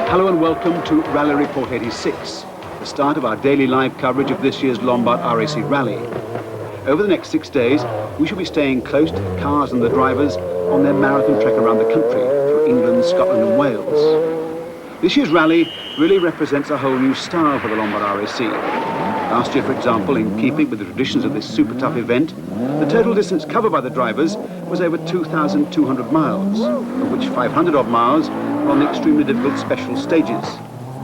Hello and welcome to Rally Report 86, the start of our daily live coverage of this year's Lombard RAC Rally. Over the next 6 days, we shall be staying close to the cars and the drivers on their marathon trek around the country through England, Scotland and Wales. This year's rally really represents a whole new style for the Lombard RAC. Last year, for example, in keeping with the traditions of this super tough event, the total distance covered by the drivers was over 2,200 miles, of which 500 odd miles were on the extremely difficult special stages.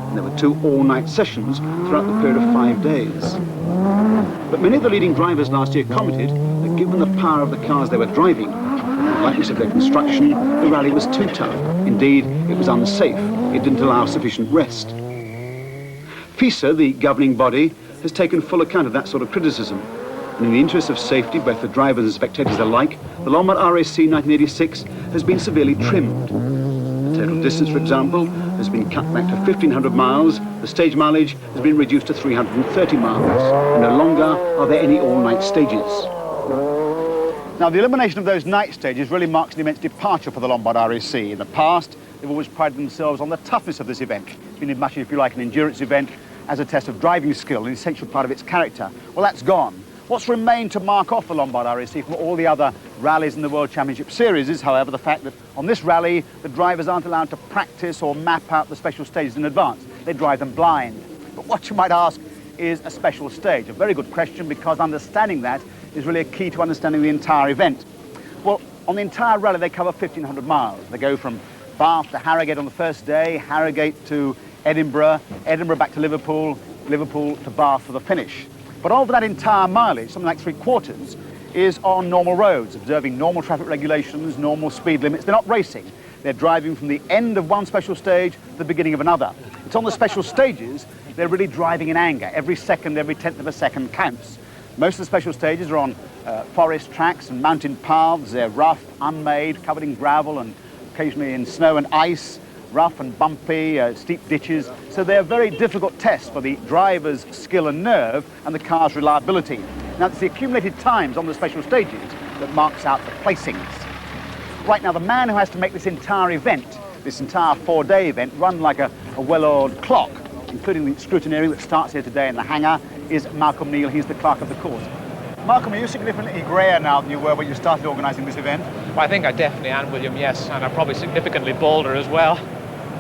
And there were 2 all-night sessions throughout the period of 5 days. But many of the leading drivers last year commented that given the power of the cars they were driving, and the lightness of their construction, the rally was too tough. Indeed, it was unsafe. It didn't allow sufficient rest. FISA, the governing body, has taken full account of that sort of criticism. And in the interest of safety, both for drivers and spectators alike, the Lombard RAC 1986 has been severely trimmed. The total distance, for example, has been cut back to 1,500 miles, the stage mileage has been reduced to 330 miles, and no longer are there any all-night stages. Now, the elimination of those night stages really marks an immense departure for the Lombard RAC. In the past, they've always prided themselves on the toughness of this event. It's been as much, if you like, an endurance event as a test of driving skill, an essential part of its character. Well, that's gone. What's remained to mark off the Lombard RAC from all the other rallies in the World Championship Series is, however, the fact that on this rally, the drivers aren't allowed to practice or map out the special stages in advance. They drive them blind. But what you might ask is a special stage? A very good question, because understanding that is really a key to understanding the entire event. Well, on the entire rally, they cover 1,500 miles. They go from Bath to Harrogate on the first day, Harrogate to Edinburgh, Edinburgh back to Liverpool, Liverpool to Bath for the finish. But over that entire mileage, something like 3/4, is on normal roads, observing normal traffic regulations, normal speed limits. They're not racing. They're driving from the end of one special stage to the beginning of another. It's on the special stages they're really driving in anger. Every second, every tenth of a second counts. Most of the special stages are on forest tracks and mountain paths. They're rough, unmade, covered in gravel and occasionally in snow and ice, rough and bumpy, steep ditches. So they're very difficult tests for the driver's skill and nerve and the car's reliability. Now, it's the accumulated times on the special stages that marks out the placings. Right now, the man who has to make this entire event, this entire 4-day event, run like a well-oiled clock, including the scrutineering that starts here today in the hangar, is Malcolm Neal. He's the clerk of the course. Malcolm, are you significantly greyer now than you were when you started organising this event? Well, I think I definitely am, William, yes, and I'm probably significantly bolder as well.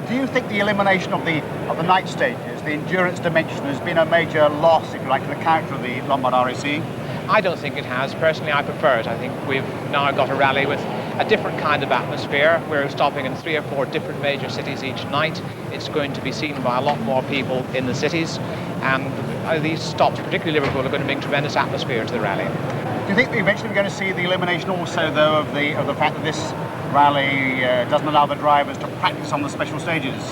Do you think the elimination of the night stages, the endurance dimension, has been a major loss, if you like, to the character of the Lombard RAC? I don't think it has. Personally, I prefer it. I think we've now got a rally with a different kind of atmosphere. We're stopping in 3 or 4 different major cities each night. It's going to be seen by a lot more people in the cities, and these stops, particularly Liverpool, are going to bring tremendous atmosphere to the rally. Do you think that eventually we're going to see the elimination also, though, of the fact that this rally doesn't allow the drivers to practice on the special stages?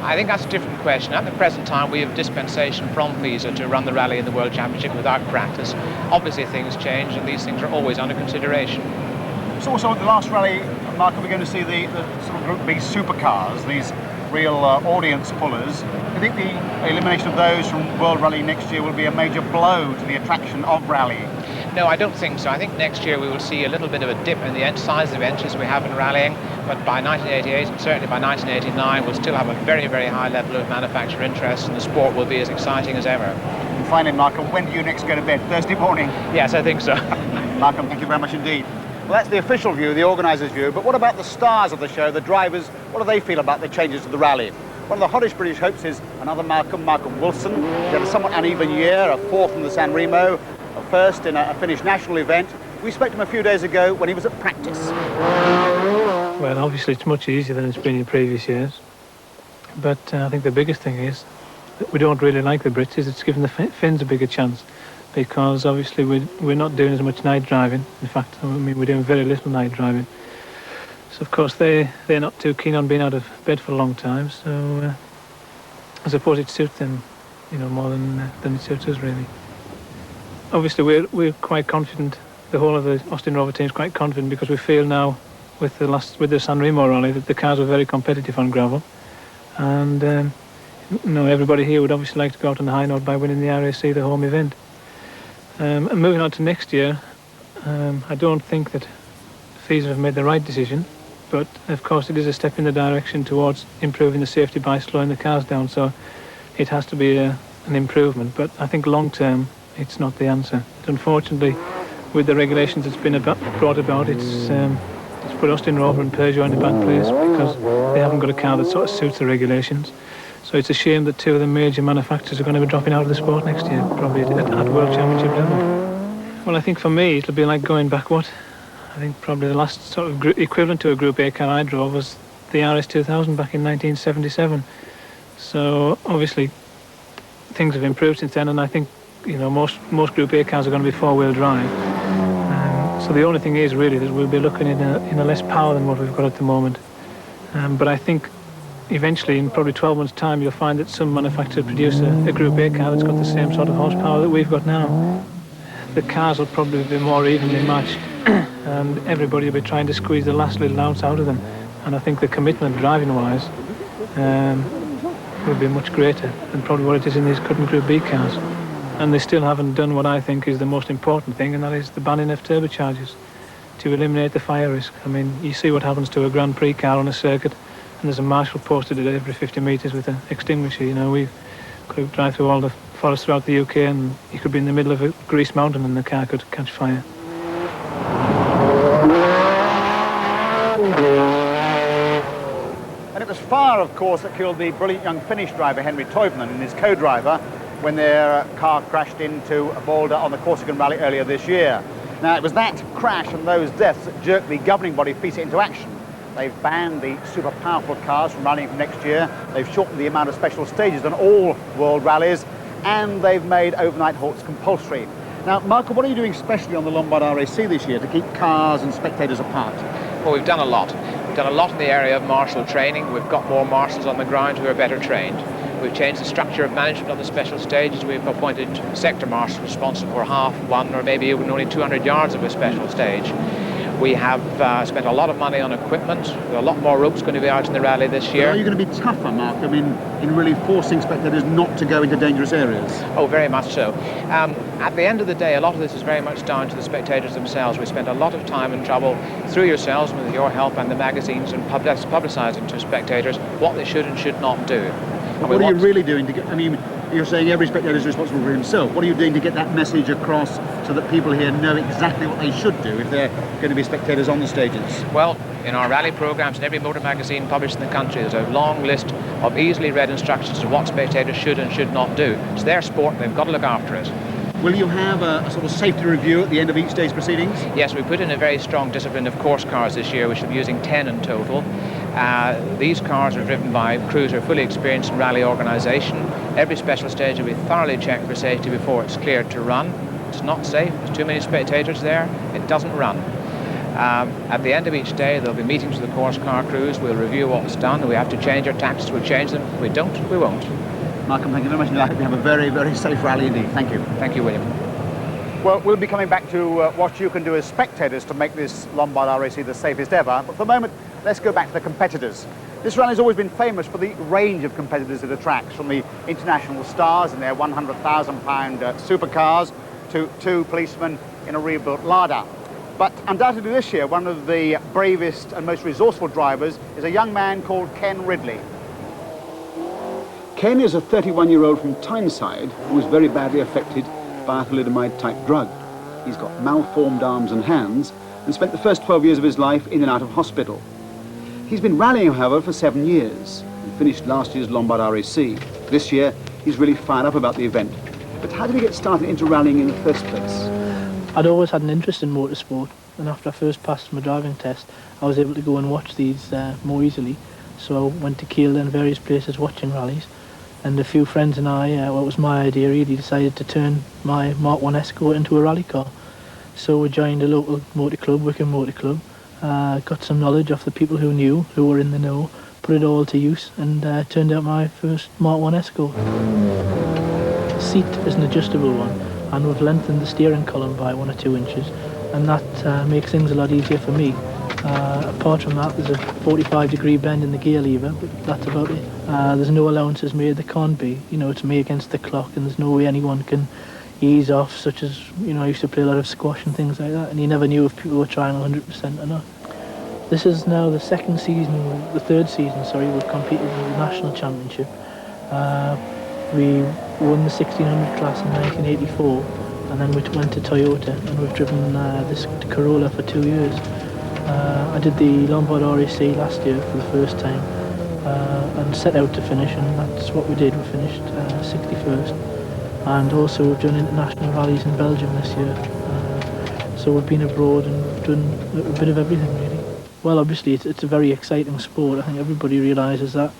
I think that's a different question. At the present time, we have dispensation from FISA to run the rally in the World Championship without practice. Obviously, things change, and these things are always under consideration. So also at the last rally, Mark, we're going to see the sort of Group B supercars, these real audience pullers. Do you think the elimination of those from World Rally next year will be a major blow to the attraction of rallying? No, I don't think so. I think next year we will see a little bit of a dip in the size of entries we have in rallying, but by 1988 and certainly by 1989 we'll still have a very, very high level of manufacturer interest, and the sport will be as exciting as ever. And finally, Malcolm, when do you next go to bed? Thursday morning? Yes, I think so. Malcolm, thank you very much indeed. Well, that's the official view, the organisers' view, but what about the stars of the show, the drivers? What do they feel about the changes to the rally? One of the hottest British hopes is another Malcolm Wilson. He had a somewhat uneven year, a 4th in the San Remo, a 1st in a Finnish national event. We spoke to him a few days ago when he was at practice. Well, obviously it's much easier than it's been in previous years. But I think the biggest thing is that we don't really like the Brits, is it's given the Finns a bigger chance. Because obviously we're not doing as much night driving. In fact, I mean, we're doing very little night driving. So of course they're not too keen on being out of bed for a long time. So I suppose it suits them, you know, more than it suits us really. Obviously we're quite confident. The whole of the Austin Rover team is quite confident, because we feel now with the San Remo rally that the cars are very competitive on gravel, and you know, everybody here would obviously like to go out on a high note by winning the RAC, the home event. And moving on to next year, I don't think that FISA have made the right decision but of course it is a step in the direction towards improving the safety by slowing the cars down, so it has to be an improvement, but I think long term it's not the answer. But unfortunately, with the regulations that's been brought about, it's put Austin Rover and Peugeot in a bad place because they haven't got a car that sort of suits the regulations. So it's a shame that two of the major manufacturers are going to be dropping out of the sport next year, probably at World Championship level. Well, I think for me it'll be like going back what? I think probably the last sort of equivalent to a Group A car I drove was the RS 2000 back in 1977. So obviously things have improved since then, and I think most Group A cars are going to be four-wheel drive. So the only thing is really that we'll be looking in a less power than what we've got at the moment. But I think eventually, in probably 12 months' time, you'll find that some manufacturers produce a Group A car that's got the same sort of horsepower that we've got now. The cars will probably be more evenly matched, and everybody will be trying to squeeze the last little ounce out of them. And I think the commitment, driving-wise, will be much greater than probably what it is in these current Group B cars. And they still haven't done what I think is the most important thing, and that is the banning of turbochargers to eliminate the fire risk. I mean, you see what happens to a Grand Prix car on a circuit, and there's a marshal posted at every 50 metres with an extinguisher. We could drive through all the forests throughout the UK, and you could be in the middle of a grease mountain and the car could catch fire. And it was fire, of course, that killed the brilliant young Finnish driver Henry Toivonen and his co-driver when their car crashed into a boulder on the Corsican Rally earlier this year. Now, it was that crash and those deaths that jerked the governing body FISA into action. They've banned the super powerful cars from rallying from next year. They've shortened the amount of special stages on all world rallies, and they've made overnight halts compulsory. Now, Michael, what are you doing specially on the Lombard RAC this year to keep cars and spectators apart? Well, we've done a lot. We've done a lot in the area of marshal training. We've got more marshals on the ground who are better trained. We've changed the structure of management on the special stages. We've appointed sector marshals responsible for half, one, or maybe even only 200 yards of a special stage. We have spent a lot of money on equipment. There are a lot more ropes going to be out in the rally this year. But are you going to be tougher, Mark, in really forcing spectators not to go into dangerous areas? Oh, very much so. At the end of the day, a lot of this is very much down to the spectators themselves. We spent a lot of time and trouble through yourselves, with your help and the magazines, and publicising to spectators what they should and should not do. What are you really doing to get, you're saying every spectator is responsible for himself. What are you doing to get that message across so that people here know exactly what they should do if they're going to be spectators on the stages? Well, in our rally programmes, in every motor magazine published in the country, there's a long list of easily read instructions to what spectators should and should not do. It's their sport, they've got to look after it. Will you have a sort of safety review at the end of each day's proceedings? Yes, we put in a very strong discipline of course cars this year. We should be using 10 in total. These cars are driven by crews who are fully experienced in rally organisation. Every special stage will be thoroughly checked for safety before it's cleared to run. It's not safe, there's too many spectators there, it doesn't run. At the end of each day there'll be meetings with the course car crews. We'll review what's done. If we have to change our tactics, we'll change them. If we don't, we won't. Malcolm, thank you very much. I hope you have a very, very safe rally indeed. Thank you. Thank you, William. Well, we'll be coming back to what you can do as spectators to make this Lombard RAC the safest ever. But for the moment, let's go back to the competitors. This rally has always been famous for the range of competitors it attracts, from the international stars in their £100,000 supercars to two policemen in a rebuilt Lada. But undoubtedly this year, one of the bravest and most resourceful drivers is a young man called Ken Ridley. Ken is a 31-year-old from Tyneside who was very badly affected by a thalidomide-type drug. He's got malformed arms and hands and spent the first 12 years of his life in and out of hospital. He's been rallying, however, for 7 years and finished last year's Lombard RAC. This year, he's really fired up about the event. But how did he get started into rallying in the first place? I'd always had an interest in motorsport, and after I first passed my driving test, I was able to go and watch these more easily. So I went to Kiel and various places watching rallies, and a few friends and I, well, it was my idea really, decided to turn my Mark 1 Escort into a rally car. So we joined a local motor club, Wickham Motor Club, got some knowledge off the people who knew, who were in the know, put it all to use, and turned out my first Mark 1 Escort. The seat is an adjustable one, and we've lengthened the steering column by 1 or 2 inches, and that makes things a lot easier for me. Apart from that, there's a 45-degree bend in the gear lever, but that's about it. There's no allowances made, there can't be. It's me against the clock, and there's no way anyone can ease off, such as, I used to play a lot of squash and things like that, and you never knew if people were trying 100% or not. This is now the third season, sorry, we've competed in the National Championship. We won the 1600 class in 1984, and then we went to Toyota, and we've driven this Corolla for 2 years. I did the Lombard RAC last year for the first time, and set out to finish, and that's what we did. We finished 61st, and also we've done international rallies in Belgium this year. So we've been abroad and we've done a bit of everything, really. Well, obviously it's a very exciting sport. I think everybody realises that.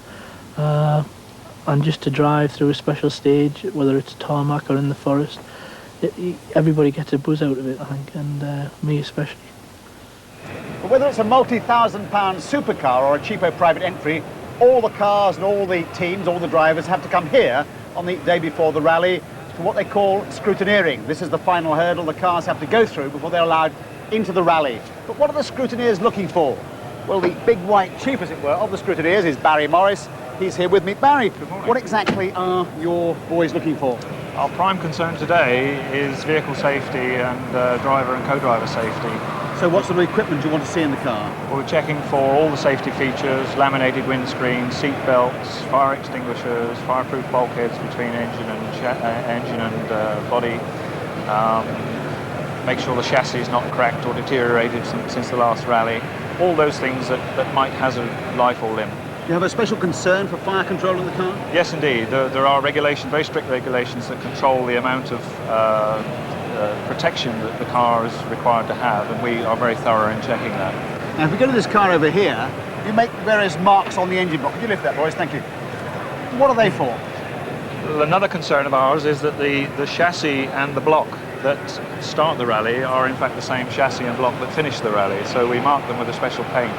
And just to drive through a special stage, whether it's tarmac or in the forest, everybody gets a buzz out of it, I think, and me especially. But whether it's a multi-thousand-pound supercar or a cheapo private entry, all the cars and all the teams, all the drivers have to come here on the day before the rally for what they call scrutineering. This is the final hurdle the cars have to go through before they're allowed into the rally. But what are the scrutineers looking for? Well, the big white chief, as it were, of the scrutineers is Barry Morris. He's here with me. Barry, what exactly are your boys looking for? Our prime concern today is vehicle safety and driver and co-driver safety. So what sort of equipment do you want to see in the car? We're checking for all the safety features, laminated windscreens, seat belts, fire extinguishers, fireproof bulkheads between engine and body. Make sure the chassis is not cracked or deteriorated since the last rally. All those things that might hazard life or limb. Do you have a special concern for fire control in the car? Yes, indeed. There are regulations, very strict regulations, that control the amount of protection that the car is required to have, and we are very thorough in checking that. Now, if we go to this car over here, you make various marks on the engine block. Could you lift that, boys? Thank you. What are they for? Well, another concern of ours is that the chassis and the block that start the rally are in fact the same chassis and block that finish the rally, so we mark them with a special paint,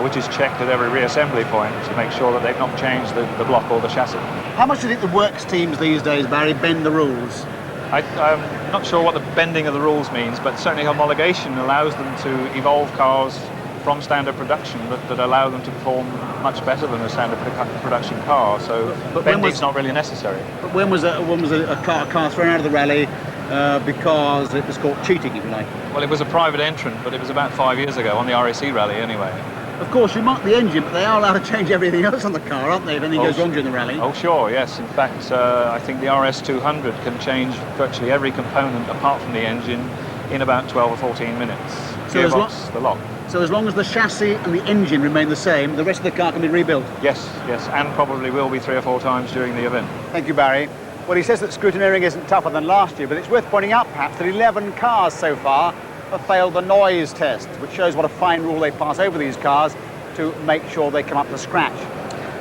which is checked at every reassembly point to make sure that they've not changed the block or the chassis. How much do you think the works teams these days, Barry, bend the rules? I'm not sure what the bending of the rules means, but certainly homologation allows them to evolve cars from standard production that allow them to perform much better than a standard production car, so bending's not really necessary. But when was a car thrown out of the rally because it was caught cheating, if you like? Well, it was a private entrant, but it was about 5 years ago on the RAC rally anyway. Of course, you mark the engine, but they are allowed to change everything else on the car, aren't they, if anything goes wrong during the rally? Oh, sure, yes. In fact, I think the RS200 can change virtually every component apart from the engine in about 12 or 14 minutes. So Gearbox, the lot. So as long as the chassis and the engine remain the same, the rest of the car can be rebuilt? Yes, yes, and probably will be 3 or 4 times during the event. Thank you, Barry. Well, he says that scrutineering isn't tougher than last year, but it's worth pointing out, perhaps, that 11 cars so far have failed the noise test, which shows what a fine rule they pass over these cars to make sure they come up to scratch.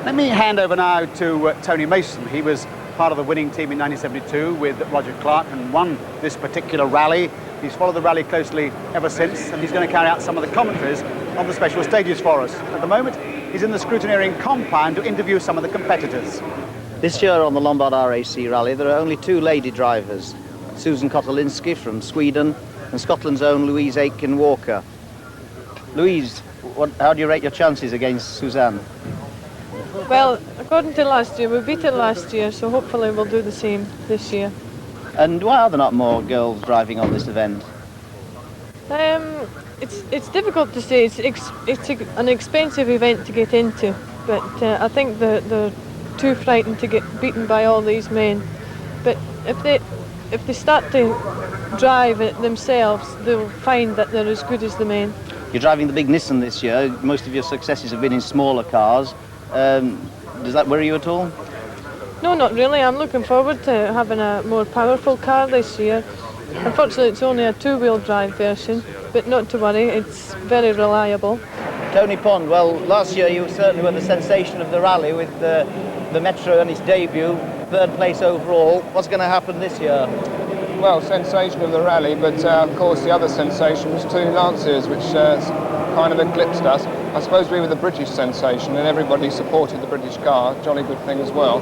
Let me hand over now to Tony Mason. He was part of the winning team in 1972 with Roger Clark and won this particular rally. He's followed the rally closely ever since, and he's going to carry out some of the commentaries on the special stages for us. At the moment, he's in the scrutineering compound to interview some of the competitors. This year on the Lombard RAC rally, there are only 2 lady drivers, Susan Kotelinski from Sweden and Scotland's own Louise Aitken-Walker. Louise, how do you rate your chances against Suzanne? Well, according to last year, we beat it last year, so hopefully we'll do the same this year. And why are there not more girls driving on this event? It's difficult to say. It's an expensive event to get into, but I think they're too frightened to get beaten by all these men. But if they start to drive it themselves, they'll find that they're as good as the men. You're driving the big Nissan this year. Most of your successes have been in smaller cars. Does that worry you at all? No, not really. I'm looking forward to having a more powerful car this year. Unfortunately, it's only a 2-wheel drive version, but not to worry, it's very reliable. Tony Pond, well, last year you certainly were the sensation of the rally with the Metro on its debut, 3rd place overall. What's going to happen this year? Well, sensation of the rally, but of course the other sensation was 2 Lanciers, which kind of eclipsed us. I suppose we were the British sensation and everybody supported the British car, jolly good thing as well.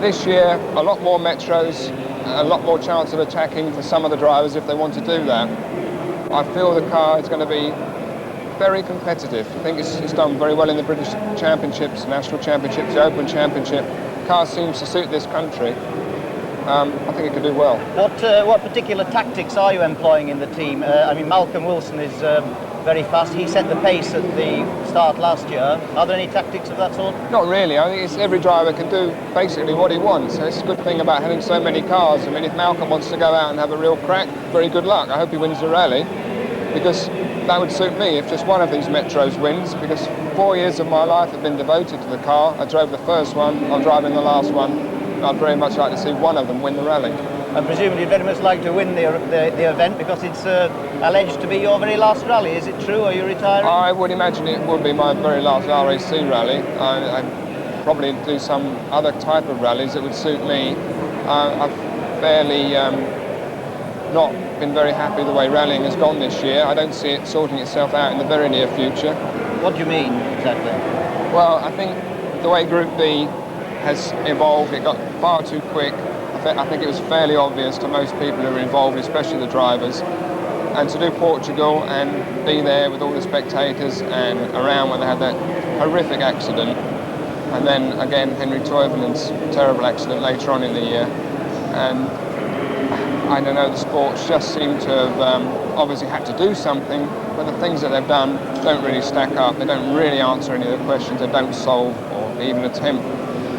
This year, a lot more Metros, a lot more chance of attacking for some of the drivers if they want to do that. I feel the car is going to be very competitive. I think it's done very well in the British Championships, National Championships, the Open Championship. The car seems to suit this country. I think it could do well. What particular tactics are you employing in the team? I mean, Malcolm Wilson is very fast. He set the pace at the start last year. Are there any tactics of that sort? Not really. I think every driver can do basically what he wants. It's a good thing about having so many cars. I mean, if Malcolm wants to go out and have a real crack, very good luck. I hope he wins the rally, because that would suit me if just one of these Metros wins, because 4 years of my life have been devoted to the car. I drove the first one, I'm driving the last one. I'd very much like to see one of them win the rally. And presumably you'd very much like to win the event, because it's alleged to be your very last rally. Is it true? Are you retiring? I would imagine it would be my very last RAC rally. I'd probably do some other type of rallies that would suit me. I've fairly not been very happy the way rallying has gone this year. I don't see it sorting itself out in the very near future. What do you mean, exactly? Well, I think the way Group B has evolved, it got far too quick. I think it was fairly obvious to most people who were involved, especially the drivers. And to do Portugal and be there with all the spectators and around when they had that horrific accident, and then again Henry Toivolinen's terrible accident later on in the year. And I don't know, the sports just seem to have obviously had to do something, but the things that they've done don't really stack up. They don't really answer any of the questions. They don't solve or even attempt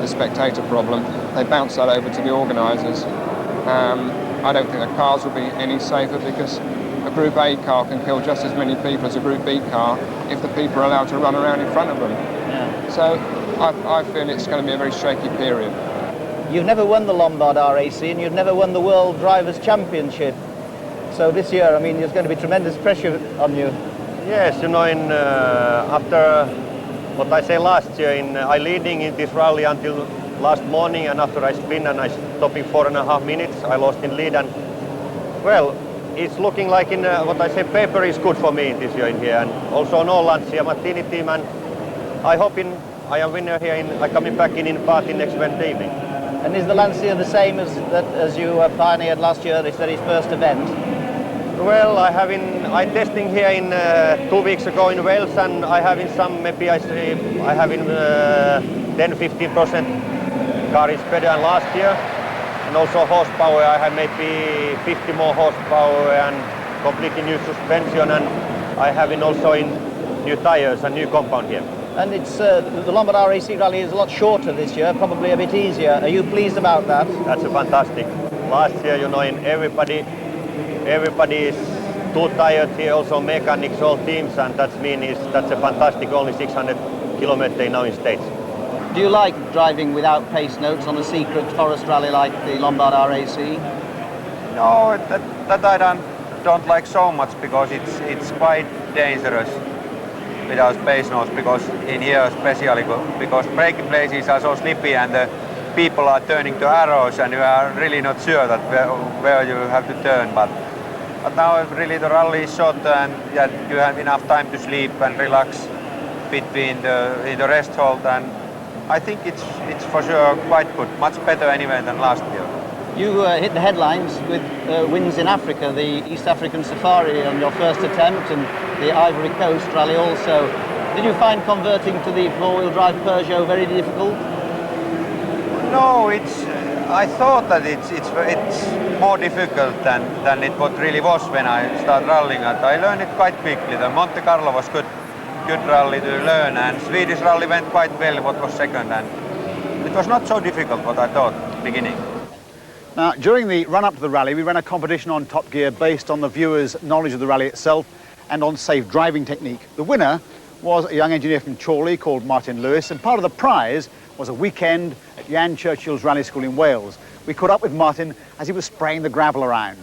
the spectator problem. They bounce that over to the organisers. I don't think the cars will be any safer, because a Group A car can kill just as many people as a Group B car if the people are allowed to run around in front of them. Yeah. So I feel it's going to be a very shaky period. You've never won the Lombard RAC, and you've never won the World Drivers' Championship. So this year, I mean, there's going to be tremendous pressure on you. Yes, you know, after what I say last year, I leading in this rally until last morning, and after I spin and I stopping 4.5 minutes, I lost in lead. And well, it's looking like in what I say paper is good for me this year in here, and also no Lancia Martini team, and I hope I am winner here I'm coming back in party next Wednesday evening. And is the Lancia the same as you pioneered last year, this very first event? Well, I testing here in 2 weeks ago in Wales, and I have in some, maybe I have in 10-15% car is better than last year. And also horsepower, I have maybe 50 more horsepower and completely new suspension, and I have also in new tires and new compound here. And it's the Lombard RAC rally is a lot shorter this year, probably a bit easier. Are you pleased about that? That's fantastic. Last year, you know, everybody is too tired here, also mechanics, all teams, and that's a fantastic, only 600 kilometers now in States. Do you like driving without pace notes on a secret forest rally like the Lombard RAC? No, that I don't like so much, because it's quite dangerous without pace notes, because in here especially, because braking places are so slippy and the people are turning to arrows and you are really not sure that where you have to turn. But now really the rally is short, and you have enough time to sleep and relax between the rest hold, and I think it's for sure quite good, much better anyway than last year. You hit the headlines with wins in Africa, the East African Safari on your first attempt, and the Ivory Coast Rally also. Did you find converting to the four-wheel drive Peugeot very difficult? No, I thought that it's more difficult than it what really was when I started rallying, and I learned it quite quickly. The Monte Carlo was good rally to learn, and Swedish rally went quite well, what was second, and it was not so difficult what I thought at the beginning. Now, during the run-up to the rally, we ran a competition on Top Gear based on the viewers' knowledge of the rally itself and on safe driving technique. The winner was a young engineer from Chorley called Martin Lewis, and part of the prize was a weekend at Jan Churchill's rally school in Wales. We caught up with Martin as he was spraying the gravel around.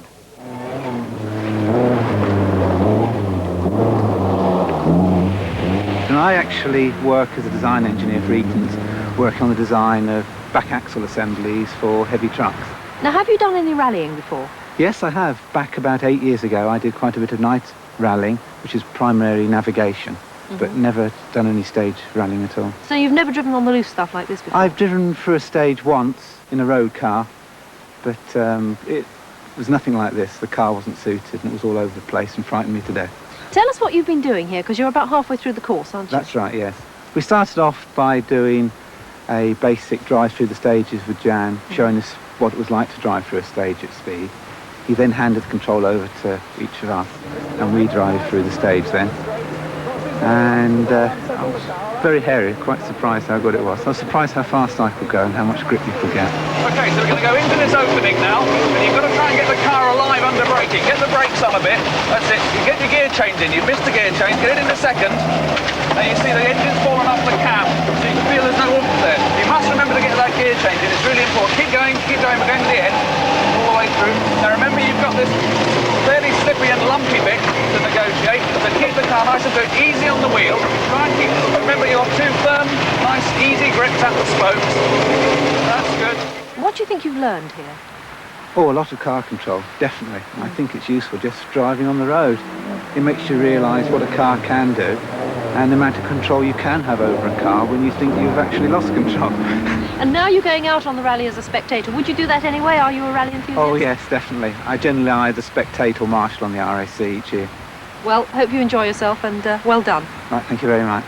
And I actually work as a design engineer for Eaton's, working on the design of back axle assemblies for heavy trucks. Now, have you done any rallying before? Yes, I have. Back about 8 years ago, I did quite a bit of night rallying, which is primarily navigation, but never done any stage rallying at all. So you've never driven on the loose stuff like this before? I've driven for a stage once in a road car, but it was nothing like this. The car wasn't suited and it was all over the place and frightened me to death. Tell us what you've been doing here, because you're about halfway through the course, aren't you? That's right, yes. We started off by doing a basic drive through the stages with Jan, showing us what it was like to drive through a stage at speed. He then handed the control over to each of us, and we drive through the stage then. and I was very hairy, quite surprised how good it was. I was surprised how fast I could go and how much grip you could get. Okay, so we're going to go into this opening now, and you've got to try and get the car alive under braking. Get the brakes on a bit. That's it. You get your gear change in. You've missed the gear change. Get it in a second. Now you see the engine's fallen off the cab, so you can feel there's no oomph there. You must remember to get that gear change in. It's really important. Keep going, we're going to the end, all the way through. Now remember, you've got this fairly slippery and lumpy bit to negotiate, so keep the car nice and good, easy on the wheel. Try and keep, remember your two firm, nice, easy grips at the spokes. That's good. What do you think you've learned here? Oh, a lot of car control, definitely. I think it's useful just driving on the road. It makes you realise what a car can do and the amount of control you can have over a car when you think you've actually lost control. And now you're going out on the rally as a spectator. Would you do that anyway? Are you a rally enthusiast? Oh yes, definitely. I generally either spectate or marshal on the RAC each year. Well, hope you enjoy yourself, and well done. Right, thank you very much.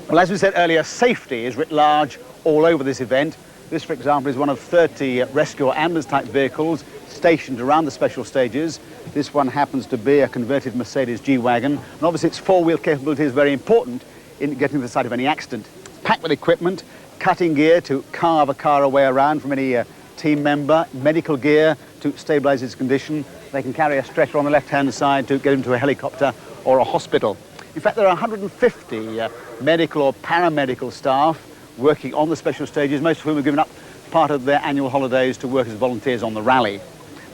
Well, as we said earlier, safety is writ large all over this event. This, for example, is one of 30 rescue or ambulance-type vehicles stationed around the special stages. This one happens to be a converted Mercedes G-Wagon, and obviously its four-wheel capability is very important in getting to the site of any accident. Packed with equipment, cutting gear to carve a car away around from any team member, medical gear to stabilise its condition. They can carry a stretcher on the left-hand side to get him to a helicopter or a hospital. In fact, there are 150 medical or paramedical staff working on the special stages, most of whom have given up part of their annual holidays to work as volunteers on the rally.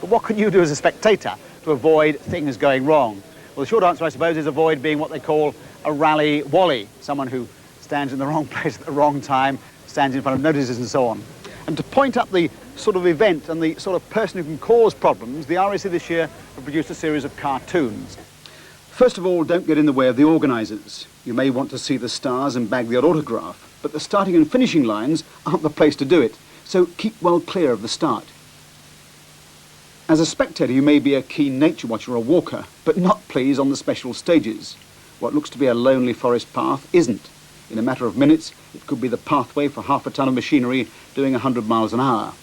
But what can you do as a spectator to avoid things going wrong? Well, the short answer, I suppose, is avoid being what they call a rally wally, someone who stands in the wrong place at the wrong time, stands in front of notices and so on. And to point up the sort of event and the sort of person who can cause problems, the RAC this year have produced a series of cartoons. First of all, don't get in the way of the organisers. You may want to see the stars and bag the odd autograph, but the starting and finishing lines aren't the place to do it, so keep well clear of the start. As a spectator, you may be a keen nature watcher or walker, but not, please, on the special stages. What looks to be a lonely forest path isn't. In a matter of minutes, it could be the pathway for half a ton of machinery doing 100 miles an hour.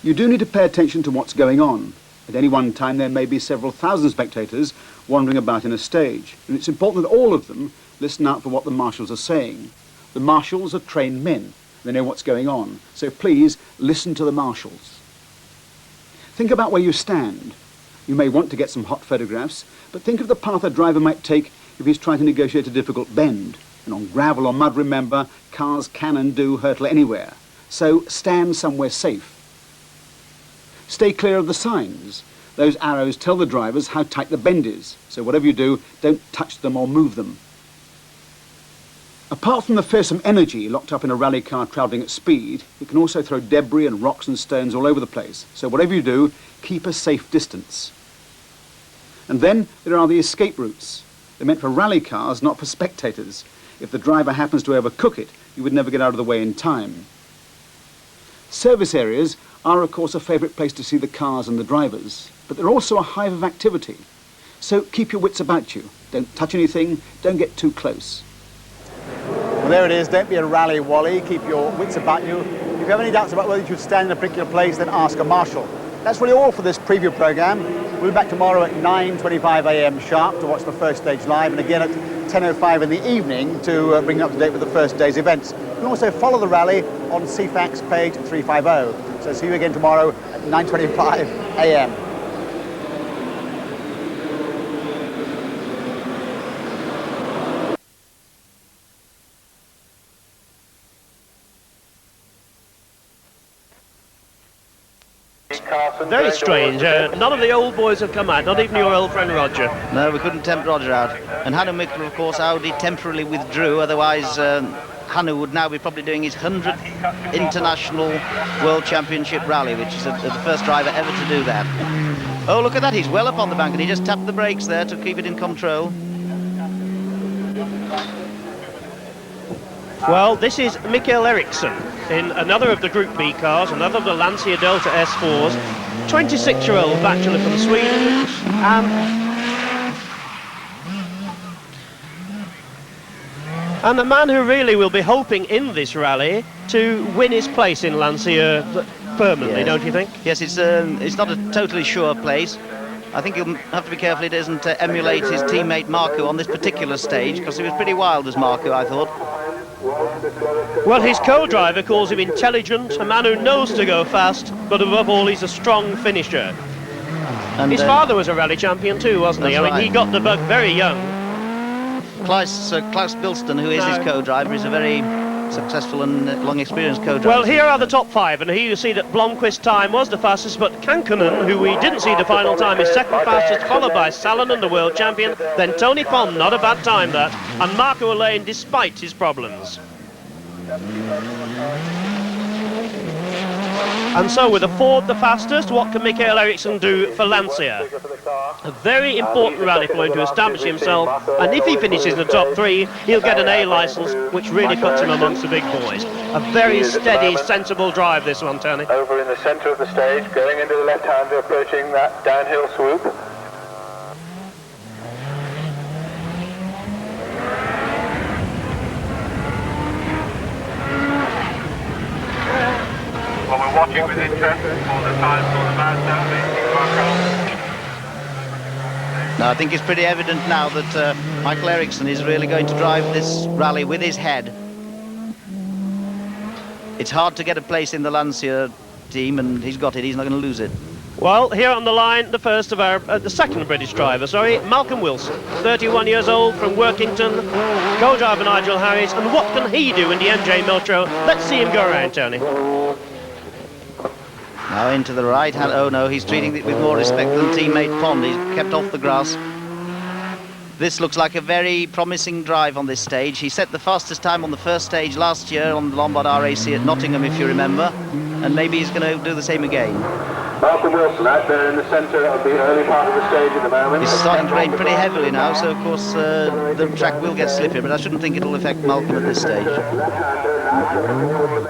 You do need to pay attention to what's going on. At any one time, there may be several thousand spectators wandering about in a stage, and it's important that all of them listen out for what the marshals are saying. The marshals are trained men. They know what's going on, so please listen to the marshals. Think about where you stand. You may want to get some hot photographs, but think of the path a driver might take if he's trying to negotiate a difficult bend. And on gravel or mud, remember, cars can and do hurtle anywhere. So stand somewhere safe. Stay clear of the signs. Those arrows tell the drivers how tight the bend is, so whatever you do, don't touch them or move them. Apart from the fearsome energy locked up in a rally car travelling at speed, it can also throw debris and rocks and stones all over the place. So whatever you do, keep a safe distance. And then there are the escape routes. They're meant for rally cars, not for spectators. If the driver happens to overcook it, you would never get out of the way in time. Service areas are, of course, a favourite place to see the cars and the drivers, but they're also a hive of activity. So keep your wits about you. Don't touch anything, don't get too close. Well, there it is. Don't be a rally wally. Keep your wits about you. If you have any doubts about whether you should stand in a particular place, then ask a marshal. That's really all for this preview programme. We'll be back tomorrow at 9:25 a.m. sharp to watch the first stage live, and again at 10:05 in the evening to bring you up to date with the first day's events. You can also follow the rally on CFAX page 350. So see you again tomorrow at 9:25 a.m. Very strange. None of the old boys have come out, not even your old friend Roger. No, we couldn't tempt Roger out. And Hannu Mikkel, of course, Audi temporarily withdrew, otherwise Hannu would now be probably doing his 100th International World Championship Rally, which is the first driver ever to do that. Oh, look at that, he's well up on the bank, and he just tapped the brakes there to keep it in control. Well, this is Mikael Eriksson in another of the Group B cars, another of the Lancia Delta S4s, 26-year-old bachelor from Sweden, and a man who really will be hoping in this rally to win his place in Lancia permanently, yes. Don't you think? Yes, it's not a totally sure place, I think he'll have to be careful he doesn't emulate his teammate Marco on this particular stage, because he was pretty wild as Marco, I thought. Well, his co-driver calls him intelligent, a man who knows to go fast, but above all, he's a strong finisher. And his father was a rally champion too, wasn't he? I mean, he got the bug very young. Klaus Bilston, who is his co-driver, is a very successful and long-experienced co-driver. Well, here are the top 5, and here you see that Blomqvist's time was the fastest, but Kankkunen, who we didn't see the final time, is second fastest, followed by Salonen, the world champion, then Tony Pond, not a bad time that, and Marco Alain, despite his problems. And so with a Ford the fastest, what can Mikael Eriksson do for Lancia? A very important rally for him to establish himself, and if he finishes in the top 3, he'll get an A licence, which really puts him amongst the big boys. A very steady, sensible drive, this one, Tony. Over in the centre of the stage, going into the left-hander, approaching that downhill swoop. Well, we're watching with interest for the times on the Mazda. No, I think it's pretty evident now that Michael Eriksson is really going to drive this rally with his head. It's hard to get a place in the Lancia team, and he's got it. He's not going to lose it. Well, here on the line, the first of our, the second British driver, Malcolm Wilson, 31 years old, from Workington, co-driver Nigel Harris, and what can he do in the MJ Metro? Let's see him go around, Tony. Now into the right hand. Oh no, he's treating it with more respect than teammate Pond. He's kept off the grass. This looks like a very promising drive on this stage. He set the fastest time on the first stage last year on the Lombard RAC at Nottingham, if you remember, and maybe he's going to do the same again. Malcolm Wilson out there in the centre of the early part of the stage at the moment. It's starting to rain pretty heavily now, so of course the track will get slippery, but I shouldn't think it'll affect Malcolm at this stage.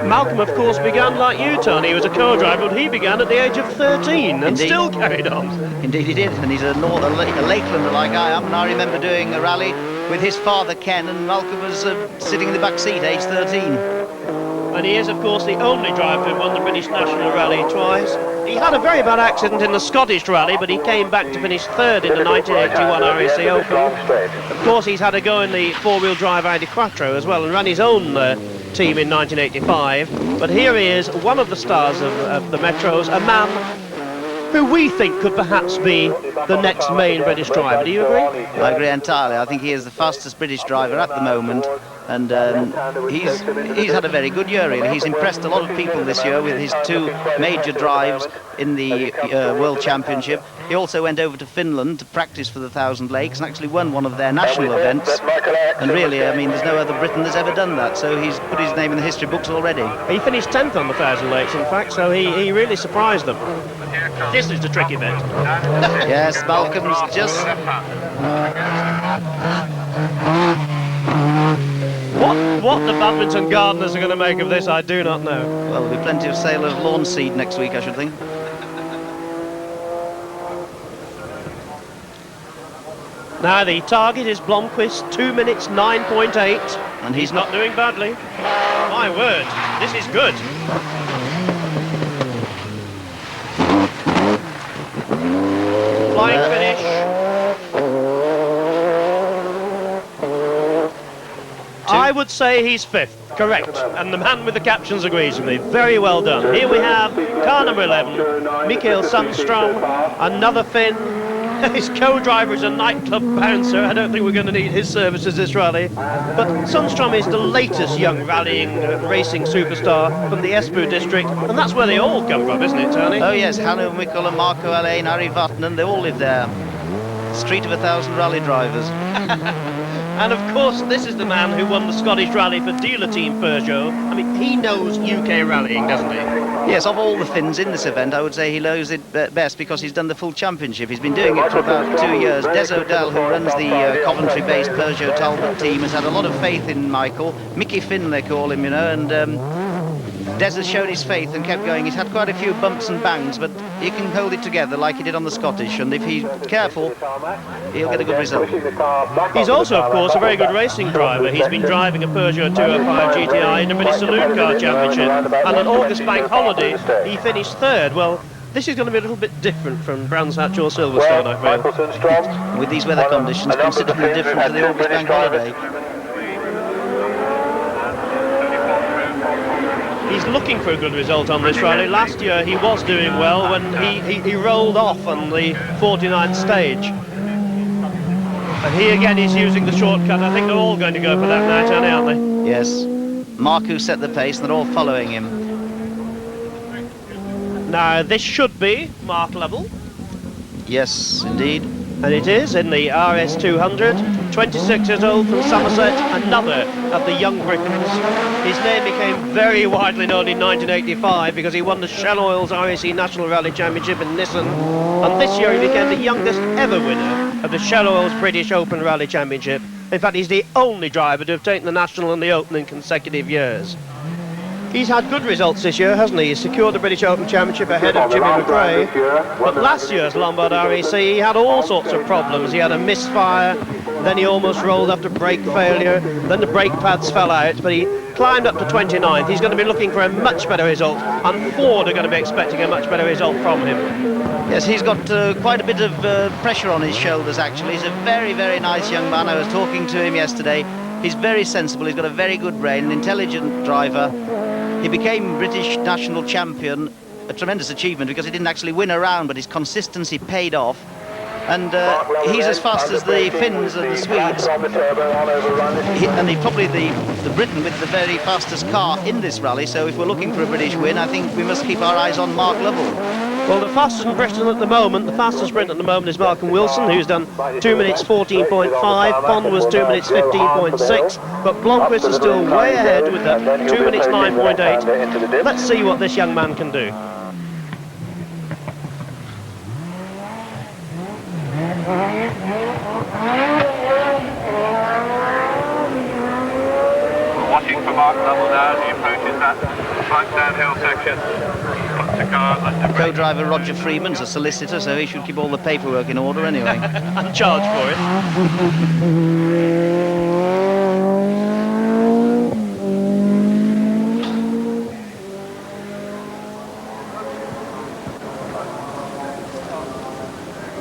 Malcolm, of course, began like you, Tony. He was a co-driver, but he began at the age of 13 and Indeed. Still carried on. Indeed he did, and he's a Lakelander like I am, and I remember doing a rally with his father, Ken, and Malcolm was sitting in the back seat, age 13. And he is, of course, the only driver who won the British National Rally twice. He had a very bad accident in the Scottish Rally, but he came back to finish third in the 1981 RAC Open. Of course, he's had a go in the four-wheel drive Audi Quattro as well, and ran his own team in 1985. But here he is, one of the stars of the Metros, a man who we think could perhaps be the next main British driver. Do you agree? I agree entirely. I think he is the fastest British driver at the moment, and he's had a very good year, really. He's impressed a lot of people this year with his two major drives in the World Championship. He also went over to Finland to practice for the 1,000 Lakes and actually won one of their national events. And really, I mean, there's no other Briton that's ever done that, so he's put his name in the history books already. He finished 10th on the 1,000 Lakes, in fact, so he really surprised them. This is the tricky bit. Yes, Malcolm's just... What the badminton gardeners are going to make of this, I do not know. Well, there'll be plenty of sale of lawn seed next week, I should think. Now the target is Blomqvist, 2 minutes 9.8, and he's not doing badly. My word, this is good. Flying finish. I would say he's 5th, correct, and the man with the captions agrees with me. Very well done. Here we have car number 11, Mikael Sundström, another Finn. His co-driver is a nightclub bouncer. I don't think we're going to need his services this rally. But Sundström is the latest young rallying, racing superstar from the Espoo district, and that's where they all come from, isn't it, Tony? Oh yes, Hannu Mikkola and Marco Alain, Ari Vatanen, they all live there. Street of 1,000 rally drivers. And of course, this is the man who won the Scottish Rally for dealer team Peugeot. I mean, he knows UK rallying, doesn't he? Yes, of all the Finns in this event, I would say he knows it best because he's done the full championship. He's been doing it for about 2 years. Des O'Dell, who runs the Coventry-based Peugeot Talbot team, has had a lot of faith in Michael. Mickey Finn, they call him, you know, and Des has shown his faith and kept going. He's had quite a few bumps and bangs, but he can hold it together like he did on the Scottish, and if he's careful, he'll get a good result. He's also, of course, a very good racing driver. He's been driving a Peugeot 205 GTI in the British Saloon Car Championship, and on August Bank Holiday, he finished 3rd. Well, this is going to be a little bit different from Brands Hatch or Silverstone, I feel. With these weather conditions, considerably different to the August bank holiday. He's looking for a good result on this rally. Last year he was doing well when he rolled off on the 49th stage. And he again is using the shortcut. I think they're all going to go for that night, aren't they? Yes. Mark who set the pace, and they're all following him. Now this should be mark level. Yes, indeed. And it is in the RS200. 26 years old from Somerset, another of the young Britons. His name became very widely known in 1985 because he won the Shell Oil's RAC National Rally Championship in Nissan. And this year he became the youngest ever winner of the Shell Oil's British Open Rally Championship. In fact, he's the only driver to have taken the National and the Open in consecutive years. He's had good results this year, hasn't he? He's secured the British Open Championship ahead of Jimmy McRae. But last year's Lombard RAC, he had all sorts of problems. He had a misfire, then he almost rolled after brake failure, then the brake pads fell out, but he climbed up to 29th. He's going to be looking for a much better result, and Ford are going to be expecting a much better result from him. Yes, he's got quite a bit of pressure on his shoulders, actually. He's a very, very nice young man. I was talking to him yesterday. He's very sensible, he's got a very good brain, an intelligent driver. He became British national champion, a tremendous achievement because he didn't actually win a round, but his consistency paid off. And he's as fast as the Finns and the Swedes. And he's probably the Briton with the very fastest car in this rally, so if we're looking for a British win, I think we must keep our eyes on Mark Lovell. Well, the fastest Briton at the moment, the fastest sprint at the moment is Malcolm Wilson, who's done 2 minutes 14.5. Pond was 2 minutes 15.6, but Blomqvist is still way ahead with that 2 minutes 9.8. Let's see what this young man can do. Watching for Mark Lovell now as he approaches that flank downhill section. Co-driver Roger Freeman's a solicitor, so he should keep all the paperwork in order anyway. And charge for it.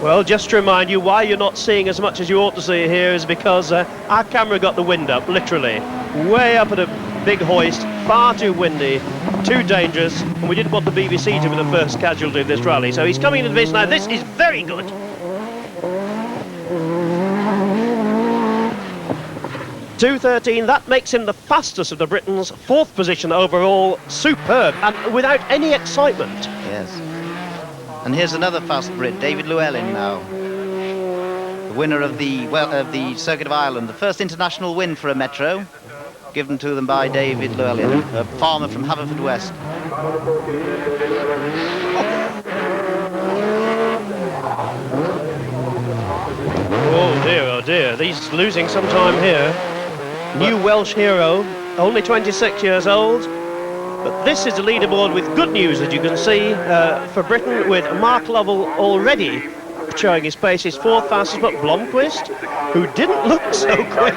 Well, just to remind you, why you're not seeing as much as you ought to see here is because our camera got the wind up, literally. Way up at a big hoist, far too windy, too dangerous, and we didn't want the BBC to be the first casualty of this rally. So he's coming into this now. This is very good. .213, that makes him the fastest of the Britons, 4th position overall, superb, and without any excitement. Yes. And here's another fast Brit, David Llewellyn now. The winner of the Circuit of Ireland, the first international win for a Metro, given to them by David Llewellyn, a farmer from Haverfordwest. Oh dear, he's losing some time here. New Welsh hero, only 26 years old. But this is a leaderboard with good news, as you can see, for Britain, with Mark Lovell already showing his pace, his 4th fastest, but Blomqvist, who didn't look so quick,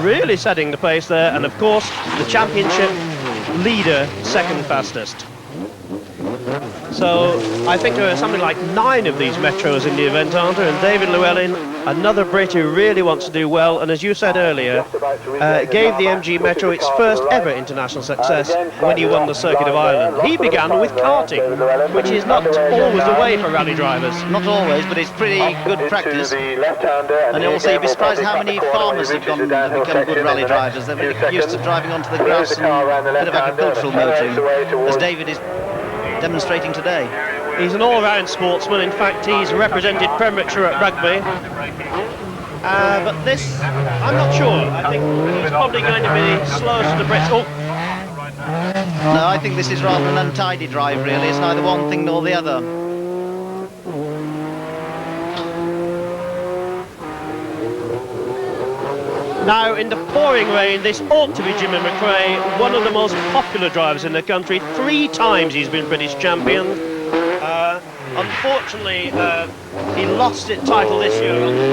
really setting the pace there, and of course the championship leader, 2nd fastest. So I think there are something like 9 of these Metros in the event, aren't there? And David Llewellyn, another Brit who really wants to do well, and as you said earlier, gave the MG Metro its first ever international success when he won the Circuit of Ireland. He began with karting, which is not always the way for rally drivers. Not always, but it's pretty good practice. And also you'd be surprised how many farmers have become good rally drivers. They're really used to driving onto the grass and a bit of agricultural motoring, as David is demonstrating today. He's an all-round sportsman. In fact, he's represented Pembrokeshire at rugby. But this, I'm not sure. I think he's probably going to be slowest of the Brits. Oh. No, I think this is rather an untidy drive, really. It's neither one thing nor the other. Now, in the pouring rain, this ought to be Jimmy McRae, one of the most popular drivers in the country. 3 times he's been British champion. Unfortunately, he lost his title this year on the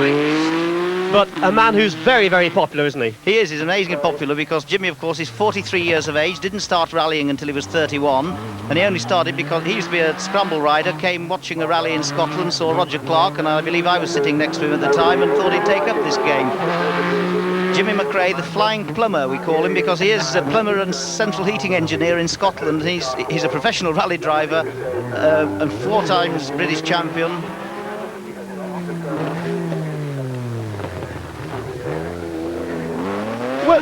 but a man who's very, very popular, isn't he? He is. He's amazingly popular because Jimmy, of course, is 43 years of age, didn't start rallying until he was 31, and he only started because he used to be a scramble rider, came watching a rally in Scotland, saw Roger Clark, and I believe I was sitting next to him at the time, and thought he'd take up this game. Jimmy McRae, the flying plumber, we call him, because he is a plumber and central heating engineer in Scotland. He's a professional rally driver and 4 times British champion. Well,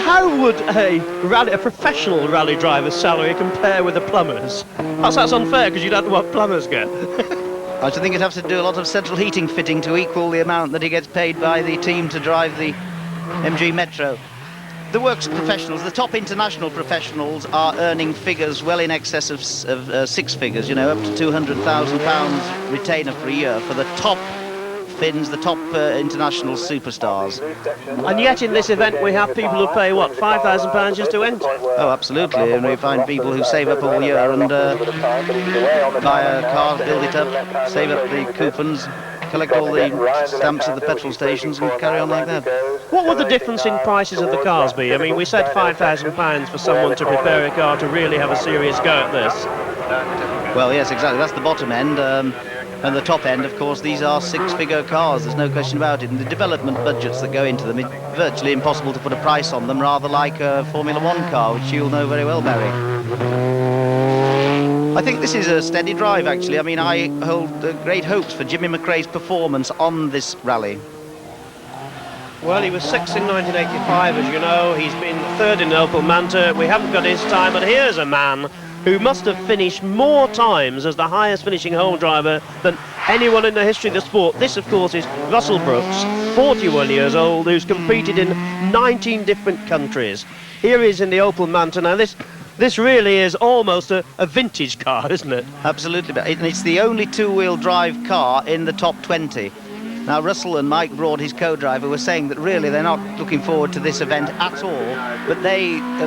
how would a professional rally driver's salary compare with a plumber's? That's unfair, because you don't know what plumbers get. I should think he'd have to do a lot of central heating fitting to equal the amount that he gets paid by the team to drive the MG Metro. The works professionals, the top international professionals, are earning figures well in excess of 6 figures, you know, up to £200,000 retainer per year for the top Finns, the top international superstars. And yet in this event we have people who pay, what, £5,000 just to enter? Oh, absolutely, and we find people who save up all year and buy a car, build it up, save up the coupons, collect all the stamps at the petrol stations and carry on like that. What would the difference in prices of the cars be? I mean, we said £5,000 for someone to prepare a car to really have a serious go at this. Well, yes, exactly. That's the bottom end. And the top end, of course, these are 6-figure cars. There's no question about it. And the development budgets that go into them, it's virtually impossible to put a price on them, rather like a Formula 1 car, which you'll know very well, Barry. I think this is a steady drive, actually. I mean, I hold great hopes for Jimmy McRae's performance on this rally. Well, he was 6th in 1985, as you know. He's been 3rd in Opel Manta. We haven't got his time, but here's a man who must have finished more times as the highest finishing hole driver than anyone in the history of the sport. This, of course, is Russell Brooks, 41 years old, who's competed in 19 different countries. Here he is in the Opel Manta. Now, this really is almost a vintage car, isn't it? Absolutely, and it's the only 2-wheel drive car in the top 20. Now, Russell and Mike Broad, his co-driver, were saying that really they're not looking forward to this event at all. But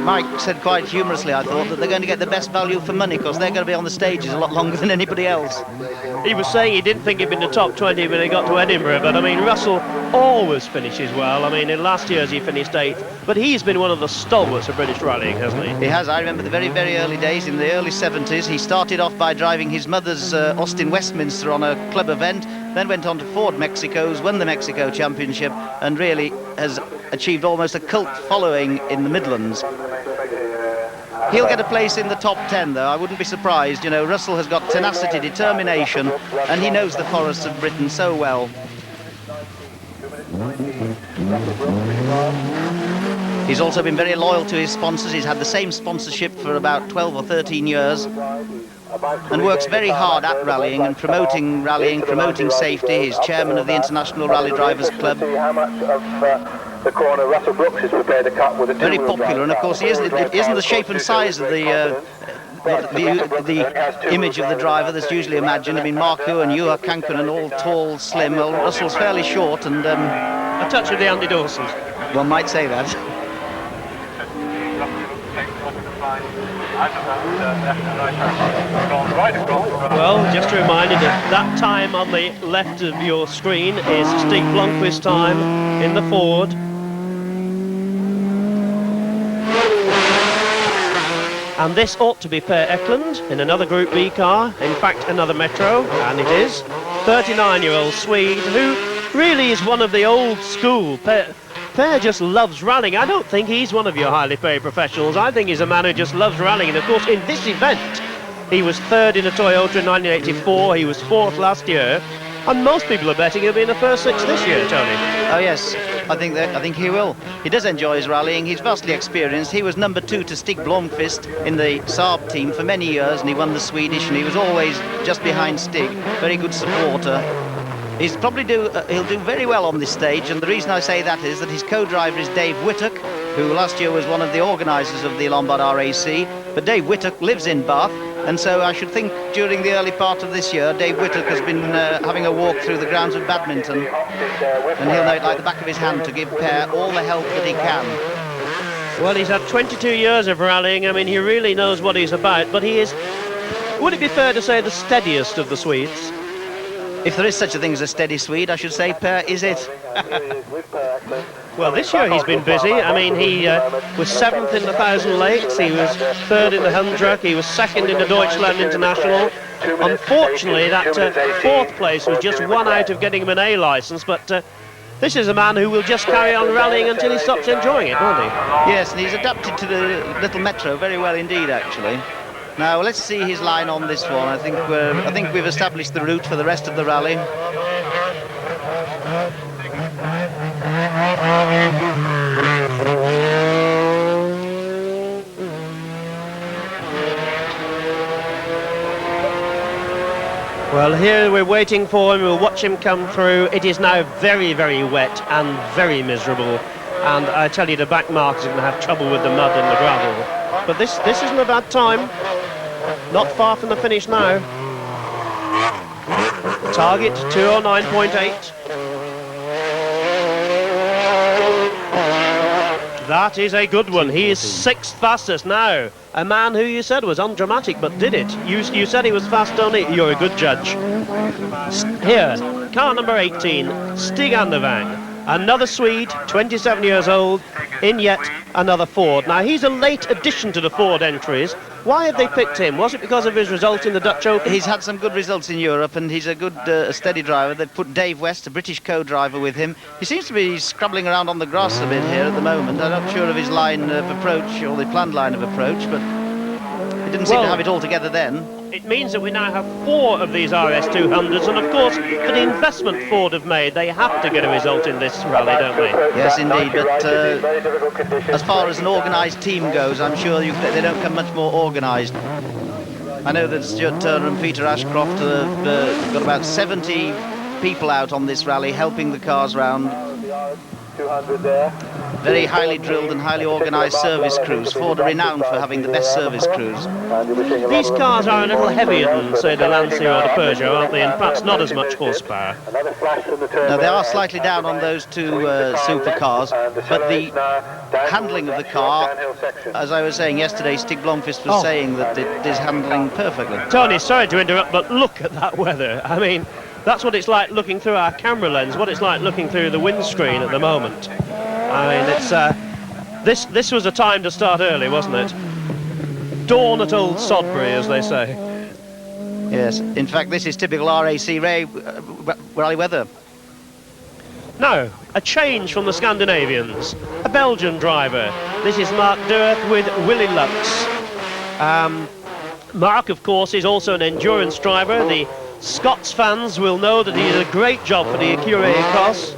Mike said quite humorously, I thought, that they're going to get the best value for money because they're going to be on the stages a lot longer than anybody else. He was saying he didn't think he'd been in the top 20 when he got to Edinburgh, but I mean, Russell always finishes well. I mean, in last year's he finished 8th, but he's been one of the stalwarts of British rallying, hasn't he? He has. I remember the very, very early days, in the early 70s. He started off by driving his mother's Austin Westminster on a club event, then went on to Ford Mexico's, won the Mexico Championship, and really has achieved almost a cult following in the Midlands. He'll get a place in the top 10, though. I wouldn't be surprised. You know, Russell has got tenacity, determination, and he knows the forests of Britain so well. He's also been very loyal to his sponsors. He's had the same sponsorship for about 12 or 13 years and works very hard at rallying and promoting safety. He's chairman of the International Rally Drivers Club. The corner, Russell Brooks is prepared to cut with a very popular, and of course it isn't the shape and size of the image of the driver that's usually imagined. I mean, Marco and Juha Kankkunen all tall, slim. Well, Russell's fairly short and a touch of the Andy Dawsons. One might say that. Well, just a reminder that that time on the left of your screen is Stig Blomqvist's time in the Ford. And this ought to be Per Eklund in another Group B car, in fact another Metro, and it is. 39-year-old Swede who really is one of the old school. Per just loves rallying. I don't think he's one of your highly paid professionals. I think he's a man who just loves rallying. And of course, in this event, he was 3rd in a Toyota in 1984. He was 4th last year. And most people are betting he'll be in the first 6 this year, Tony. Oh yes, I think he will. He does enjoy his rallying. He's vastly experienced. He was number 2 to Stig Blomqvist in the Saab team for many years, and he won the Swedish, and he was always just behind Stig. Very good supporter. He'll do very well on this stage, and the reason I say that is that his co-driver is Dave Whittock, who last year was one of the organisers of the Lombard RAC. But Dave Whittock lives in Bath, and so I should think during the early part of this year, Dave Whittock has been having a walk through the grounds of badminton, and he'll know it like the back of his hand to give Per all the help that he can. Well, he's had 22 years of rallying. I mean, he really knows what he's about, but he is, would it be fair to say, the steadiest of the Swedes? If there is such a thing as a steady Swede, I should say, Per, is it? Well, this year he's been busy. I mean, he was 7th in the 1,000 Lakes, he was 3rd in the Hundruck, he was 2nd in the Deutschland International. Unfortunately, that 4th place was just one out of getting him an A licence, but this is a man who will just carry on rallying until he stops enjoying it, won't he? Yes, and he's adapted to the little metro very well indeed, actually. Now, let's see his line on this one. I think we've established the route for the rest of the rally. Well, here we're waiting for him. We'll watch him come through. It is now very, very wet and very miserable. And I tell you, the back markers are going to have trouble with the mud and the gravel. But this isn't a bad time. Not far from the finish now. Target 209.8. That is a good one. He is 6th fastest now. A man who you said was undramatic, but did it. You said he was fast, Tony. You're a good judge. Here, car number 18, Stig Andervang. Another Swede, 27 years old, in yet another Ford. Now, he's a late addition to the Ford entries. Why have they picked him? Was it because of his result in the Dutch Open? He's had some good results in Europe, and he's a good, steady driver. They've put Dave West, a British co-driver, with him. He seems to be scrabbling around on the grass a bit here at the moment. I'm not sure of his line of approach, or the planned line of approach, but he didn't seem to have it all together then. It means that we now have 4 of these RS200s, and of course, for the investment Ford have made, they have to get a result in this rally, don't they? Yes, indeed, but as far as an organised team goes, I'm sure they don't come much more organised. I know that Stuart Turner and Peter Ashcroft have got about 70 people out on this rally, helping the cars round. 200 there. Very highly drilled and highly organised service crews. Ford are renowned for having the best service crews. These cars are a little heavier than, say, the Lancia or the Peugeot, aren't they? And perhaps not as much horsepower. Now, they are slightly down on those two supercars, but the handling of the car, as I was saying yesterday, Stig Blomqvist was saying that it is handling perfectly. Tony, sorry to interrupt, but look at that weather. I mean, that's what it's like looking through our camera lens, what it's like looking through the windscreen at the moment. I mean, it's this was a time to start early, wasn't it? Dawn at Old Sodbury, as they say. Yes, in fact, this is typical RAC rally weather. No, a change from the Scandinavians. A Belgian driver. This is Mark Durth with Willy Lux. Mark, of course, is also an endurance driver. The Scots fans will know that he did a great job for the Écurie Écosse,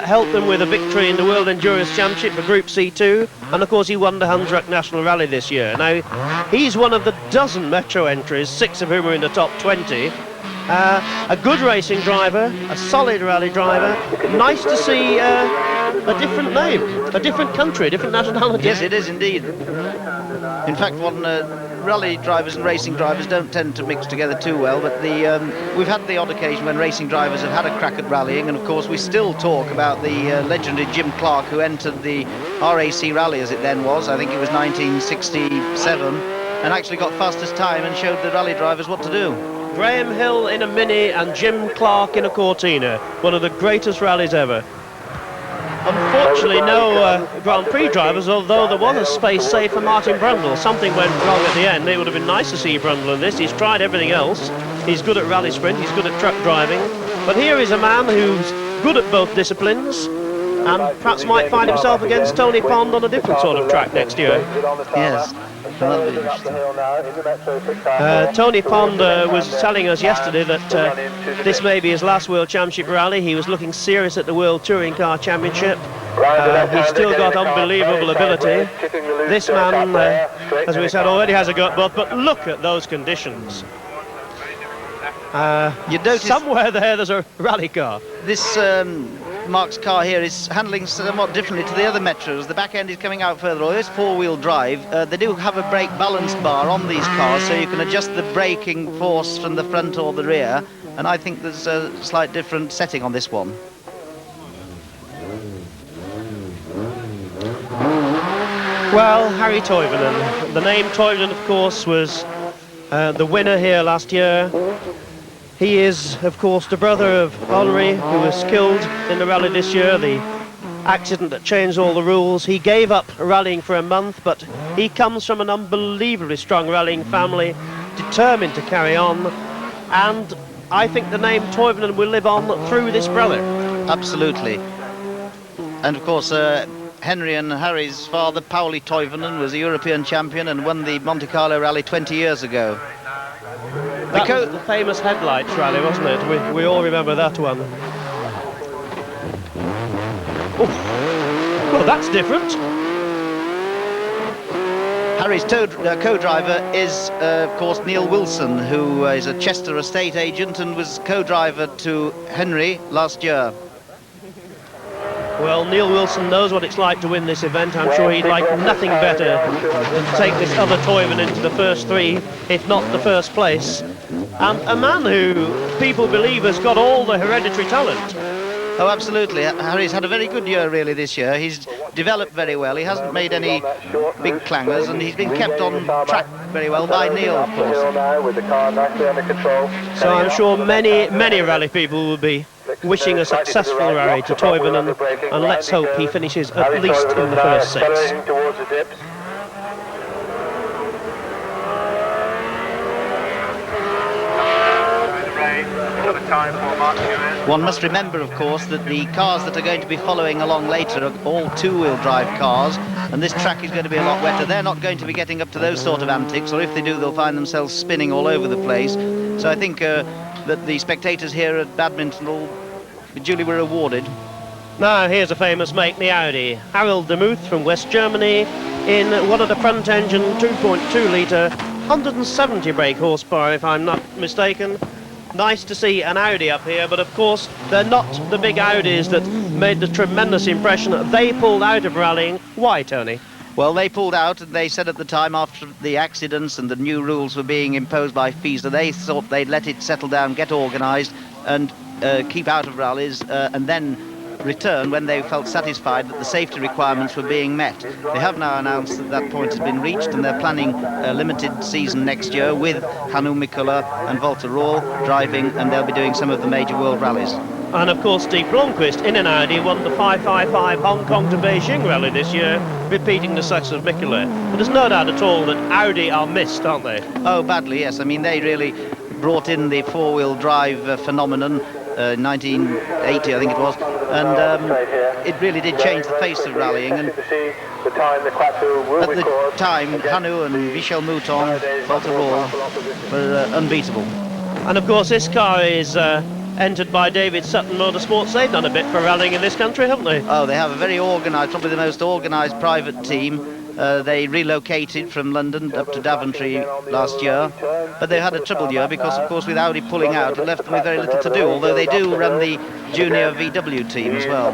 helped them with a victory in the World Endurance Championship for Group C2, and of course he won the Hundruck National Rally this year. Now, he's one of the dozen Metro entries, 6 of whom are in the top 20. A good racing driver, a solid rally driver. Nice to see a different name, a different country, a different nationality. Yes, it is indeed. In fact, rally drivers and racing drivers don't tend to mix together too well, but we've had the odd occasion when racing drivers have had a crack at rallying, and of course we still talk about the legendary Jim Clark, who entered the RAC Rally as it then was. I think it was 1967, and actually got fastest time and showed the rally drivers what to do. Graham Hill in a Mini and Jim Clark in a Cortina, one of the greatest rallies ever. Unfortunately, no Grand Prix drivers, although there was a space saved for Martin Brundle. Something went wrong at the end. It would have been nice to see Brundle in this. He's tried everything else. He's good at rally sprint, he's good at truck driving. But here is a man who's good at both disciplines, and perhaps might find himself against Tony Pond on a different sort of track next year. Yes. Tony Pond was telling us yesterday that this may be his last World Championship rally. He was looking serious at the World Touring Car Championship. He's still got unbelievable ability. This man, as we said, already has a gut butt, but look at those conditions. You notice somewhere there's a rally car. This Mark's car here is handling somewhat differently to the other Metros. The back end is coming out further. Although it's four-wheel drive, they do have a brake balance bar on these cars, so you can adjust the braking force from the front or the rear, and I think there's a slight different setting on this one. Well, Harry Toivonen. The name Toivonen, of course, was the winner here last year. He is, of course, the brother of Henri, who was killed in the rally this year, the accident that changed all the rules. He gave up rallying for a month, but he comes from an unbelievably strong rallying family, determined to carry on, and I think the name Toivonen will live on through this brother. Absolutely. And of course, Henry and Harry's father, Pauli Toivonen, was a European champion and won the Monte Carlo Rally 20 years ago. That was the famous headlights rally, wasn't it? We all remember that one. Oof. Well, that's different. Harry's co-driver is, of course, Neil Wilson, who is a Chester estate agent and was co-driver to Henry last year. Well, Neil Wilson knows what it's like to win this event. I'm sure he'd like nothing better than to take this other Toivonen into the first three, if not the first place. And a man who people believe has got all the hereditary talent. Oh, absolutely. Harry's had a very good year, really, this year. He's developed very well. He hasn't made any big clangers, and he's been kept on track very well by Neil, of course. So I'm sure many rally people will be wishing a successful rally to Toivonen, and let's hope he finishes at least in the first six. One must remember, of course, that the cars that are going to be following along later are all two-wheel drive cars, and this track is going to be a lot wetter. They're not going to be getting up to those sort of antics, or if they do, they'll find themselves spinning all over the place. So I think that the spectators here at Badminton will be duly rewarded. Now here's a famous make, the Audi. Harold Demuth from West Germany in one of the front-engine 2.2 litre, 170 brake horsepower, if I'm not mistaken. Nice to see an Audi up here, but of course they're not the big Audis that made the tremendous impression. They pulled out of rallying. Why, Tony? Well, they pulled out, and they said at the time, after the accidents and the new rules were being imposed by FISA, they thought they'd let it settle down, get organised, and keep out of rallies, and then return when they felt satisfied that the safety requirements were being met. They have now announced that that point has been reached, and they're planning a limited season next year with Hannu Mikkola and Walter Röhrl driving, and they'll be doing some of the major world rallies. And of course Steve Blomqvist in an Audi won the 555 Hong Kong to Beijing rally this year, repeating the success of Mikkola. But there's no doubt at all that Audi are missed, aren't they? Oh, badly, yes. I mean, they really brought in the four-wheel drive phenomenon 1980, I think it was, and it really did change the face of rallying. And at the time, Hannu and Michel Mouton, Walter Röhrl were unbeatable. And of course this car is entered by David Sutton Motorsports. They've done a bit for rallying in this country, haven't they? Oh, they have a very organised, probably the most organised private team. They relocated from London up to Daventry last year, but they had a trouble year because, of course, with Audi pulling out, it left them with very little to do, although they do run the junior VW team as well.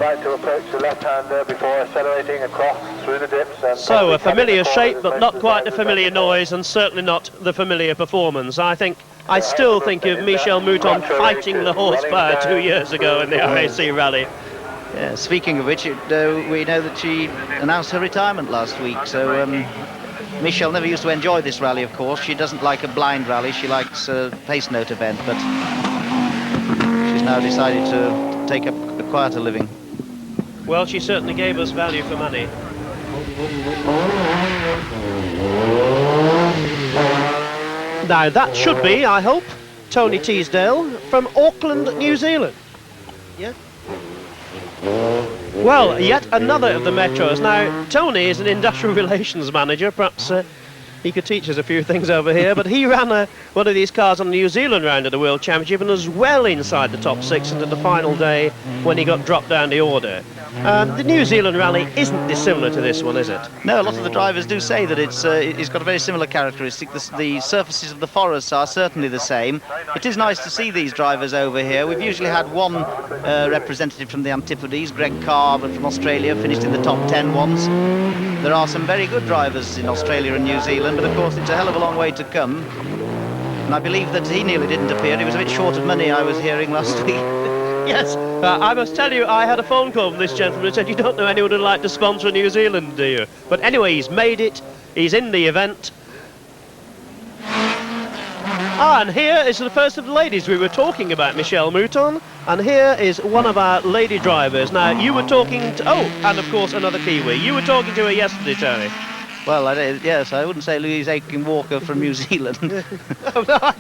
So a familiar shape, but not quite the familiar noise, and certainly not the familiar performance. I still think of Michel Mouton fighting the horsepower 2 years ago in the RAC rally. Yeah, speaking of which, we know that she announced her retirement last week, so Michelle never used to enjoy this rally, of course. She doesn't like a blind rally, she likes a pace note event, but she's now decided to take up a quieter living. Well, she certainly gave us value for money. Now that should be, I hope, Tony Teasdale from Auckland, New Zealand. Yeah. Well, yet another of the metros. Now, Tony is an industrial relations manager. Perhaps he could teach us a few things over here, but he ran one of these cars on the New Zealand round of the World Championship and was well inside the top six into the final day when he got dropped down the order. The New Zealand rally isn't dissimilar to this one, is it? No, a lot of the drivers do say that it's got a very similar characteristic. The surfaces of the forests are certainly the same. It is nice to see these drivers over here. We've usually had one representative from the Antipodes, Greg Carr from Australia, finished in the top 10 once. There are some very good drivers in Australia and New Zealand, but of course it's a hell of a long way to come. And I believe that he nearly didn't appear. He was a bit short of money, I was hearing last week. Yes, I must tell you, I had a phone call from this gentleman who said, you don't know anyone who'd like to sponsor New Zealand, do you? But anyway, he's made it, he's in the event. Ah, and here is the first of the ladies. We were talking about Michelle Mouton, and here is one of our lady drivers. Now, you were talking to... Oh, and of course another Kiwi. You were talking to her yesterday, Tony. Well, yes, I wouldn't say Louise Aiken-Walker from New Zealand. Oh, no, I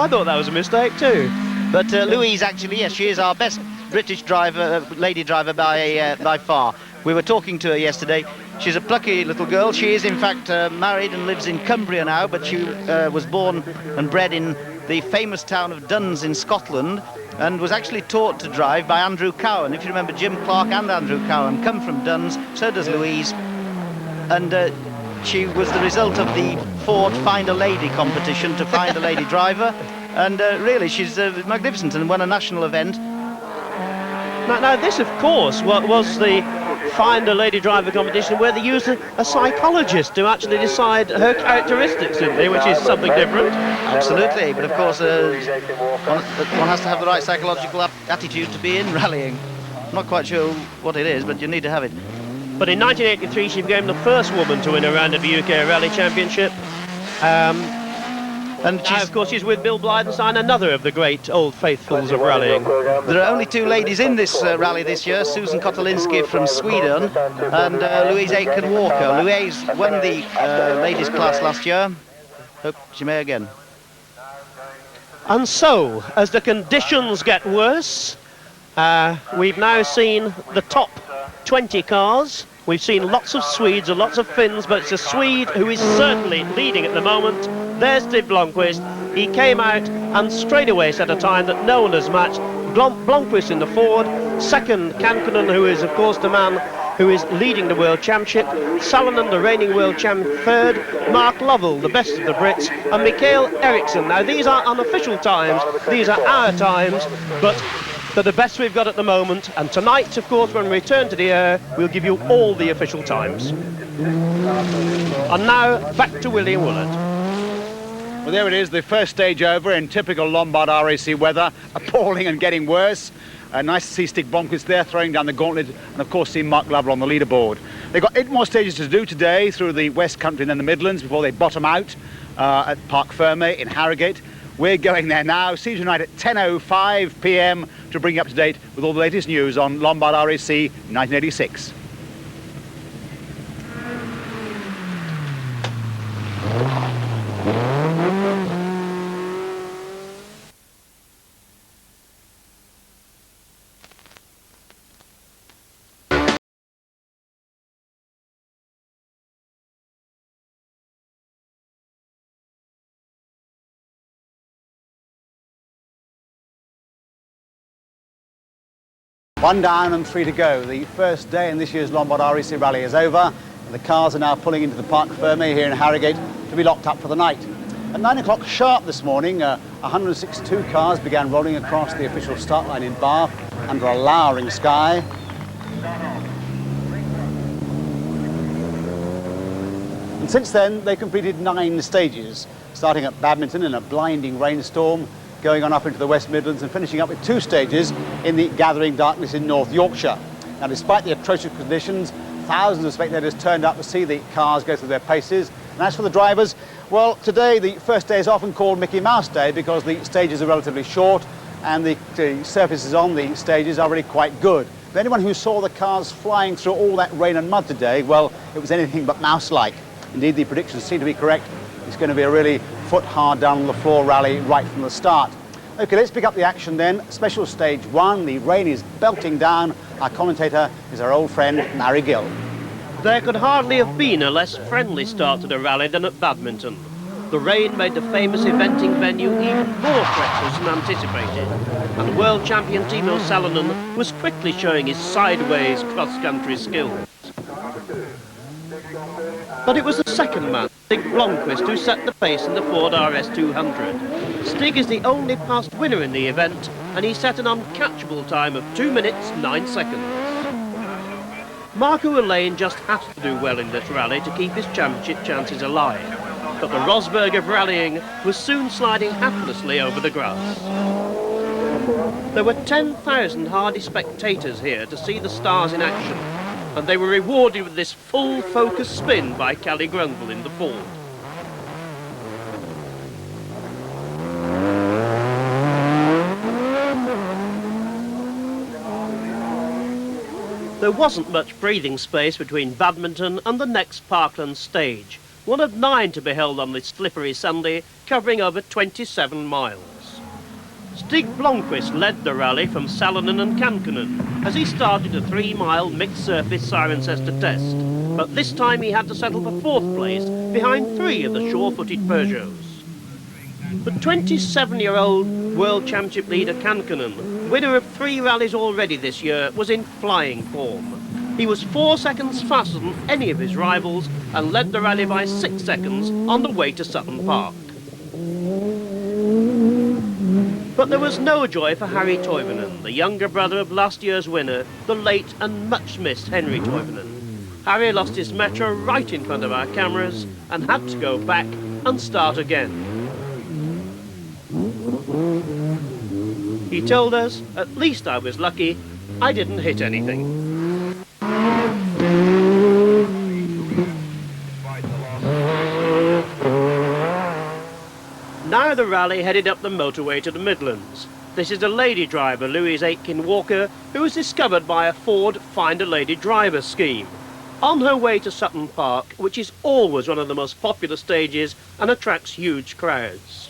thought that was a mistake too. But Louise, actually, yes, she is our best British driver, lady driver by far. We were talking to her yesterday. She's a plucky little girl. She is, in fact, married and lives in Cumbria now, but she was born and bred in the famous town of Duns in Scotland, and was actually taught to drive by Andrew Cowan. If you remember, Jim Clark and Andrew Cowan come from Duns, so does Louise. And she was the result of the Ford Find a Lady competition to find a lady driver. And really, she's magnificent and won a national event. Now this, of course, was the Find a Lady Driver competition where they used a psychologist to actually decide her characteristics, didn't they, which is something different. Absolutely, but of course one has to have the right psychological attitude to be in rallying. I'm not quite sure what it is, but you need to have it. But in 1983 she became the first woman to win a round of the UK Rally Championship. And now, of course, she's with Bill Blydenstein, another of the great old faithfuls of rallying. There are only two ladies in this rally this year, Susan Kotelinski from Sweden and Louise Aiken-Walker. Louise won the ladies class last year. Hope she may again. And so, as the conditions get worse, we've now seen the top 20 cars. We've seen lots of Swedes and lots of Finns, but it's a Swede who is certainly leading at the moment. There's Steve Blomqvist. He came out and straight away set a time that no one has matched. Blomqvist in the Ford. Second, Kankkunen, who is, of course, the man who is leading the World Championship. Salonen, the reigning World Champion, third. Mark Lovell, the best of the Brits. And Mikael Eriksson. Now, these are unofficial times. These are our times, but they're the best we've got at the moment, and tonight, of course, when we return to the air, we'll give you all the official times. And now, back to William Willard. Well, there it is, the first stage over in typical Lombard RAC weather, appalling and getting worse. Nice to see Stig Blomqvist there throwing down the gauntlet, and of course see Mark Lovell on the leaderboard. They've got 8 more stages to do today through the West Country and then the Midlands before they bottom out at Parc Fermé in Harrogate. We're going there now. See you tonight at 10:05 p.m. to bring you up to date with all the latest news on Lombard RAC 1986. One down and 3 to go. The first day in this year's Lombard RAC Rally is over, and the cars are now pulling into the Parc Fermé here in Harrogate to be locked up for the night. At 9 o'clock sharp this morning, 162 cars began rolling across the official start line in Bath under a lowering sky. And since then, they completed 9 stages, starting at Badminton in a blinding rainstorm, going on up into the West Midlands and finishing up with 2 stages in the gathering darkness in North Yorkshire. Now, despite the atrocious conditions, thousands of spectators turned up to see the cars go through their paces. And as for the drivers, well, today the first day is often called Mickey Mouse Day because the stages are relatively short and the surfaces on the stages are really quite good. But anyone who saw the cars flying through all that rain and mud today, well, it was anything but mouse-like. Indeed, the predictions seem to be correct. It's going to be a really foot hard down on the floor rally right from the start. Okay, let's pick up the action then. Special stage 1, the rain is belting down. Our commentator is our old friend, Mary Gill. There could hardly have been a less friendly start to the rally than at Badminton. The rain made the famous eventing venue even more treacherous than anticipated, and world champion Timo Salonen was quickly showing his sideways cross-country skills. But it was the second man, Stig Blomqvist, who set the pace in the Ford RS200. Stig is the only past winner in the event, and he set an uncatchable time of 2 minutes 9 seconds. Marco Elaine just has to do well in this rally to keep his championship chances alive, but the Rosberg of rallying was soon sliding haplessly over the grass. There were 10,000 hardy spectators here to see the stars in action, and they were rewarded with this full focus spin by Callie Grunwald in the Ford. There wasn't much breathing space between Badminton and the next Parkland stage, one of 9 to be held on this slippery Sunday, covering over 27 miles. Stig Blomqvist led the rally from Salonen and Kankkunen as he started a 3-mile mixed-surface Cirencester test, but this time he had to settle for 4th place behind 3 of the sure-footed Peugeots. The 27-year-old World Championship leader Kankkunen, winner of 3 rallies already this year, was in flying form. He was 4 seconds faster than any of his rivals and led the rally by 6 seconds on the way to Sutton Park. But there was no joy for Harry Toivonen, the younger brother of last year's winner, the late and much missed Henry Toivonen. Harry lost his metro right in front of our cameras and had to go back and start again. He told us, "At least I was lucky, I didn't hit anything." Now the rally headed up the motorway to the Midlands. This is a lady driver, Louise Aitken-Walker, who was discovered by a Ford Find a Lady Driver scheme. On her way to Sutton Park, which is always one of the most popular stages and attracts huge crowds.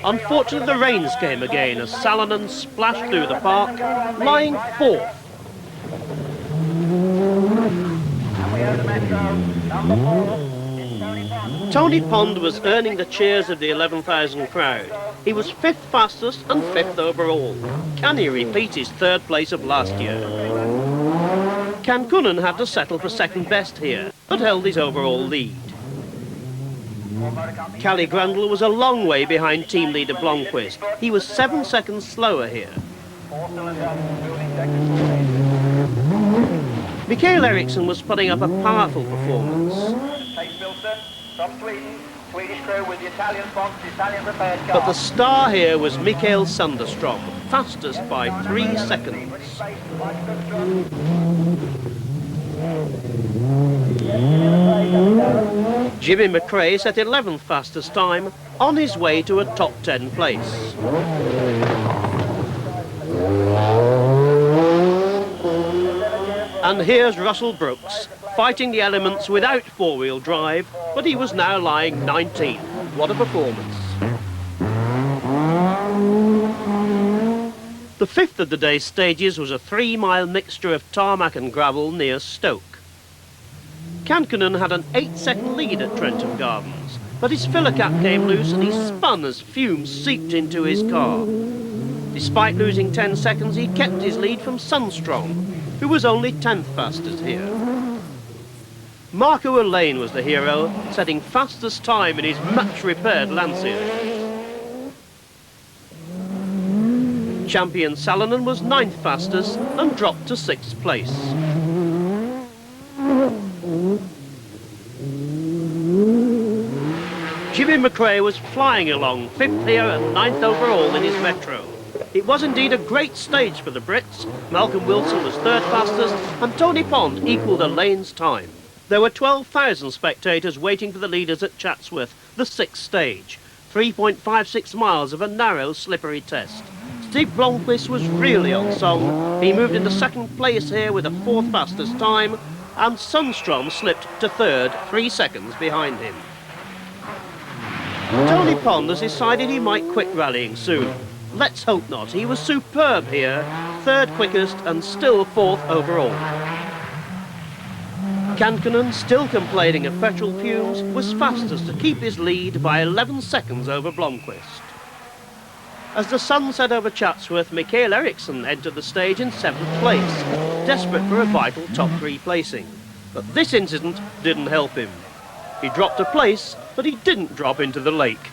Unfortunately, the rains came again as Salonen splashed through the park, lying 4th. Tony Pond was earning the cheers of the 11,000 crowd. He was 5th fastest and 5th overall. Can he repeat his 3rd place of last year? Kankkunen had to settle for 2nd best here, but held his overall lead. Kalle Grandel was a long way behind team leader Blomqvist. He was 7 seconds slower here. Mikael Eriksson was putting up a powerful performance. But the star here was Mikael Sunderstrom, fastest by 3 seconds. Jimmy McRae set 11th fastest time on his way to a top 10 place. And here's Russell Brooks, fighting the elements without 4-wheel drive, but he was now lying 19th. What a performance. The 5th of the day's stages was a 3-mile mixture of tarmac and gravel near Stoke. Kankkunen had an 8-second lead at Trentham Gardens, but his filler cap came loose and he spun as fumes seeped into his car. Despite losing 10 seconds, he kept his lead from Sundstrom, who was only 10th fastest here. Marco Elaine was the hero, setting fastest time in his much-repaired Lancia. Champion Salonen was 9th fastest and dropped to 6th place. Jimmy McRae was flying along, 5th here and 9th overall in his Metro. It was indeed a great stage for the Brits. Malcolm Wilson was 3rd fastest and Tony Pond equalled Elaine's time. There were 12,000 spectators waiting for the leaders at Chatsworth, the 6th stage. 3.56 miles of a narrow, slippery test. Stig Blomqvist was really on song. He moved into 2nd place here with a 4th fastest time, and Sundstrom slipped to 3rd, 3 seconds behind him. Tony Pond has decided he might quit rallying soon. Let's hope not. He was superb here, 3rd quickest and still 4th overall. Kankkunen, still complaining of petrol fumes, was fastest to keep his lead by 11 seconds over Blomqvist. As the sun set over Chatsworth, Mikael Eriksson entered the stage in 7th place, desperate for a vital top 3 placing. But this incident didn't help him. He dropped a place, but he didn't drop into the lake.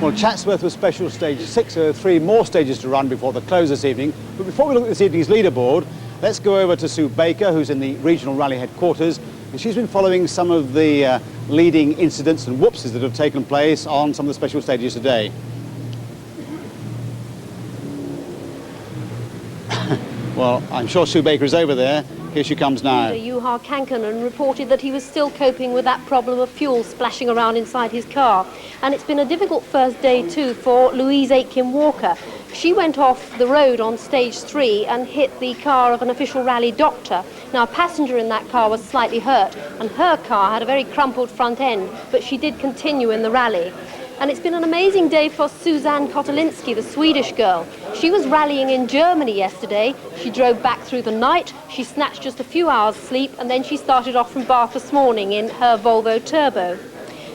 Well, Chatsworth was special stage 6, so 3 more stages to run before the close this evening. But before we look at this evening's leaderboard, let's go over to Sue Baker, who's in the regional rally headquarters. And she's been following some of the leading incidents and whoopses that have taken place on some of the special stages today. Well, I'm sure Sue Baker is over there. Here she comes now. Juha Kankkunen reported that he was still coping with that problem of fuel splashing around inside his car. And it's been a difficult first day too for Louise Aitken-Walker. She went off the road on stage 3 and hit the car of an official rally doctor. Now, a passenger in that car was slightly hurt, and her car had a very crumpled front end, but she did continue in the rally. And it's been an amazing day for Suzanne Kotelinski, the Swedish girl. She was rallying in Germany yesterday. She drove back through the night. She snatched just a few hours sleep, and then she started off from Bath this morning in her Volvo Turbo.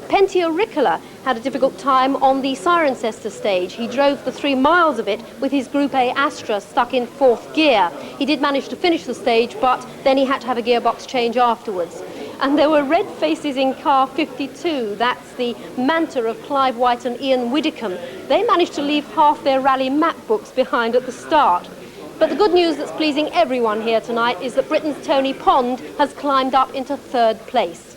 Pentti Ricola had a difficult time on the Cirencester stage. He drove the 3 miles of it with his Group A Astra stuck in 4th gear. He did manage to finish the stage, but then he had to have a gearbox change afterwards. And there were red faces in car 52. That's the Manta of Clive White and Ian Widdicombe. They managed to leave half their rally map books behind at the start. But the good news that's pleasing everyone here tonight is that Britain's Tony Pond has climbed up into 3rd place.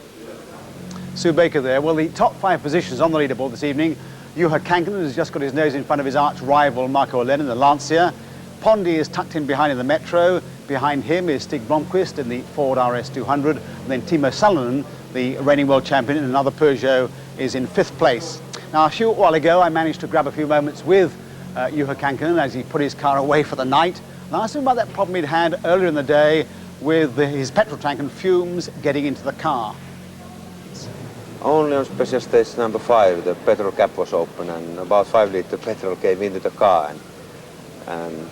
Sue Baker there. Well, the top 5 positions on the leaderboard this evening. Juha Kankkunen has just got his nose in front of his arch rival Marco Alén in the Lancia. Pondy is tucked in behind in the Metro. Behind him is Stig Blomqvist in the Ford RS200. And then Timo Salonen, the reigning world champion in another Peugeot, is in 5th place. Now, a short while ago, I managed to grab a few moments with Juha Kankkunen as he put his car away for the night. And I asked him about that problem he'd had earlier in the day with his petrol tank and fumes getting into the car. Only on special stage number 5, the petrol cap was open and about 5 litre petrol came into the car. And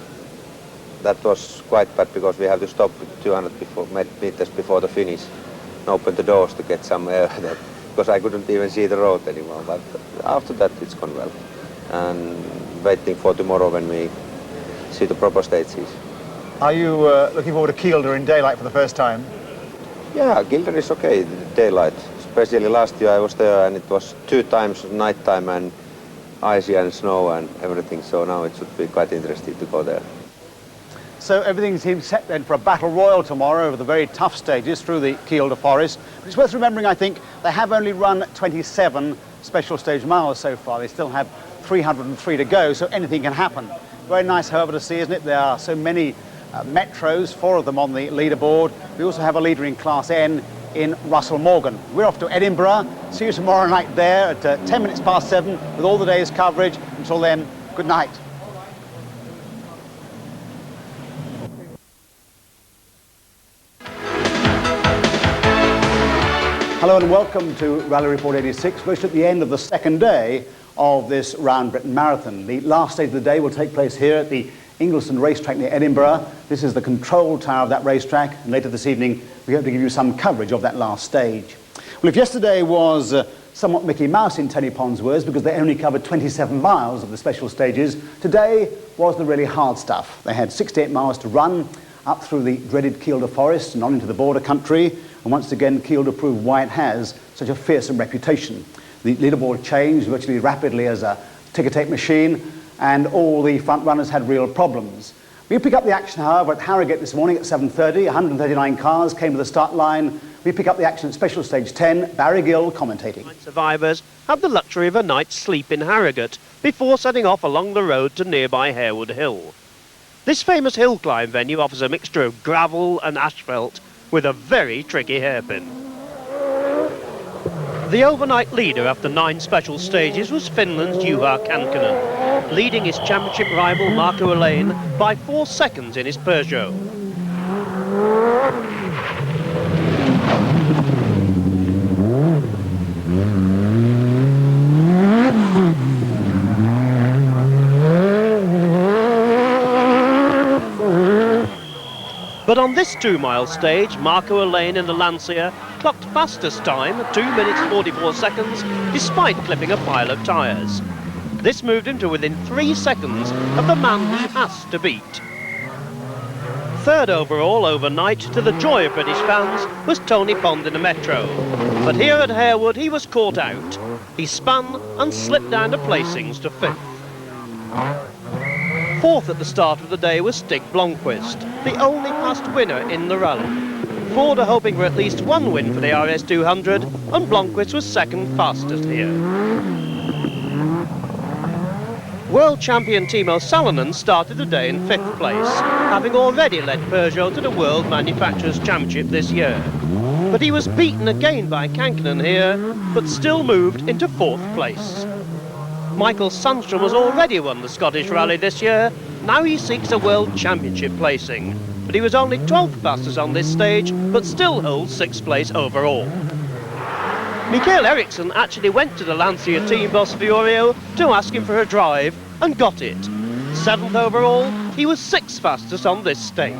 that was quite bad because we have to stop 200 meters before the finish and open the doors to get some air because I couldn't even see the road anymore. But after that it's gone well. And waiting for tomorrow when we see the proper stages. Are you looking forward to Kielder in daylight for the first time? Yeah, Kielder is okay, daylight. Especially last year I was there and it was 2 times night time and icy and snow and everything. So now it should be quite interesting to go there. So everything seems set then for a battle royal tomorrow over the very tough stages through the Kielder Forest. But it's worth remembering, I think, they have only run 27 special stage miles so far. They still have 303 to go, so anything can happen. Very nice, however, to see, isn't it? There are so many Metros, 4 of them on the leaderboard. We also have a leader in Class N in Russell Morgan. We're off to Edinburgh. See you tomorrow night there at 10 minutes past 7 with all the day's coverage. Until then, good night. Hello and welcome to Rally Report 86. We're at the end of the 2nd day of this Round Britain Marathon. The last stage of the day will take place here at the Ingliston racetrack near Edinburgh. This is the control tower of that racetrack, and later this evening we hope to give you some coverage of that last stage. Well, if yesterday was somewhat Mickey Mouse in Tony Pond's words because they only covered 27 miles of the special stages, today was the really hard stuff. They had 68 miles to run up through the dreaded Kielder Forest and on into the border country, and once again Kielder proved why it has such a fearsome reputation. The leaderboard changed virtually rapidly as a ticker tape machine, and all the front runners had real problems. We pick up the action, however, at Harrogate this morning at 7:30. 139 cars came to the start line. We pick up the action at Special Stage 10. Barry Gill commentating. Survivors had the luxury of a night's sleep in Harrogate before setting off along the road to nearby Harewood Hill. This famous hill climb venue offers a mixture of gravel and asphalt with a very tricky hairpin. The overnight leader after 9 special stages was Finland's Juha Kankkunen, leading his championship rival Marco Alén by 4 seconds in his Peugeot. But on this 2-mile stage, Marco Alén in the Lancia clocked fastest time at 2 minutes 44 seconds, despite clipping a pile of tyres. This moved him to within 3 seconds of the man he has to beat. 3rd overall overnight, to the joy of British fans, was Tony Pond in the Metro. But here at Harewood, he was caught out. He spun and slipped down to placings to 5th. 4th at the start of the day was Stig Blomqvist, the only past winner in the rally. Ford are hoping for at least 1 win for the RS200, and Blomqvist was 2nd fastest here. World champion Timo Salonen started the day in 5th place, having already led Peugeot to the World Manufacturers' Championship this year. But he was beaten again by Kankkunen here, but still moved into 4th place. Michael Sandstrom has already won the Scottish Rally this year. Now he seeks a World Championship placing. But he was only 12th fastest on this stage, but still holds 6th place overall. Mikael Eriksson actually went to the Lancia team boss Fiorio to ask him for a drive and got it. 7th overall, he was 6th fastest on this stage.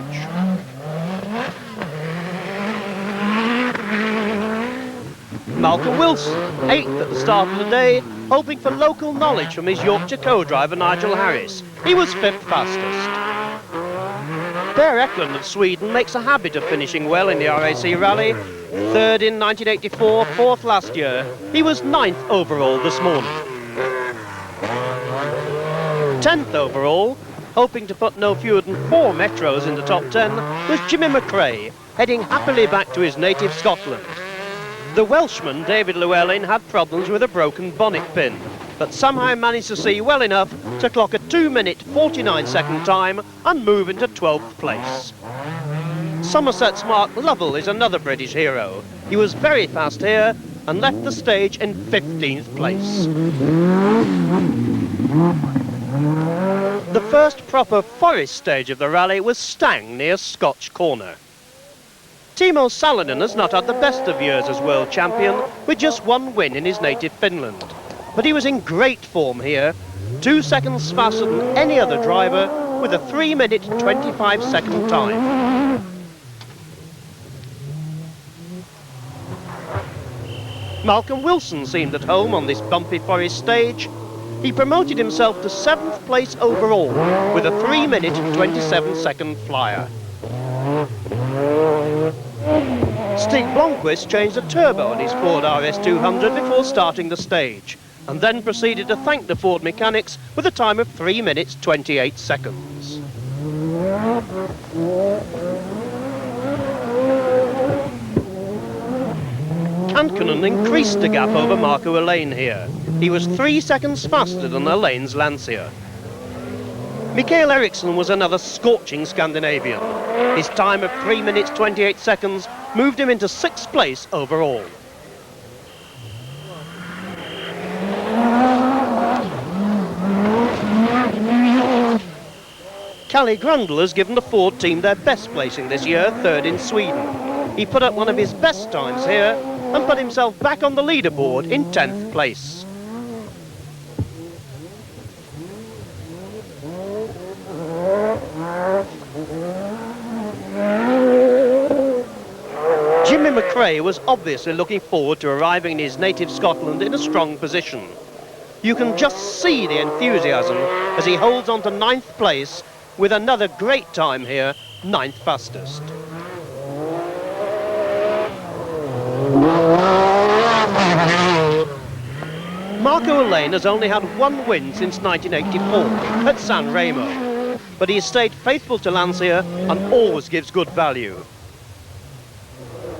Malcolm Wilson, 8th at the start of the day, hoping for local knowledge from his Yorkshire co-driver Nigel Harris. He was 5th fastest. Per Eklund of Sweden makes a habit of finishing well in the RAC Rally. 3rd in 1984, 4th last year. He was 9th overall this morning. 10th overall, hoping to put no fewer than 4 Metros in the top 10, was Jimmy McRae, heading happily back to his native Scotland. The Welshman, David Llewellyn, had problems with a broken bonnet pin, but somehow managed to see well enough to clock a 2-minute 49-second time and move into 12th place. Somerset's Mark Lovell is another British hero. He was very fast here and left the stage in 15th place. The first proper forest stage of the rally was Stang near Scotch Corner. Timo Salonen has not had the best of years as world champion, with just 1 win in his native Finland. But he was in great form here, 2 seconds faster than any other driver, with a 3-minute 25-second time. Malcolm Wilson seemed at home on this bumpy forest stage. He promoted himself to 7th place overall, with a 3-minute 27-second flyer. Stig Blomqvist changed a turbo on his Ford RS200 before starting the stage, and then proceeded to thank the Ford mechanics with a time of 3 minutes 28 seconds. Kankkunen increased the gap over Marco Elaine here. He was 3 seconds faster than Elaine's Lancia. Mikael Eriksson was another scorching Scandinavian. His time of 3 minutes 28 seconds moved him into 6th place overall. Kalle Grundle has given the Ford team their best placing this year, 3rd in Sweden. He put up one of his best times here and put himself back on the leaderboard in 10th place. Jimmy McRae was obviously looking forward to arriving in his native Scotland in a strong position. You can just see the enthusiasm as he holds on to 9th place with another great time here, 9th fastest. Marco Elaine has only had 1 win since 1984 at San Remo, but he has stayed faithful to Lancia and always gives good value.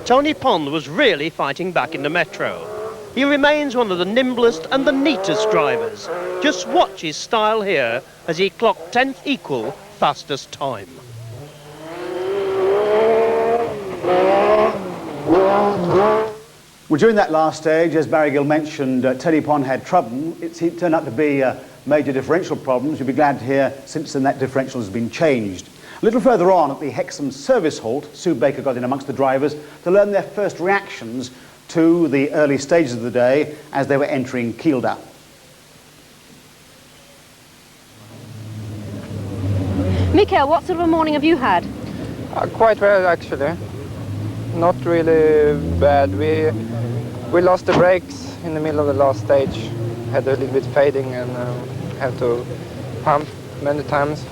Tony Pond was really fighting back in the Metro. He remains one of the nimblest and the neatest drivers. Just watch his style here as he clocked 10th equal fastest time. Well, during that last stage, as Barry Gill mentioned, Tony Pond had trouble. It turned out to be major differential problems. You'll be glad to hear since then that differential has been changed. A little further on at the Hexham service halt, Sue Baker got in amongst the drivers to learn their first reactions to the early stages of the day as they were entering Kielder. Mikael, what sort of a morning have you had? Quite well, actually. Not really bad. We lost the brakes in the middle of the last stage. Had a little bit fading and had to pump many times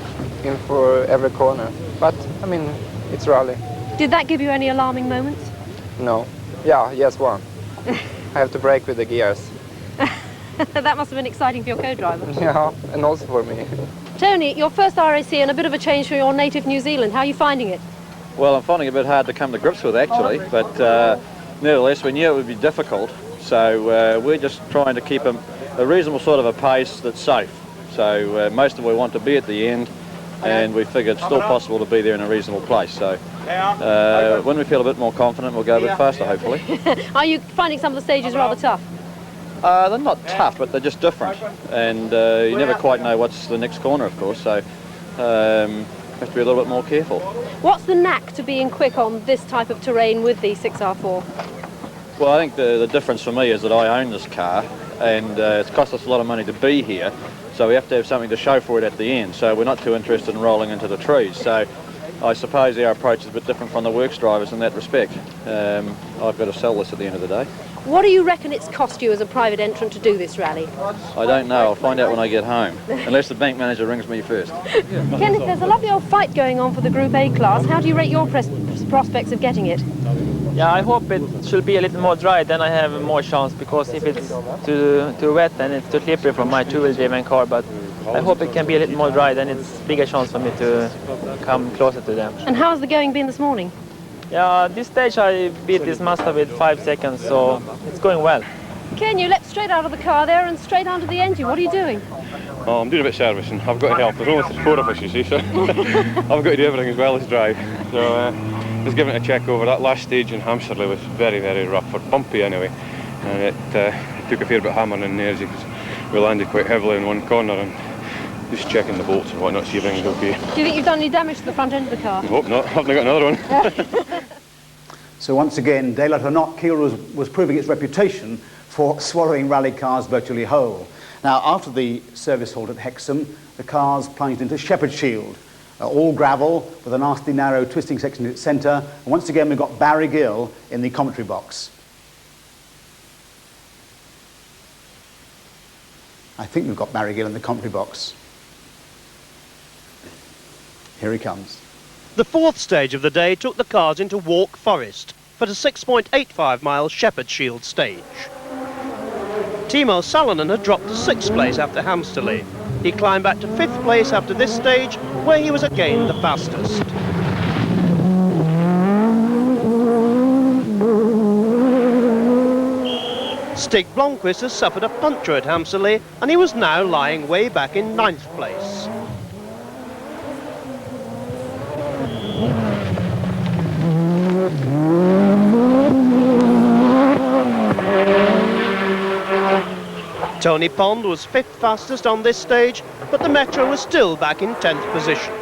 in for every corner. But, I mean, it's rally. Did that give you any alarming moments? No. Yeah, yes, one. I have to brake with the gears. That must have been exciting for your co-driver. Yeah, and also for me. Tony, your first RAC and a bit of a change for your native New Zealand. How are you finding it? Well, I'm finding it a bit hard to come to grips with, actually, but nevertheless, we knew it would be difficult, so we're just trying to keep a reasonable sort of a pace that's safe. So most of we want to be at the end, and we figure it's still possible to be there in a reasonable place. So when we feel a bit more confident, we'll go a bit faster, hopefully. Are you finding some of the stages rather tough? They're not tough, but they're just different, and you never quite know what's the next corner, of course, so have to be a little bit more careful. What's the knack to being quick on this type of terrain with the 6R4? Well, I think the difference for me is that I own this car, and it's cost us a lot of money to be here, so we have to have something to show for it at the end, so we're not too interested in rolling into the trees. So I suppose our approach is a bit different from the works drivers in that respect. I've got to sell this at the end of the day. What do you reckon it's cost you as a private entrant to do this rally? I don't know. I'll find out when I get home, unless the bank manager rings me first. Kenneth, there's a lovely old fight going on for the Group A class. How do you rate your prospects of getting it? Yeah, I hope it should be a little more dry, then I have more chance, because if it's too wet, then it's too slippery from my two-wheel driven car, but I hope it can be a little more dry, then it's bigger chance for me to come closer to them. And how's the going been this morning? Yeah, this stage I beat this master with 5 seconds, so it's going well. Ken, you leapt straight out of the car there and straight onto the engine. What are you doing? Oh, I'm doing a bit of servicing. I've got to help. There's only 4 of us, you see, so I've got to do everything as well as drive. So just giving it a check over. That last stage in Hampshire was very, very rough, or bumpy anyway, and it took a fair bit of hammering in there because we landed quite heavily in one corner, and just checking the bolts and whatnot, see if everything's okay. Do you think you've done any damage to the front end of the car? I hope not. I haven't got another one. So once again, daylight or not, Kiel was proving its reputation for swallowing rally cars virtually whole. Now, after the service halt at Hexham, the cars plunged into Shepherd Shield, all gravel with a nasty narrow twisting section in its centre. And once again, we've got Barry Gill in the commentary box. I think we've got Barry Gill in the commentary box. Here he comes. The fourth stage of the day took the cars into Walk Forest for the 6.85 mile Shepherd Shield stage. Timo Salonen had dropped to 6th place after Hamsterley. He climbed back to 5th place after this stage, where he was again the fastest. Stig Blomqvist has suffered a puncture at Hamsterley, and he was now lying way back in 9th place. Tony Pond was 5th fastest on this stage, but the Metro was still back in 10th position.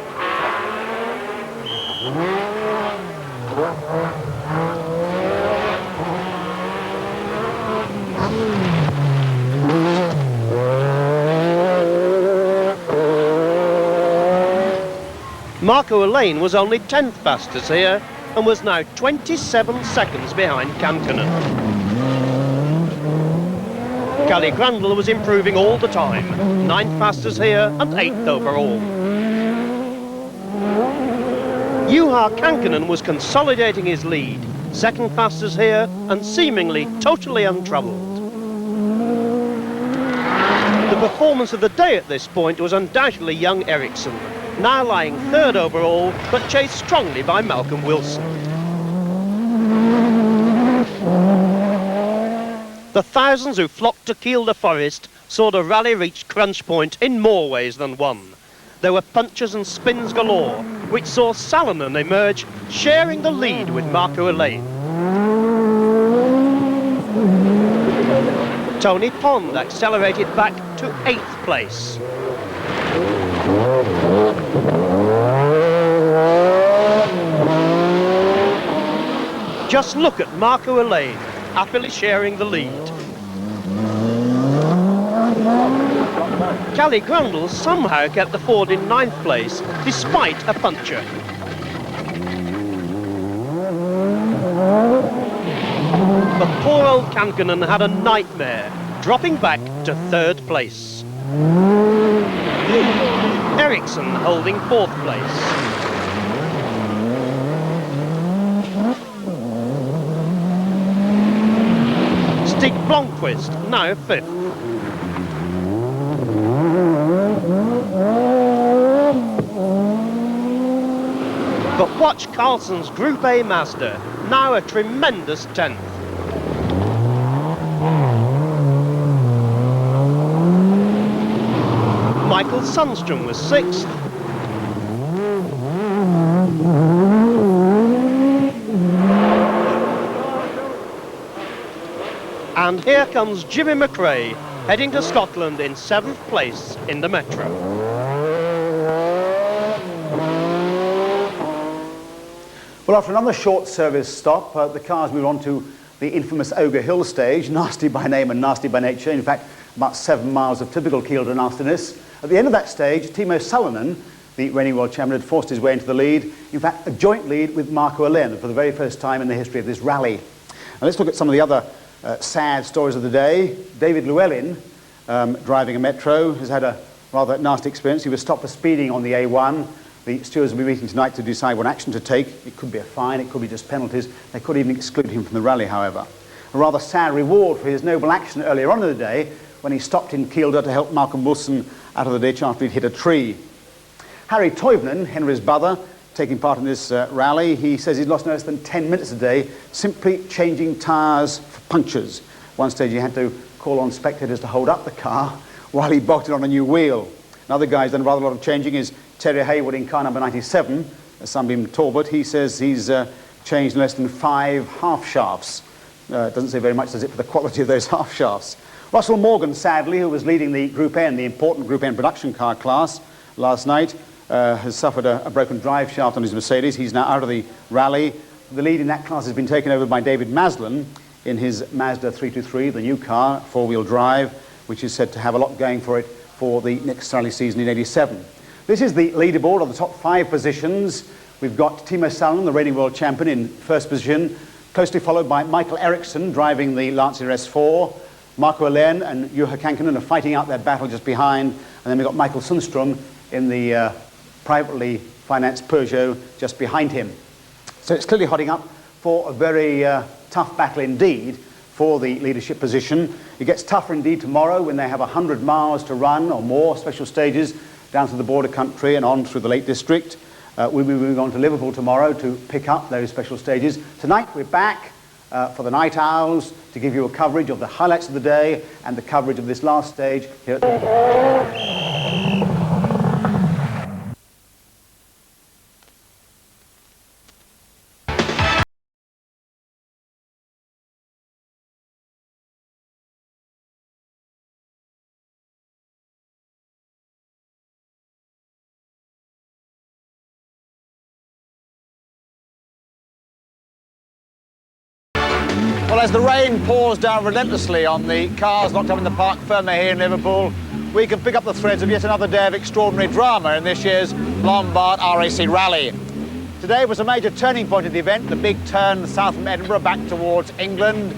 Marco Elaine was only 10th fastest here and was now 27 seconds behind Kankkunen. Kalle Grandel was improving all the time, 9th fastest here and 8th overall. Juha Kankkunen was consolidating his lead, 2nd fastest here and seemingly totally untroubled. The performance of the day at this point was undoubtedly young Ericsson, now lying 3rd overall, but chased strongly by Malcolm Wilson. The thousands who flocked to Kiel the Forest saw the rally reach crunch point in more ways than one. There were punches and spins galore, which saw Salonen emerge, sharing the lead with Marco Elaine. Tony Pond accelerated back to 8th place. Just look at Marco Elaine, happily sharing the lead. Kalle Grandel somehow kept the Ford in 9th place, despite a puncture. But poor old Kankkunen had a nightmare, dropping back to 3rd place. Ericsson holding 4th place. Stig Blomqvist now 5th. But watch Carlson's Group A Mazda, now a tremendous 10th. Michael Sundstrom was 6th. And here comes Jimmy McRae, heading to Scotland in 7th place in the Metro. Well, after another short service stop, the cars move on to the infamous Ogre Hill stage, nasty by name and nasty by nature. In fact, about 7 miles of typical Kielder nastiness. At the end of that stage, Timo Salonen, the reigning world champion, had forced his way into the lead. In fact, a joint lead with Marco Alén for the very first time in the history of this rally. Now let's look at some of the other sad stories of the day. David Llewellyn, driving a Metro, has had a rather nasty experience. He was stopped for speeding on the A1. The stewards will be meeting tonight to decide what action to take. It could be a fine, it could be just penalties. They could even exclude him from the rally, however. A rather sad reward for his noble action earlier on in the day when he stopped in Kielder to help Malcolm Wilson out of the ditch after he'd hit a tree. Harry Toivonen, Henry's brother, taking part in this rally, he says he's lost no less than 10 minutes a day simply changing tyres for punctures. One stage he had to call on spectators to hold up the car while he bolted on a new wheel. Another guy's done rather a lot of changing is Terry Hayward in car number 97, Sunbeam Talbot. He says he's changed less than 5 half shafts. Doesn't say very much, does it, for the quality of those half shafts. Russell Morgan, sadly, who was leading the Group N, the important Group N production car class last night, has suffered a broken drive shaft on his Mercedes. He's now out of the rally. The lead in that class has been taken over by David Maslin in his Mazda 323, the new car, 4-wheel drive, which is said to have a lot going for it for the next rally season in '87. This is the leaderboard of the top 5 positions. We've got Timo Salonen, the reigning world champion, in first position, closely followed by Michael Eriksson driving the Lancia S4. Marco Alén and Juha Kankkunen are fighting out their battle just behind. And then we've got Michael Sundstrom in the privately financed Peugeot just behind him. So it's clearly hotting up for a very tough battle indeed for the leadership position. It gets tougher indeed tomorrow when they have 100 miles to run or more, special stages, down to the border country and on through the Lake District. We'll be moving on to Liverpool tomorrow to pick up those special stages. Tonight we're back for the Night Owls to give you a coverage of the highlights of the day and the coverage of this last stage here at Well, as the rain pours down relentlessly on the cars locked up in the Park Fermé here in Liverpool, we can pick up the threads of yet another day of extraordinary drama in this year's Lombard RAC Rally. Today was a major turning point of the event, the big turn south from Edinburgh back towards England.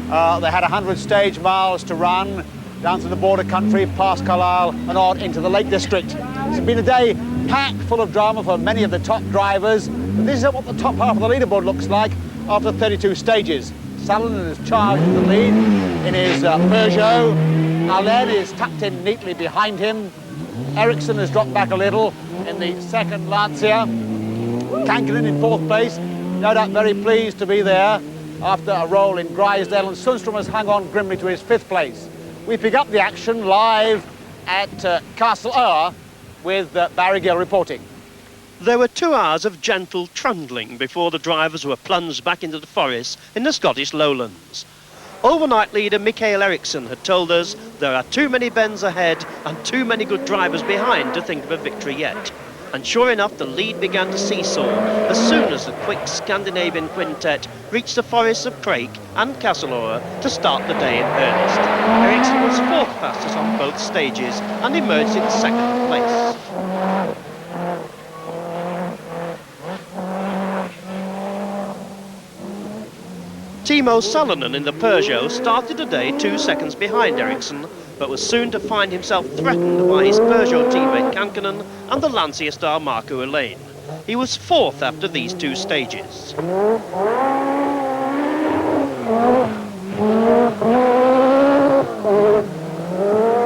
They had 100 stage miles to run down to the border country, past Carlisle and on into the Lake District. It's been a day packed full of drama for many of the top drivers, but this is what the top half of the leaderboard looks like after 32 stages. Salonen is charged with the lead in his Peugeot. Alén is tucked in neatly behind him. Eriksson has dropped back a little in the second Lancia. Kankkunen in 4th place, no doubt very pleased to be there after a roll in Grizedale, and Sundstrom has hung on grimly to his 5th place. We pick up the action live at Castle Ower with Barry Gill reporting. There were 2 hours of gentle trundling before the drivers were plunged back into the forest in the Scottish lowlands. Overnight leader Mikael Eriksson had told us there are too many bends ahead and too many good drivers behind to think of a victory yet. And sure enough, the lead began to seesaw as soon as the quick Scandinavian quintet reached the forests of Craik and Castleower to start the day in earnest. Eriksson was 4th fastest on both stages and emerged in 2nd place. Timo Salonen in the Peugeot started the day 2 seconds behind Eriksson, but was soon to find himself threatened by his Peugeot teammate Kankkunen and the Lancia star Marco Alén. He was 4th after these 2 stages.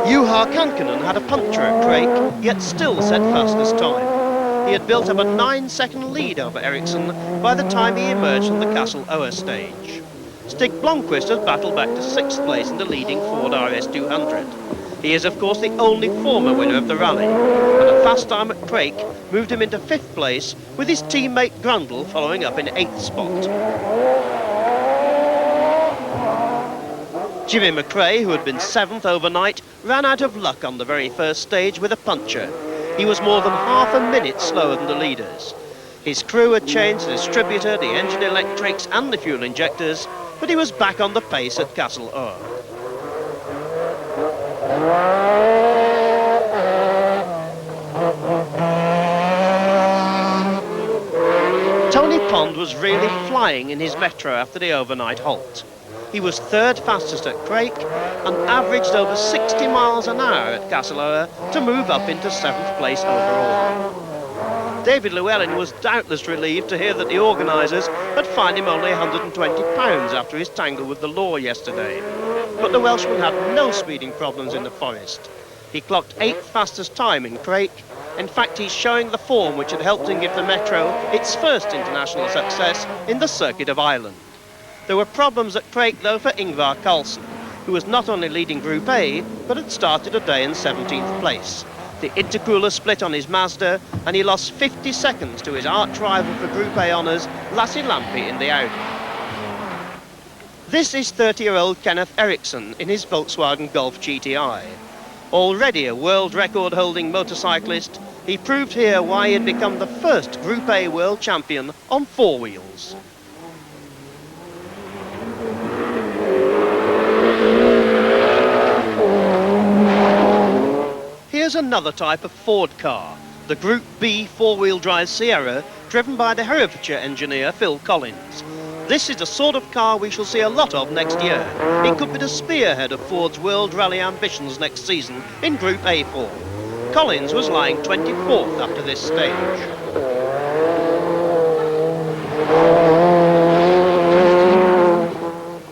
Juha Kankkunen had a puncture at Craik, yet still set fastest time. He had built up a 9-second lead over Eriksson by the time he emerged from the Castle Ower stage. Stig Blomqvist had battled back to 6th place in the leading Ford RS200. He is, of course, the only former winner of the rally, and a fast time at Craik moved him into 5th place, with his teammate Grundle following up in 8th spot. Jimmy McRae, who had been 7th overnight, ran out of luck on the very first stage with a puncture. He was more than half a minute slower than the leaders. His crew had changed the distributor, the engine electrics and the fuel injectors, but he was back on the pace at Castle Ur. Tony Pond was really flying in his Metro after the overnight halt. He was 3rd fastest at Craik and averaged over 60 miles an hour at Castle Ur to move up into 7th place overall. David Llewellyn was doubtless relieved to hear that the organisers had fined him only £120 after his tangle with the law yesterday. But the Welshman had no speeding problems in the forest. He clocked 8th fastest time in Craik. In fact, he's showing the form which had helped him give the Metro its first international success in the Circuit of Ireland. There were problems at Craik, though, for Ingvar Carlsen, who was not only leading Group A, but had started a day in 17th place. The intercooler split on his Mazda, and he lost 50 seconds to his arch-rival for Group A honours, Lassie Lampe, in the Audi. This is 30-year-old Kenneth Eriksson in his Volkswagen Golf GTI. Already a world record-holding motorcyclist, he proved here why he had become the first Group A world champion on 4 wheels. Here's another type of Ford car, the Group B 4-wheel drive Sierra, driven by the Herefordshire engineer Phil Collins. This is the sort of car we shall see a lot of next year. It could be the spearhead of Ford's World Rally ambitions next season in Group A4. Collins was lying 24th after this stage.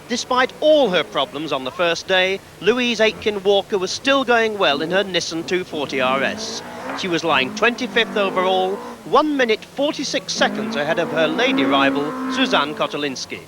Despite all her problems on the first day, Louise Aitken-Walker was still going well in her Nissan 240 RS. She was lying 25th overall, 1 minute 46 seconds ahead of her lady rival, Suzanne Kotelinski.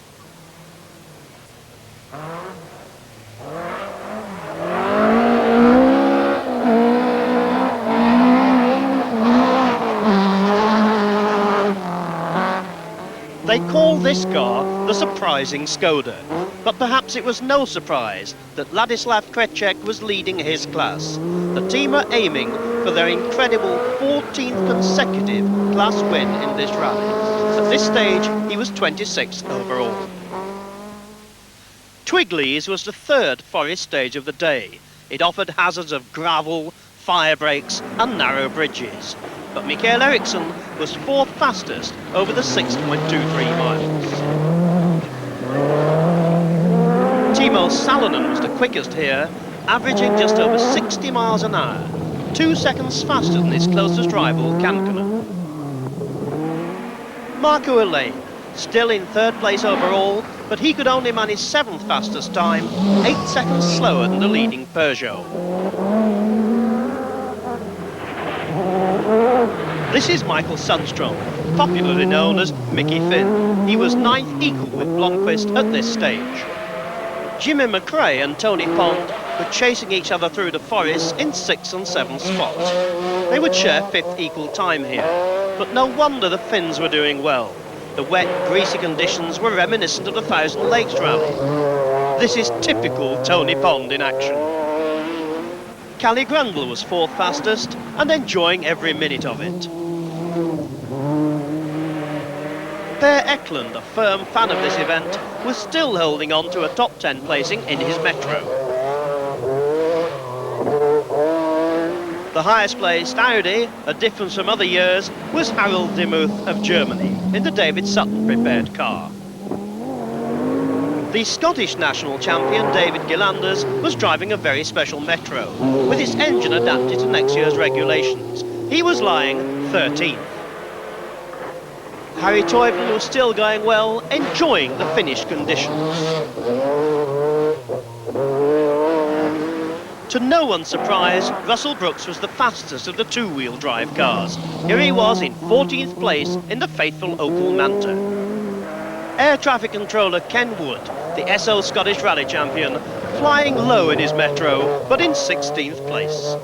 They call this car the surprising Skoda, but perhaps it was no surprise that Ladislav Krecek was leading his class. The team are aiming for their incredible 14th consecutive class win in this rally. At this stage, he was 26th overall. Twigley's was the 3rd forest stage of the day. It offered hazards of gravel, fire breaks and narrow bridges. But Mikael Eriksson was 4th fastest over the 6.23 miles. Timo Salonen was the quickest here, averaging just over 60 miles an hour, 2 seconds faster than his closest rival, Kankkunen. Marco Elaine, still in 3rd place overall, but he could only manage 7th fastest time, 8 seconds slower than the leading Peugeot. This is Michael Sundstrom, popularly known as Mickey Finn. He was 9th equal with Blomqvist at this stage. Jimmy McRae and Tony Pond were chasing each other through the forest in 6th and 7th spots. They would share 5th equal time here, but no wonder the Finns were doing well. The wet, greasy conditions were reminiscent of the Thousand Lakes Rally. This is typical Tony Pond in action. Kalle Grundle was 4th fastest and enjoying every minute of it. Per Eklund, a firm fan of this event, was still holding on to a top 10 placing in his Metro. The highest placed Audi, a difference from other years, was Harold Demuth of Germany in the David Sutton prepared car. The Scottish national champion, David Gillanders, was driving a very special Metro, with its engine adapted to next year's regulations. He was lying 13th. Harry Toivonen was still going well, enjoying the finished conditions. To no one's surprise, Russell Brooks was the fastest of the 2-wheel drive cars. Here he was in 14th place in the faithful Opel Manta. Air traffic controller Ken Wood, the SO Scottish Rally champion, flying low in his Metro, but in 16th place.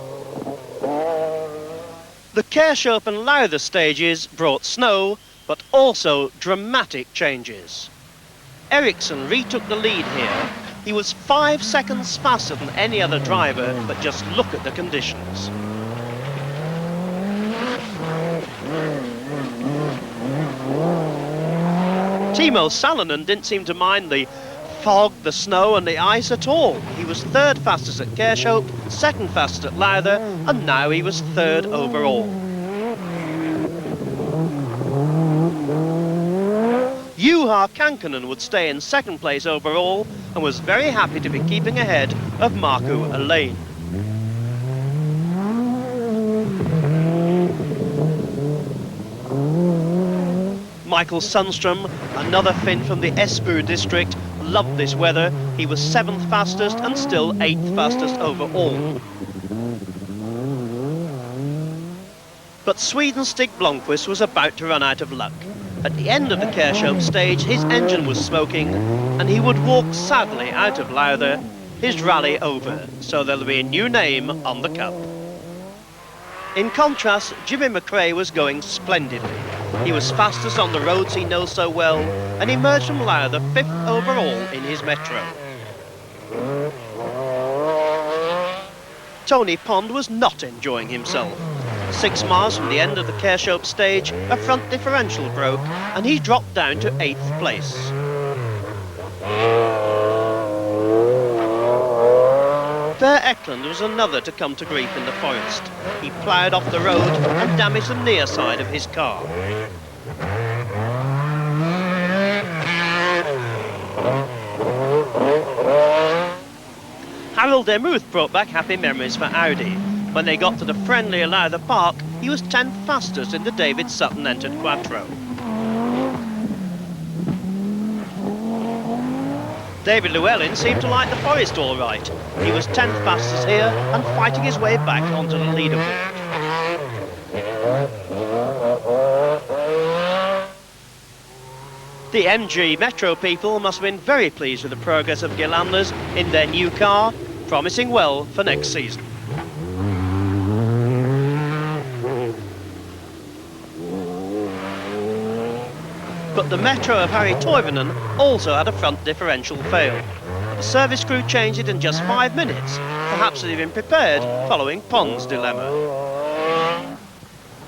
The Kershope and Lowther stages brought snow, but also dramatic changes. Ericsson retook the lead here. He was 5 seconds faster than any other driver, but just look at the conditions. Timo Salonen didn't seem to mind the fog, the snow and the ice at all. He was 3rd fastest at Kershope, 2nd fastest at Lowther, and now he was 3rd overall. Juha Kankkunen would stay in 2nd place overall and was very happy to be keeping ahead of Markku Alén. Michael Sundström, another Finn from the Espoo district, loved this weather. He was 7th fastest and still 8th fastest overall. But Sweden's Stig Blomqvist was about to run out of luck. At the end of the Kershope stage, his engine was smoking and he would walk sadly out of Lowther, his rally over, so there'll be a new name on the cup. In contrast, Jimmy McRae was going splendidly. He was fastest on the roads he knows so well and emerged from Lowther 5th overall in his Metro. Tony Pond was not enjoying himself. 6 miles from the end of the Kershope stage, a front differential broke and he dropped down to 8th place. Per Eklund was another to come to grief in the forest. He ploughed off the road and damaged the near side of his car. Harold Demuth brought back happy memories for Audi. When they got to the friendly Lowther Park, he was 10th fastest in the David Sutton entered Quattro. David Llewellyn seemed to like the forest all right. He was 10th fastest here and fighting his way back onto the leaderboard. The MG Metro people must have been very pleased with the progress of Gillanders in their new car, promising well for next season. But the Metro of Harry Toivonen also had a front differential fail. The service crew changed it in just 5 minutes, perhaps they'd been prepared following Pond's dilemma.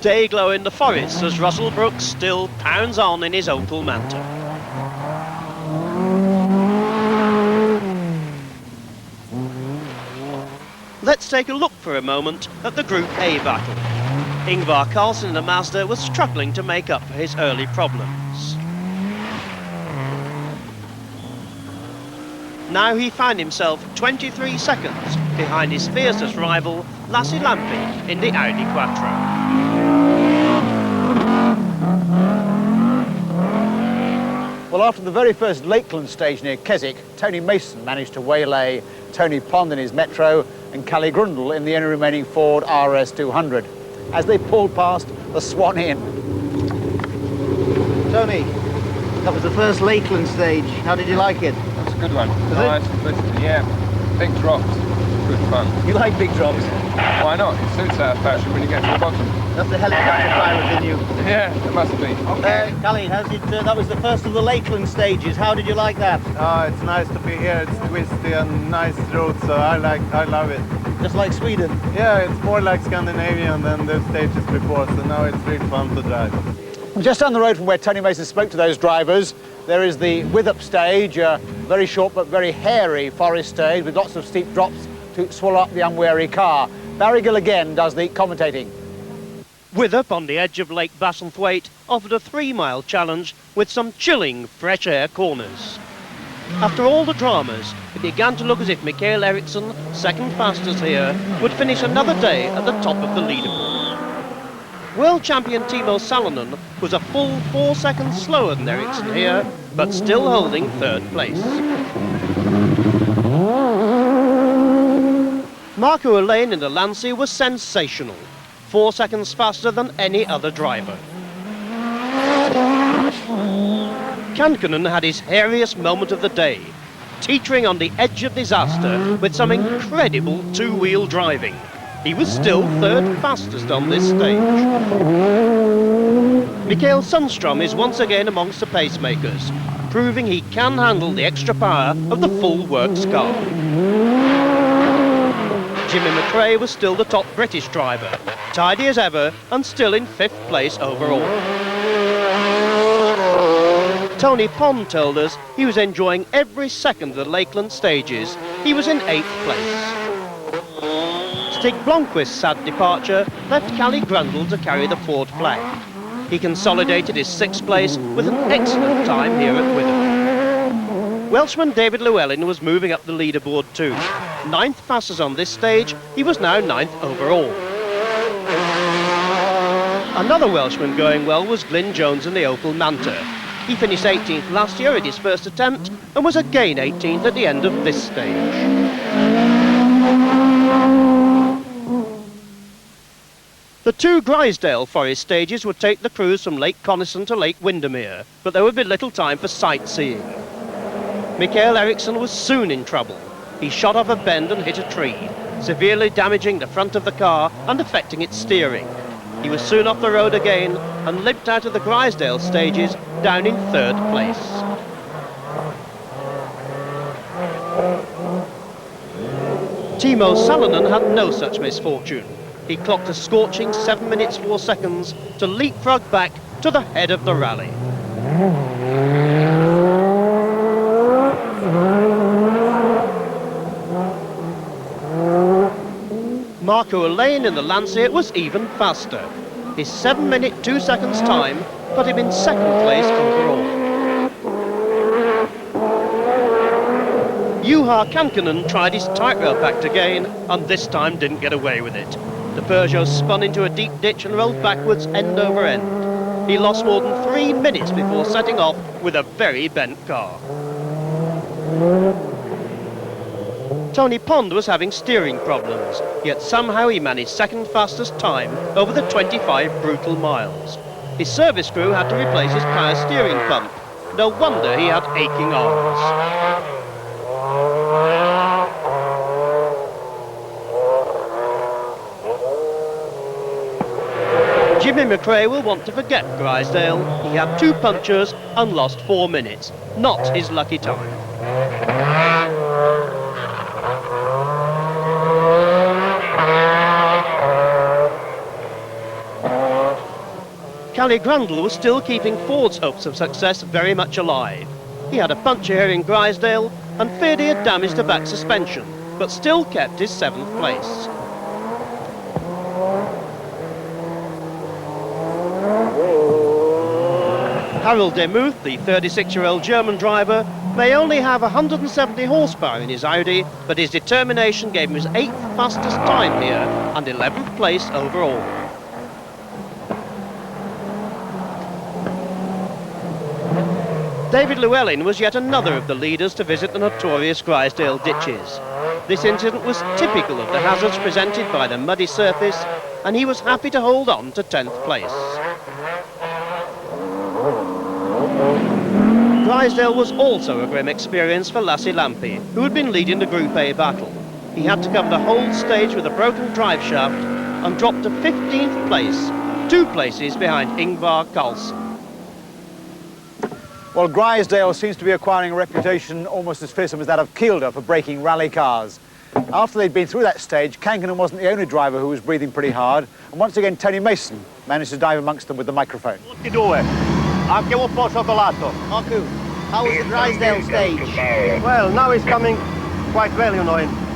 Day glow in the forest as Russell Brooks still pounds on in his Opel Manta. Let's take a look for a moment at the Group A battle. Ingvar Carlsson in the Mazda was struggling to make up for his early problems. Now he found himself 23 seconds behind his fiercest rival, Lassi Lampi, in the Audi Quattro. Well, after the very first Lakeland stage near Keswick, Tony Mason managed to waylay Tony Pond in his Metro and Kalle Grundle in the only remaining Ford RS200 as they pulled past the Swan Inn. Tony, that was the first Lakeland stage. How did you like it? That's a good one. Nice, yeah, big drops. Good fun. You like big drops? Why not? It suits out of fashion when you get to the bottom. That's the helicopter pilot in you. Yeah, it must be. Okay. Kalle, how's it, that was the first of the Lakeland stages. How did you like that? It's nice to be here. It's twisty and nice road, so I love it. Just like Sweden? Yeah, it's more like Scandinavian than the stages before, so now it's really fun to drive. Just down the road from where Tony Mason spoke to those drivers, there is the Withup stage, a very short but very hairy forest stage with lots of steep drops to swallow up the unwary car. Barry Gill again does the commentating. Withup on the edge of Lake Bassenthwaite offered a 3-mile challenge with some chilling fresh air corners. After all the dramas, it began to look as if Mikael Eriksson, second fastest here, would finish another day at the top of the leaderboard. World champion Timo Salonen was a full 4 seconds slower than Eriksson here, but still holding 3rd place. Markku Alén in the Lancia was sensational, 4 seconds faster than any other driver. Kankkunen had his hairiest moment of the day. teetering on the edge of disaster with some incredible two-wheel driving. He was still third fastest on this stage. Mikael Sundström is once again amongst the pacemakers, proving he can handle the extra power of the full works car. Jimmy McRae was still the top British driver, tidy as ever and still in 5th place overall. Tony Pond told us he was enjoying every second of the Lakeland stages. He was in 8th place. Stig Blomqvist's sad departure left Kalle Grundle to carry the Ford flag. He consolidated his 6th place with an excellent time here at Witham. Welshman David Llewellyn was moving up the leaderboard too. 9th fastest on this stage, he was now 9th overall. Another Welshman going well was Glyn Jones in the Opel Manta. He finished 18th last year at his first attempt and was again 18th at the end of this stage. The 2 Grisdale Forest stages would take the cruise from Lake Coniston to Lake Windermere, but there would be little time for sightseeing. Mikael Eriksson was soon in trouble. He shot off a bend and hit a tree, severely damaging the front of the car and affecting its steering. He was soon off the road again and limped out of the Grisdale stages down in 3rd place. Timo Salonen had no such misfortune. He clocked a scorching 7 minutes 4 seconds to leapfrog back to the head of the rally. Marco Lane in the Lancia was even faster. His 7 minute 2 seconds time put him in 2nd place overall. Juha Kankkunen tried his tightrope act again and this time didn't get away with it. The Peugeot spun into a deep ditch and rolled backwards end over end. He lost more than 3 minutes before setting off with a very bent car. Tony Pond was having steering problems, yet somehow he managed 2nd fastest time over the 25 brutal miles. His service crew had to replace his power steering pump. No wonder he had aching arms. Jimmy McRae will want to forget Grisdale. He had 2 punctures and lost 4 minutes. Not his lucky time. Kalle Grundle was still keeping Ford's hopes of success very much alive. He had a puncture here in Grisdale and feared he had damaged the back suspension, but still kept his 7th place. Harold Demuth, the 36-year-old German driver, may only have 170 horsepower in his Audi, but his determination gave him his 8th fastest time here and 11th place overall. David Llewellyn was yet another of the leaders to visit the notorious Grisdale ditches. This incident was typical of the hazards presented by the muddy surface, and he was happy to hold on to 10th place. Grisdale was also a grim experience for Lassi Lampi, who had been leading the Group A battle. He had to cover the whole stage with a broken drive shaft and dropped to 15th place, 2 places behind Ingvar Carlsson. Well, Grisdale seems to be acquiring a reputation almost as fearsome as that of Kielder for breaking rally cars. After they'd been through that stage, Kankkunen wasn't the only driver who was breathing pretty hard, and once again Tony Mason managed to dive amongst them with the microphone. Anche un po' cioccolato. Marku, how was the Grisdale stage? Well, now it's coming quite well, you know.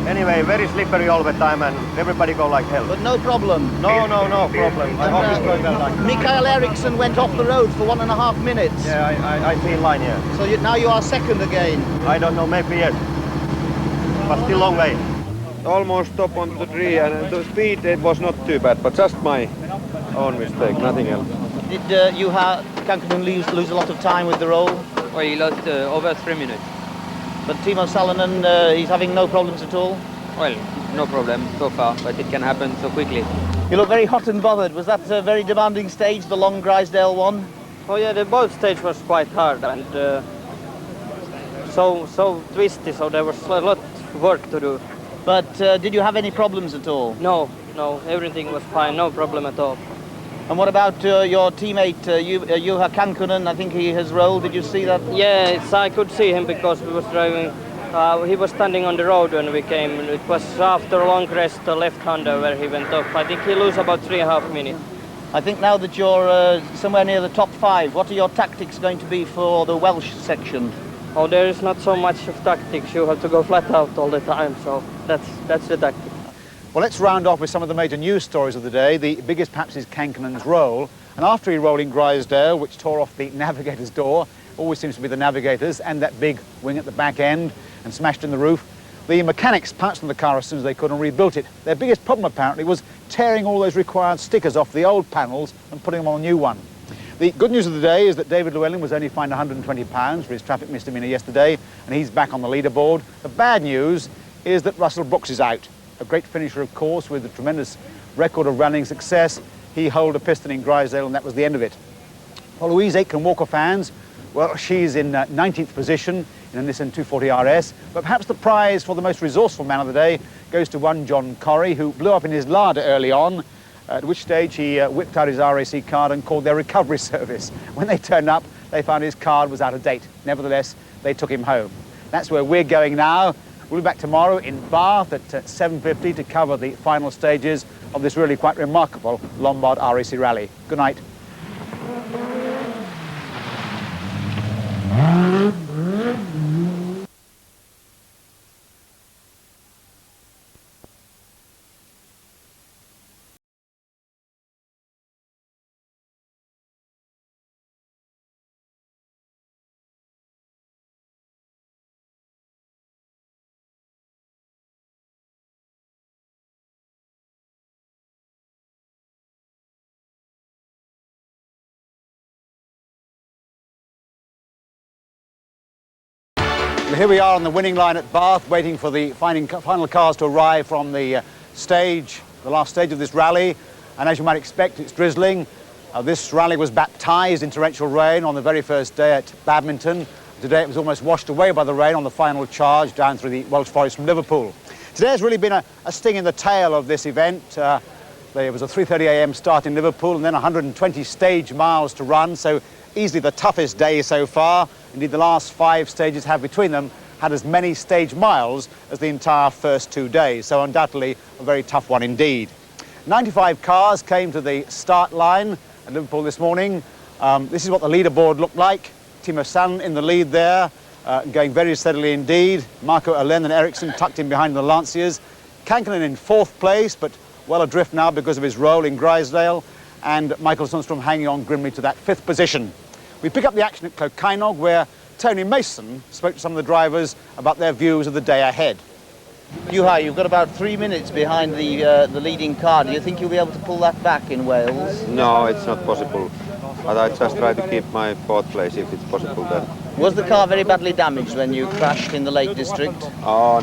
Anyway, very slippery all the time and everybody go like hell. But no problem. No problem. I hope it's going well like Mikael Eriksson went off the road for 1.5 minutes. Yeah, I see in line here. So now you are 2nd again. I don't know, maybe yes. But still long way. Almost top on the tree, and the speed it was not too bad, but just my own mistake, nothing else. Did Juha Kankkunen lose a lot of time with the roll? Well, he lost over 3 minutes. But Timo Salonen, he's having no problems at all? Well, no problem so far, but it can happen so quickly. You look very hot and bothered. Was that a very demanding stage, the long Grisdale one? Oh yeah, the both stage was quite hard, and so twisty, so there was a lot of work to do. But did you have any problems at all? No, everything was fine, no problem at all. And what about your teammate, Juha Kankkunen? I think he has rolled. Did you see that? Yes, I could see him because we was driving. He was standing on the road when we came. It was after a long rest, the left-hander where he went off. I think he lose about 3.5 minutes. I think now that you're somewhere near the top 5, what are your tactics going to be for the Welsh section? Oh, there is not so much of tactics. You have to go flat out all the time, so that's the tactic. Well, let's round off with some of the major news stories of the day. The biggest perhaps is Kankkunen's roll. And after he rolled in Grizedale, which tore off the navigator's door, always seems to be the navigators, and that big wing at the back end, and smashed in the roof, the mechanics pounced on the car as soon as they could and rebuilt it. Their biggest problem apparently was tearing all those required stickers off the old panels and putting them on a new one. The good news of the day is that David Llewellyn was only fined £120 for his traffic misdemeanour yesterday, and he's back on the leaderboard. The bad news is that Russell Brooks is out. A great finisher, of course, with a tremendous record of rallying success. He held a piston in Grizedale, and that was the end of it. For Louise Aitken-Walker fans, well, she's in 19th position in a Nissan 240 RS, but perhaps the prize for the most resourceful man of the day goes to one John Corrie, who blew up in his larder early on, at which stage he whipped out his RAC card and called their recovery service. When they turned up, they found his card was out of date. Nevertheless, they took him home. That's where we're going now. We'll be back tomorrow in Bath at 7:50 to cover the final stages of this really quite remarkable Lombard RAC Rally. Good night. Well, here we are on the winning line at Bath, waiting for the final cars to arrive from the stage, the last stage of this rally. And as you might expect, it's drizzling. This rally was baptised in torrential rain on the very first day at Badminton. Today it was almost washed away by the rain on the final charge down through the Welsh Forest from Liverpool. Today has really been a sting in the tail of this event. There was a 3:30 a.m. start in Liverpool and then 120 stage miles to run, so easily the toughest day so far. Indeed, the last 5 stages have between them had as many stage miles as the entire first 2 days, so undoubtedly a very tough one indeed. 95 cars came to the start line at Liverpool this morning. This is what the leaderboard looked like. Timo Sand in the lead there, going very steadily indeed. Marco Alén and Eriksson tucked in behind the Lanciers. Kankkunen in 4th place, but well adrift now because of his role in Grizedale, and Michael Sundstrom hanging on grimly to that 5th position. We pick up the action at Clocainog, where Tony Mason spoke to some of the drivers about their views of the day ahead. Juha, you've got about 3 minutes behind the leading car. Do you think you'll be able to pull that back in Wales? No, it's not possible. But I just try to keep my 4th place if it's possible then. Was the car very badly damaged when you crashed in the Lake District? Oh,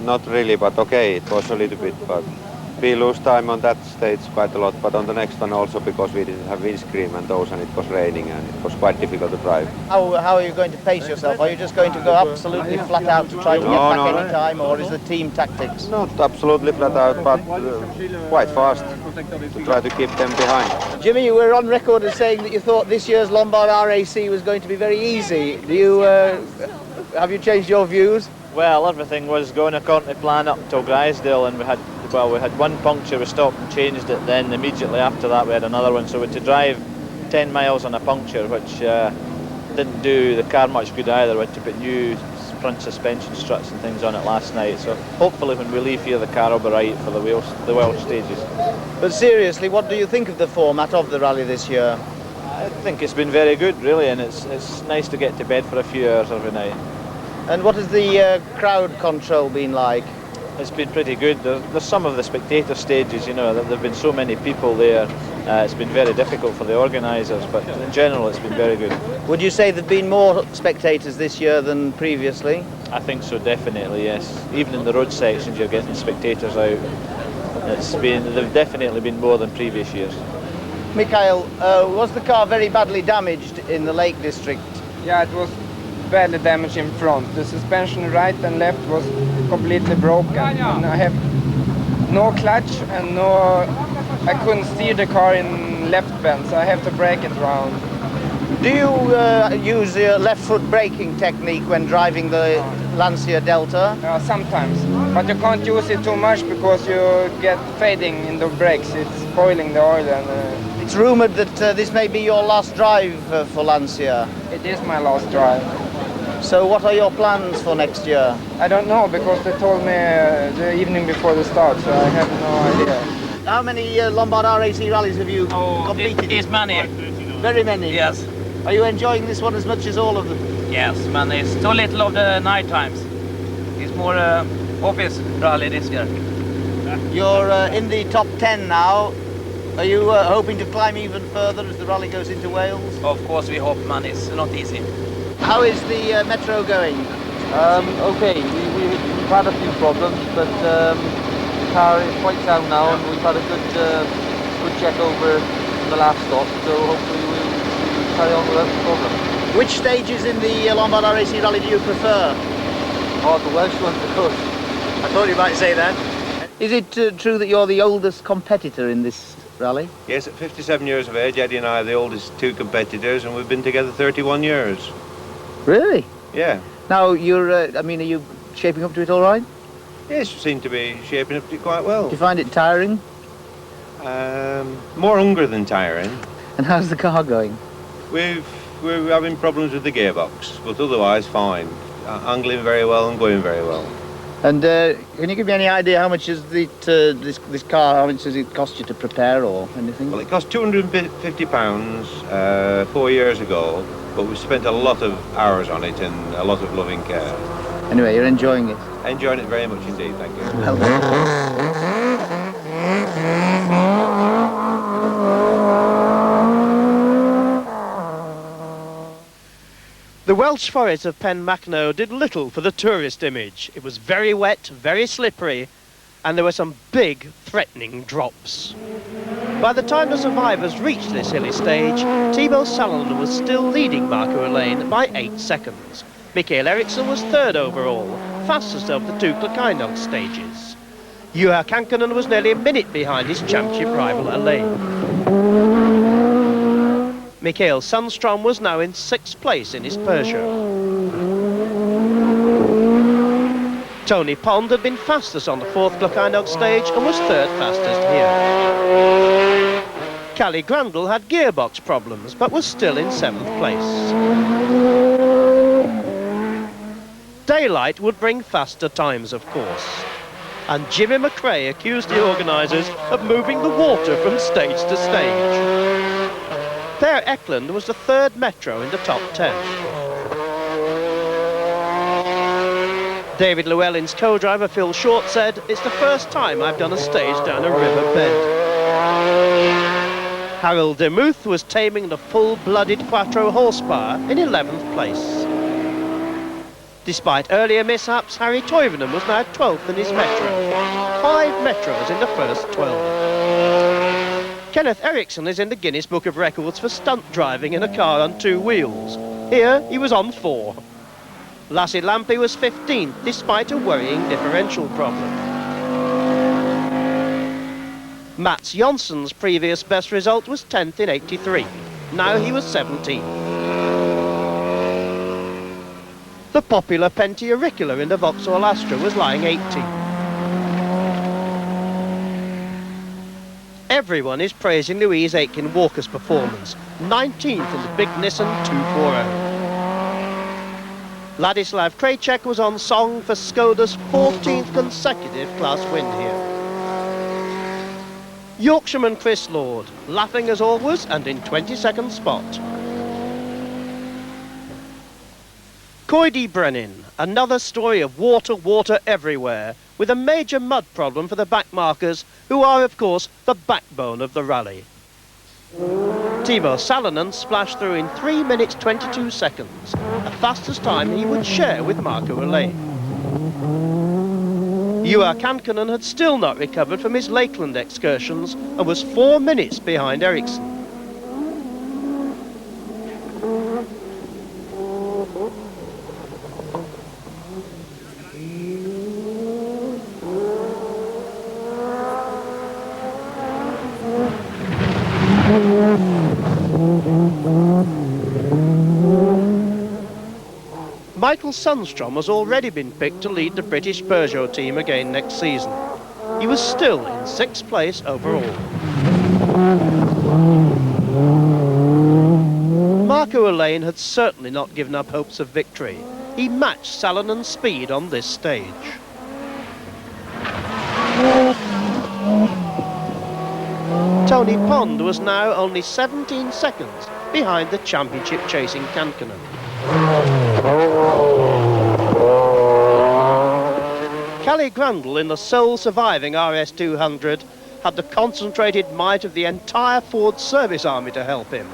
not really, but okay, it was a little bit, but we lose time on that stage quite a lot, but on the next one also because we didn't have windscreen and those, and it was raining and it was quite difficult to drive. How are you going to pace yourself? Are you just going to go absolutely flat out to try to get back any time, or is the team tactics? Not absolutely flat out, but quite fast to try to keep them behind. Jimmy, you were on record as saying that you thought this year's Lombard RAC was going to be very easy. Do you have you changed your views? Well, everything was going according to plan up till Grizedale, and we had one puncture, we stopped and changed it, then immediately after that we had another one, so we had to drive 10 miles on a puncture, which didn't do the car much good either. We had to put new front suspension struts and things on it last night, so hopefully when we leave here the car will be right for the Welsh stages. But seriously, what do you think of the format of the rally this year? I think it's been very good really, and it's nice to get to bed for a few hours every night. And what has the crowd control been like? It's been pretty good. There's some of the spectator stages, you know, there have been so many people there. It's been very difficult for the organisers, but in general it's been very good. Would you say there have been more spectators this year than previously? I think so, definitely, yes. Even in the road sections you're getting spectators out. They've definitely been more than previous years. Mikhail, was the car very badly damaged in the Lake District? Yeah, it was badly damaged in front. The suspension right and left was completely broken. And I have no clutch and I couldn't steer the car in left bend, so I have to brake it round. Do you use your left foot braking technique when driving the Lancia Delta? Sometimes, but you can't use it too much because you get fading in the brakes. It's spoiling the oil. And it's rumoured that this may be your last drive for Lancia. It is my last drive. So what are your plans for next year? I don't know, because they told me the evening before the start, so I have no idea. How many Lombard RAC rallies have you competed? It's many. Very many? Yes. Are you enjoying this one as much as all of them? Yes, man, it's too little of the night times. It's more office rally this year. You're in the top 10 now. Are you hoping to climb even further as the rally goes into Wales? Of course we hope, man. It's not easy. How is the metro going? Okay, we've had a few problems, but the car is quite sound now, and we've had a good check over the last stop, so hopefully we'll carry on without the problem. Which stages in the Lombard RAC Rally do you prefer? Oh, the Welsh ones, of course. I thought you might say that. Is it true that you're the oldest competitor in this rally? Yes, at 57 years of age, Eddie and I are the oldest two competitors, and we've been together 31 years. Really? Yeah. Now, you're, I mean, are you shaping up to it all right? Yes, we seem to be shaping up to it quite well. Do you find it tiring? More hunger than tiring. And how's the car going? We're having problems with the gearbox, but otherwise fine. Angling very well and going very well. And can you give me any idea how much is this car, how much does it cost you to prepare or anything? Well, it cost £250 4 years ago, but we've spent a lot of hours on it and a lot of loving care. Anyway, you're enjoying it? Enjoying it very much indeed, thank you. Well done. The Welsh forest of Pen Macno did little for the tourist image. It was very wet, very slippery, and there were some big, threatening drops. By the time the survivors reached this hilly stage, Timo Salonen was still leading Marco Elaine by 8 seconds. Mikael Eriksson was third overall, fastest of the two Klokainog stages. Juha Kankkunen was nearly a minute behind his championship rival Elaine. Mikael Sundström was now in 6th place in his Peugeot. Tony Pond had been fastest on the 4th Klokainog stage and was 3rd fastest here. Kalle Grandel had gearbox problems but was still in 7th place. Daylight would bring faster times, of course. And Jimmy McRae accused the organisers of moving the water from stage to stage. Per Eklund was the 3rd Metro in the top 10. David Llewellyn's co-driver Phil Short said, "It's the first time I've done a stage down a river bed." Harold Demuth was taming the full-blooded Quattro horsepower in 11th place. Despite earlier mishaps, Harry Toivonen was now 12th in his Metro. 5 Metros in the first 12. Kenneth Eriksson is in the Guinness Book of Records for stunt driving in a car on 2 wheels. Here, he was on 4. Lassie Lampe was 15th, despite a worrying differential problem. Mats Jonsson's previous best result was 10th in 83. Now he was 17th. The popular Penty Auricula in the Vauxhall Astra was lying 18th. Everyone is praising Louise Aitken Walker's performance, 19th in the big Nissan 240. Ladislav Krajcek was on song for Skoda's 14th consecutive class win here. Yorkshireman Chris Lord, laughing as always and in 22nd spot. Coidy Brennan, another story of water everywhere, with a major mud problem for the backmarkers, who are, of course, the backbone of the rally. Timo Salonen splashed through in 3 minutes 22 seconds, the fastest time he would share with Marco Elaine. Juha Kankkunen had still not recovered from his Lakeland excursions and was 4 minutes behind Eriksson. Michael Sundstrom has already been picked to lead the British Peugeot team again next season. He was still in 6th place overall. Marco Allain had certainly not given up hopes of victory. He matched Salonen's speed on this stage. Tony Pond was now only 17 seconds behind the championship chasing Kankkunen. Kalle Grundle, in the sole surviving RS200, had the concentrated might of the entire Ford service army to help him.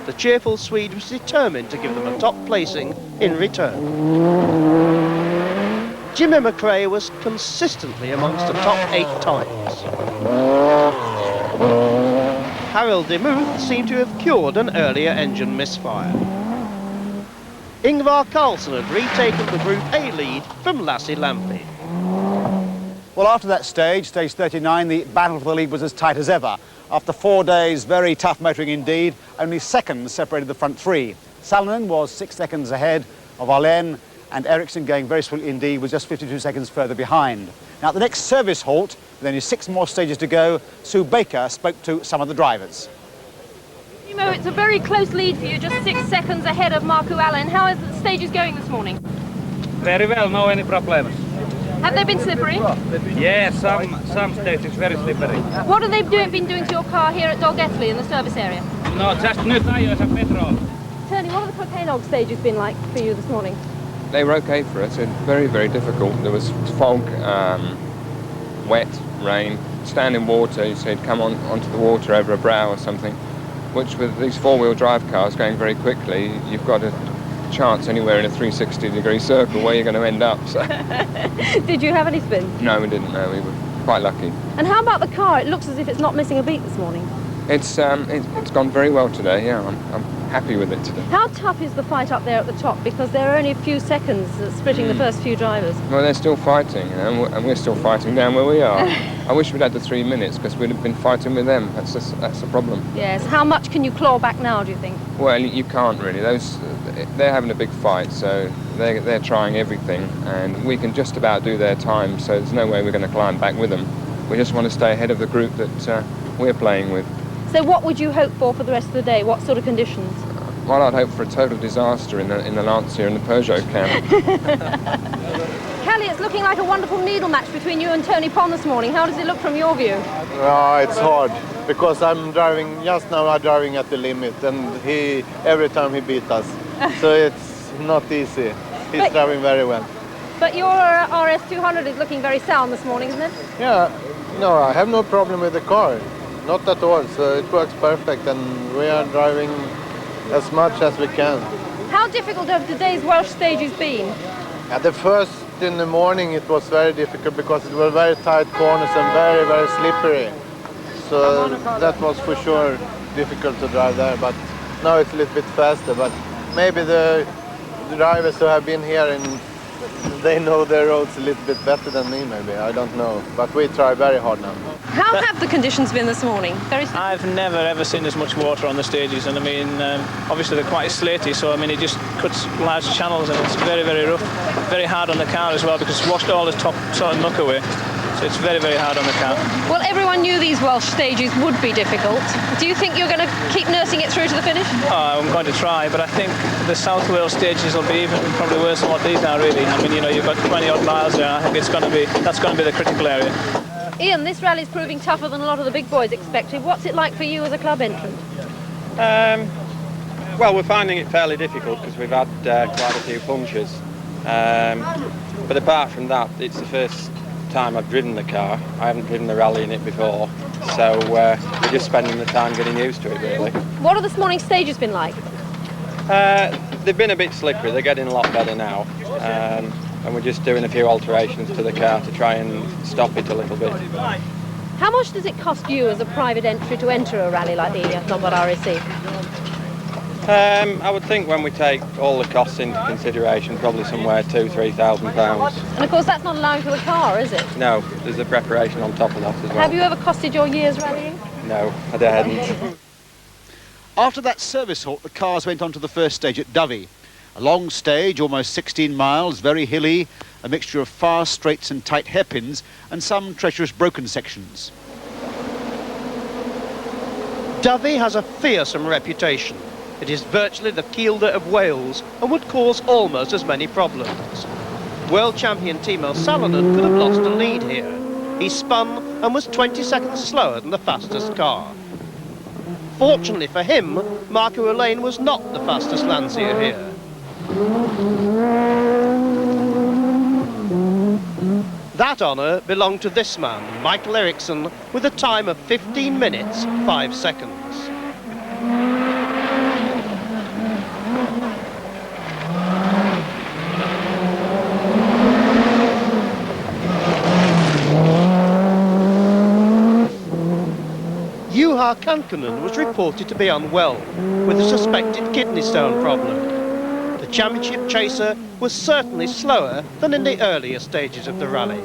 The cheerful Swede was determined to give them a top placing in return. Jimmy McRae was consistently amongst the top 8 times. Harold Demuth seemed to have cured an earlier engine misfire. Ingvar Carlsson had retaken the Group A lead from Lassie Lampe. Well, after that stage 39, the battle for the lead was as tight as ever. After 4 days, very tough motoring indeed, only seconds separated the front three. Salonen was 6 seconds ahead of Allain, and Ericsson, going very swiftly indeed, was just 52 seconds further behind. Now, at the next service halt, with only 6 more stages to go, Sue Baker spoke to some of the drivers. You know, it's a very close lead for you, just 6 seconds ahead of Marco Allain. How is the stages going this morning? Very well, no any problems. Have they been slippery? Yes, some stages very slippery. What have they been doing to your car here at Dolgethley in the service area? No, just new tires and petrol. Tony, what have the Cocanog stages been like for you this morning? They were okay for us, and very, very difficult. There was fog, wet, rain, stand in water. You said come onto the water over a brow or something, which with these four-wheel drive cars going very quickly, you've got a chance anywhere in a 360-degree circle where you're going to end up. So. Did you have any spins? No, we didn't. No, we were quite lucky. And how about the car? It looks as if it's not missing a beat this morning. It's gone very well today. Yeah, I'm happy with it today. How tough is the fight up there at the top? Because there are only a few seconds splitting the first few drivers. Well, they're still fighting, and we're still fighting down where we are. I wish we'd had the 3 minutes, because we'd have been fighting with them. That's the problem. Yes. How much can you claw back now, do you think? Well, you can't really. They're having a big fight, so they're trying everything, and we can just about do their time, so there's no way we're going to climb back with them. We just want to stay ahead of the group that we're playing with. So what would you hope for the rest of the day? What sort of conditions? Well, I'd hope for a total disaster in the Lancia and the Peugeot camp. Kelly, it's looking like a wonderful needle match between you and Tony Pond this morning. How does it look from your view? It's hard, because I'm driving at the limit, and every time he beats us. So it's not easy. He's driving very well. But your RS200 is looking very sound this morning, isn't it? Yeah, no, I have no problem with the car. Not at all, so it works perfect, and we are driving as much as we can. How difficult have today's Welsh stages been? At the first in the morning it was very difficult, because it were very tight corners and very, very slippery. So that was for sure difficult to drive there, but now it's a little bit faster. But maybe the drivers who have been here, and they know their roads a little bit better than me, maybe, I don't know. But we try very hard now. How have the conditions been this morning? I've never ever seen as much water on the stages, and I mean, obviously they're quite slaty, so I mean it just cuts large channels, and it's very, very rough, very hard on the car as well, because it's washed all the top sort of muck away. So it's very, very hard on the car. Well, everyone knew these Welsh stages would be difficult. Do you think you're going to keep nursing it through to the finish? I'm going to try, but I think the South Wales stages will be even probably worse than what these are, really. I mean, you know, you've got 20 odd miles there. I think that's going to be the critical area. Ian, this rally's proving tougher than a lot of the big boys expected. What's it like for you as a club entrant? Well, we're finding it fairly difficult, because we've had quite a few punches. But apart from that, it's the first time I've driven the car. I haven't driven the rally in it before, so we're just spending the time getting used to it, really. What have this morning's stages been like? They've been a bit slippery. They're getting a lot better now, and we're just doing a few alterations to the car to try and stop it a little bit. How much does it cost you as a private entry to enter a rally like the Lombard RAC? I would think when we take all the costs into consideration, probably somewhere £2,000–3,000. And of course that's not allowing for the car, is it? No, there's a preparation on top of that as well. Have you ever costed your years rallying? No, I hadn't. After that service halt, the cars went on to the first stage at Dovey. A long stage, almost 16 miles, very hilly, a mixture of fast straights and tight hairpins, and some treacherous broken sections. Dyfi has a fearsome reputation. It is virtually the Kielder of Wales and would cause almost as many problems. World champion Timo Salonen could have lost a lead here. He spun and was 20 seconds slower than the fastest car. Fortunately for him, Marco Alain was not the fastest Lancia here. That honour belonged to this man, Michael Eriksson, with a time of 15 minutes, 5 seconds. Juha Kankkunen was reported to be unwell, with a suspected kidney stone problem. The championship chaser was certainly slower than in the earlier stages of the rally.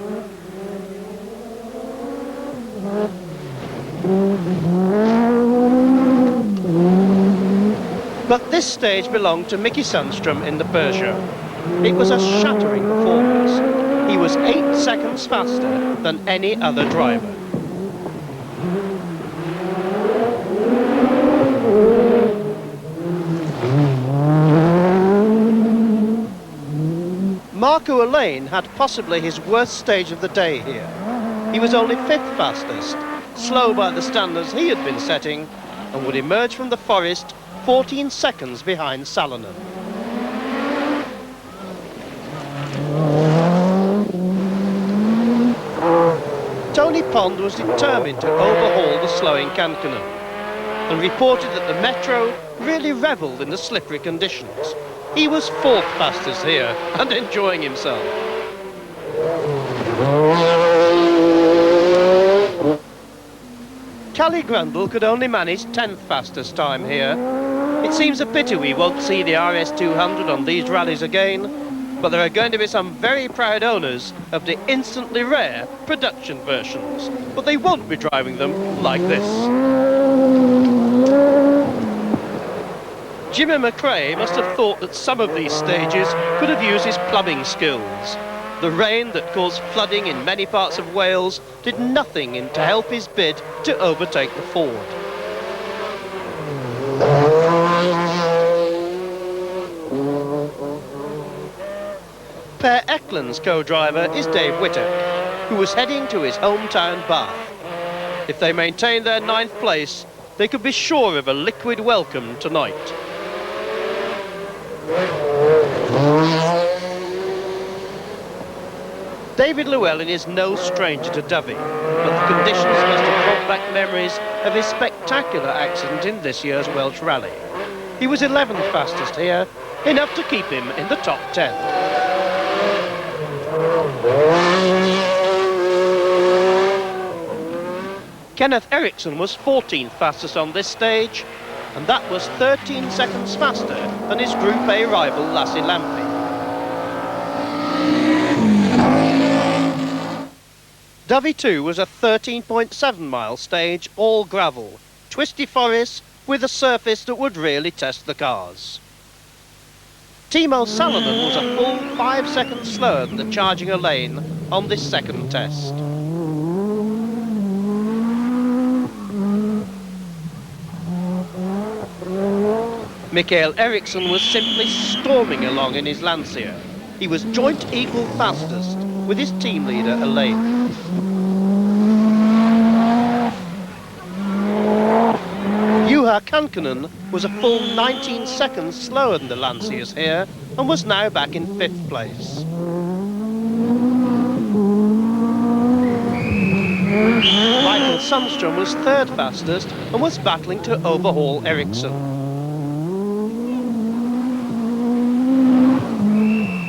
But this stage belonged to Mickey Sandström in the Peugeot. It was a shattering performance. He was 8 seconds faster than any other driver. Marco Alain had possibly his worst stage of the day here. He was only 5th fastest, slow by the standards he had been setting, and would emerge from the forest 14 seconds behind Salonen. Tony Pond was determined to overhaul the slowing Kankkunen, and reported that the Metro really revelled in the slippery conditions. He was 4th fastest here and enjoying himself. Kalle Grandel could only manage 10th fastest time here. It seems a pity we won't see the RS200 on these rallies again, but there are going to be some very proud owners of the instantly rare production versions, but they won't be driving them like this. Jimmy McRae must have thought that some of these stages could have used his plumbing skills. The rain that caused flooding in many parts of Wales did nothing to help his bid to overtake the Ford. Per Eklund's co-driver is Dave Whittack, who was heading to his hometown Bath. If they maintain their 9th place, they could be sure of a liquid welcome tonight. David Llewellyn is no stranger to Dyfi, but the conditions must have brought back memories of his spectacular accident in this year's Welsh Rally. He was 11th fastest here, enough to keep him in the top 10. Kenneth Eriksson was 14th fastest on this stage, and that was 13 seconds faster than his Group A rival Lassie Lampe. Dyfi 2 was a 13.7 mile stage, all gravel, twisty forest with a surface that would really test the cars. Timo Salonen was a full 5 seconds slower than the charging Alain on this second test. Mikael Eriksson was simply storming along in his Lancia. He was joint equal fastest with his team leader Alain. Juha Kankkunen was a full 19 seconds slower than the Lancias here and was now back in 5th place. Michael Sandström was 3rd fastest and was battling to overhaul Eriksson.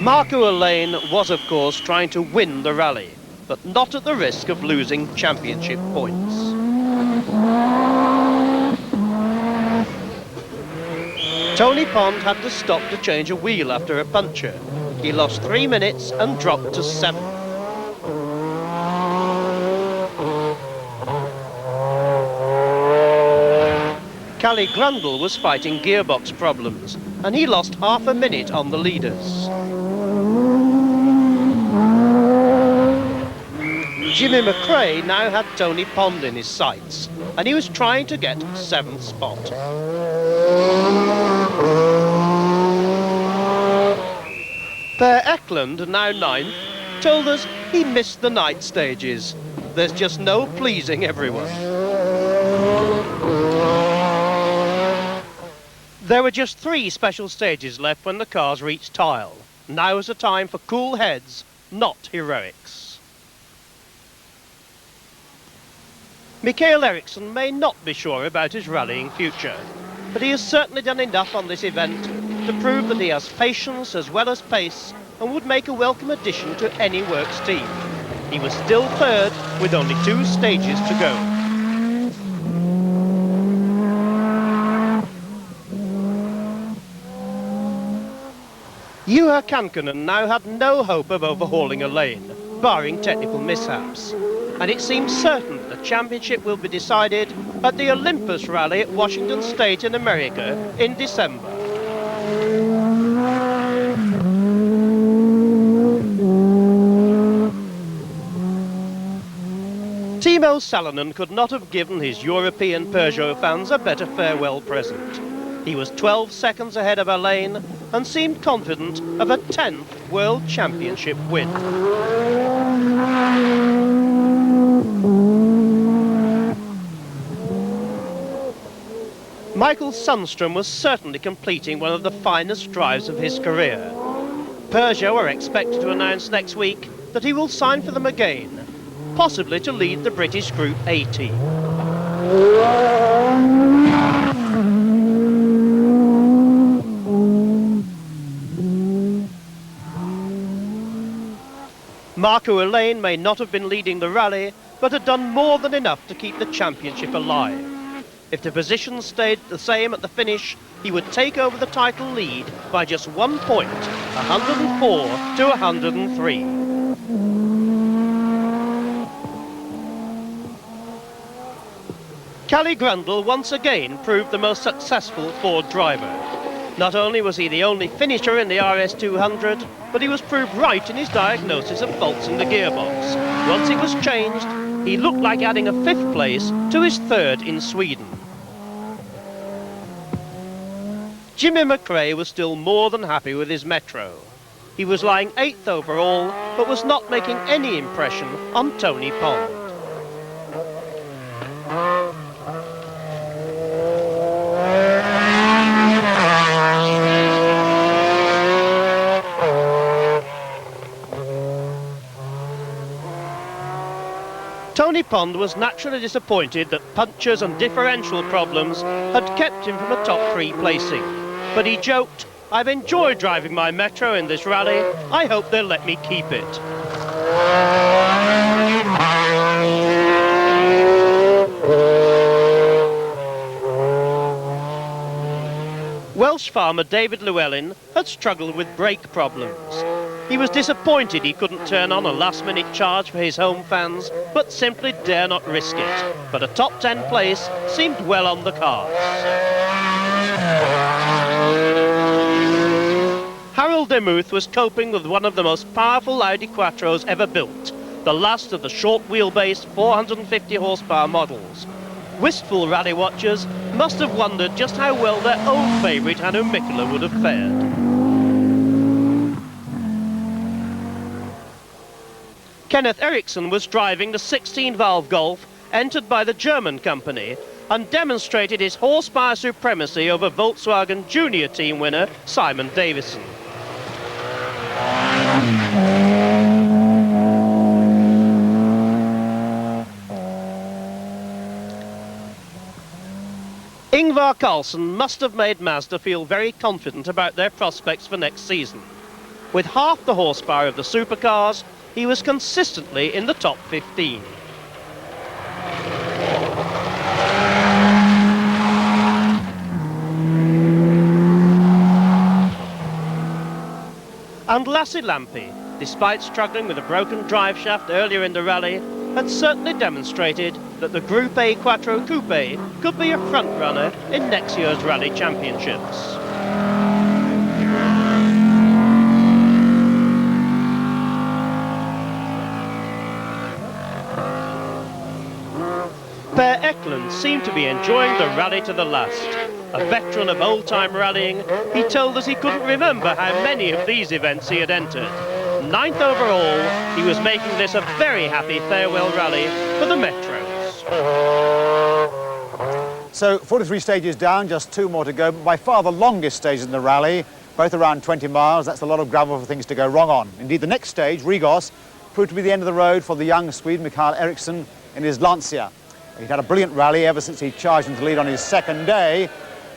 Marco Alain was, of course, trying to win the rally, but not at the risk of losing championship points. Tony Pond had to stop to change a wheel after a puncture. He lost 3 minutes and dropped to 7th. Kalle Grundle was fighting gearbox problems, and he lost half a minute on the leaders. Jimmy McRae now had Tony Pond in his sights, and he was trying to get 7th spot. Per Eklund, now 9th, told us he missed the night stages. There's just no pleasing everyone. There were just 3 special stages left when the cars reached Tile. Now was a time for cool heads, not heroics. Mikael Eriksson may not be sure about his rallying future, but he has certainly done enough on this event to prove that he has patience as well as pace and would make a welcome addition to any works team. He was still 3rd with only 2 stages to go. Juha Kankkunen now had no hope of overhauling a lane, barring technical mishaps. And it seems certain the championship will be decided at the Olympus Rally at Washington State in America in December. Timo Salonen could not have given his European Peugeot fans a better farewell present. He was 12 seconds ahead of Alain and seemed confident of a 10th World Championship win. Michael Sundström was certainly completing one of the finest drives of his career. Peugeot are expected to announce next week that he will sign for them again, possibly to lead the British Group A team. Marco Alain may not have been leading the rally, but had done more than enough to keep the championship alive. If the position stayed the same at the finish, he would take over the title lead by just 1 point, 104 to 103. Kalle Grundle once again proved the most successful Ford driver. Not only was he the only finisher in the RS200, but he was proved right in his diagnosis of faults in the gearbox. Once it was changed, he looked like adding a 5th place to his 3rd in Sweden. Jimmy McRae was still more than happy with his Metro. He was lying 8th overall, but was not making any impression on Tony Pond. Tony Pond was naturally disappointed that punctures and differential problems had kept him from a top 3 placing. But he joked, "I've enjoyed driving my Metro in this rally. I hope they'll let me keep it." Welsh farmer David Llewellyn had struggled with brake problems. He was disappointed he couldn't turn on a last-minute charge for his home fans, but simply dare not risk it. But a top 10 place seemed well on the cards. Harold Demuth was coping with one of the most powerful Audi Quattros ever built, the last of the short wheelbase 450 horsepower models. Wistful rally watchers must have wondered just how well their own favourite Hannu Mikkola would have fared. Kenneth Eriksson was driving the 16-valve Golf entered by the German company and demonstrated his horsepower supremacy over Volkswagen Junior team winner Simon Davison. Ingvar Carlsson must have made Mazda feel very confident about their prospects for next season. With half the horsepower of the supercars, he was consistently in the top 15. And Lassi Lampi, despite struggling with a broken drive shaft earlier in the rally, had certainly demonstrated that the Group A Quattro Coupe could be a front-runner in next year's Rally Championships. Per Eklund seemed to be enjoying the rally to the last. A veteran of old-time rallying, he told us he couldn't remember how many of these events he had entered. 9th overall, he was making this a very happy farewell rally for the Metros. So 43 stages down, just 2 more to go. By far the longest stage in the rally, both around 20 miles. That's a lot of gravel for things to go wrong on. Indeed, the next stage, Rigos, proved to be the end of the road for the young Swede Mikael Eriksson in his Lancia. He'd had a brilliant rally ever since he charged into the lead on his second day,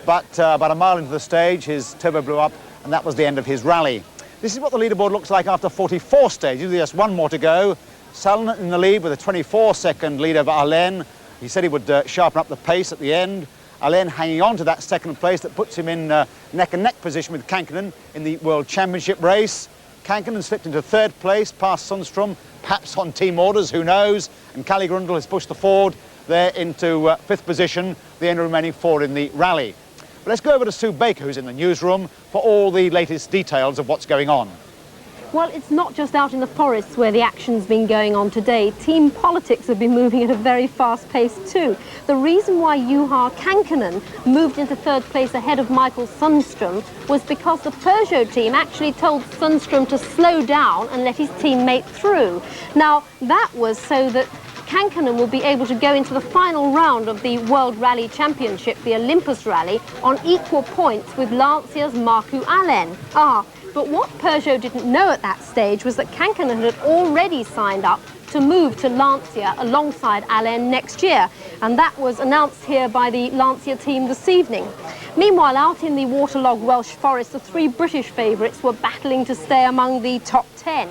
but about a mile into the stage, his turbo blew up, and that was the end of his rally. This is what the leaderboard looks like after 44 stages. There's 1 more to go. Salonen in the lead with a 24-second lead over Alain. He said he would sharpen up the pace at the end. Alain hanging on to that second place that puts him in neck-and-neck position with Kankkunen in the World Championship race. Kankkunen slipped into 3rd place, past Sundström, perhaps on team orders, who knows? And Kalle Grundle has pushed the Ford there into 5th position, the only remaining Ford in the rally. But let's go over to Sue Baker, who's in the newsroom, for all the latest details of what's going on. Well, it's not just out in the forests where the action's been going on today. Team politics have been moving at a very fast pace too. The reason why Juha Kankkunen moved into 3rd place ahead of Michael Sundström was because the Peugeot team actually told Sundström to slow down and let his teammate through. Now, that was so that Kankkunen will be able to go into the final round of the World Rally Championship, the Olympus Rally, on equal points with Lancia's Markku Alén. But what Peugeot didn't know at that stage was that Kankkunen had already signed up to move to Lancia alongside Alén next year, and that was announced here by the Lancia team this evening. Meanwhile, out in the waterlogged Welsh forest, the 3 British favourites were battling to stay among the top 10.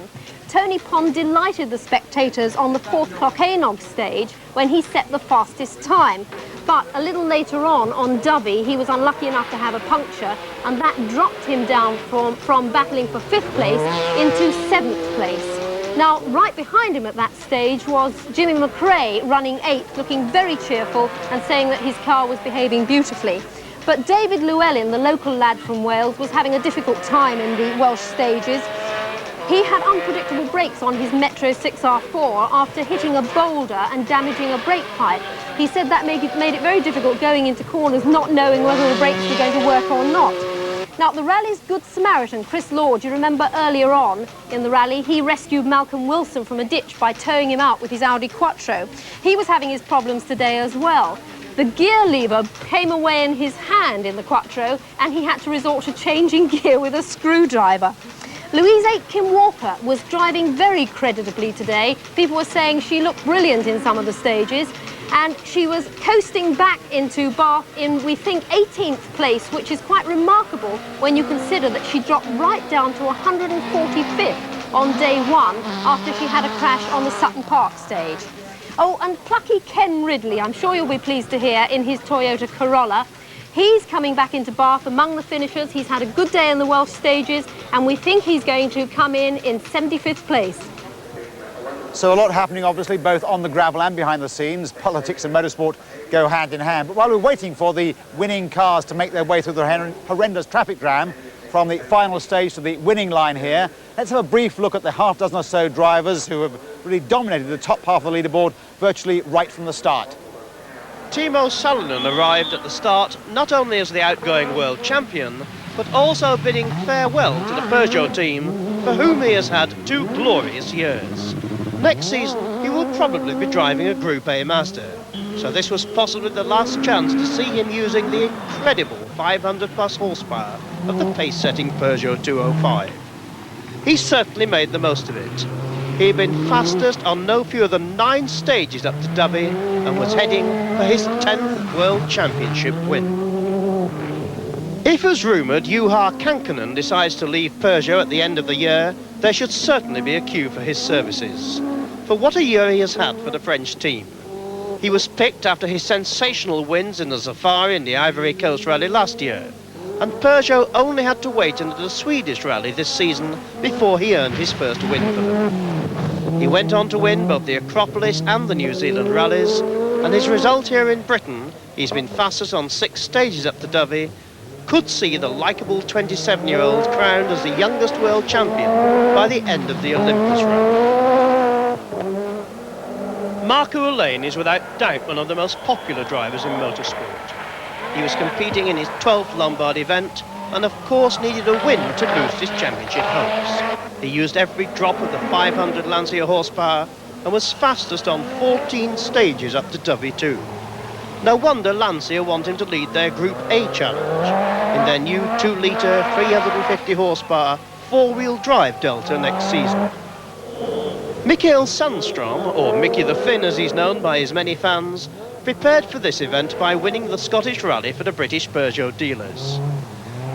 Tony Pond delighted the spectators on the 4th Clocaenog stage when he set the fastest time. But a little later on Dubby, he was unlucky enough to have a puncture, and that dropped him down from battling for 5th place into 7th place. Now, right behind him at that stage was Jimmy McRae, running 8th, looking very cheerful and saying that his car was behaving beautifully. But David Llewellyn, the local lad from Wales, was having a difficult time in the Welsh stages. He had unpredictable brakes on his Metro 6R4 after hitting a boulder and damaging a brake pipe. He said that made it very difficult going into corners, not knowing whether the brakes were going to work or not. Now, the rally's good Samaritan, Chris Lord, you remember earlier on in the rally, he rescued Malcolm Wilson from a ditch by towing him out with his Audi Quattro. He was having his problems today as well. The gear lever came away in his hand in the Quattro, and he had to resort to changing gear with a screwdriver. Louise Aitken-Walker was driving very creditably today. People were saying she looked brilliant in some of the stages, and she was coasting back into Bath in, we think, 18th place, which is quite remarkable when you consider that she dropped right down to 145th on day 1 after she had a crash on the Sutton Park stage. Oh, and plucky Ken Ridley, I'm sure you'll be pleased to hear, in his Toyota Corolla. He's coming back into Bath among the finishers. He's had a good day in the Welsh stages, and we think he's going to come in 75th place. So a lot happening, obviously, both on the gravel and behind the scenes. Politics and motorsport go hand in hand. But while we're waiting for the winning cars to make their way through the horrendous traffic jam from the final stage to the winning line here, let's have a brief look at the half dozen or so drivers who have really dominated the top half of the leaderboard virtually right from the start. Timo Salonen arrived at the start not only as the outgoing world champion, but also bidding farewell to the Peugeot team, for whom he has had 2 glorious years. Next season, he will probably be driving a Group A Master, so this was possibly the last chance to see him using the incredible 500+ horsepower of the pace-setting Peugeot 205. He certainly made the most of it. He'd been fastest on no fewer than 9 stages up to Dubby and was heading for his 10th World Championship win. If, as rumoured, Juha Kankkunen decides to leave Peugeot at the end of the year, there should certainly be a queue for his services. For what a year he has had for the French team. He was picked after his sensational wins in the Safari and the Ivory Coast Rally last year, and Peugeot only had to wait until the Swedish Rally this season before he earned his first win for them. He went on to win both the Acropolis and the New Zealand rallies, and his result here in Britain, he's been fastest on 6 stages up to Dovey, could see the likeable 27-year-old crowned as the youngest world champion by the end of the Olympus run. Marco Allain is without doubt one of the most popular drivers in motorsport. He was competing in his 12th Lombard event and of course needed a win to boost his championship hopes. He used every drop of the 500 Lancia horsepower and was fastest on 14 stages up to Dovey too. No wonder Lancia want him to lead their Group A challenge in their new 2-litre, 350 horsepower, 4-wheel drive Delta next season. Mikael Sandstrom, or Mickey the Finn as he's known by his many fans, prepared for this event by winning the Scottish Rally for the British Peugeot dealers.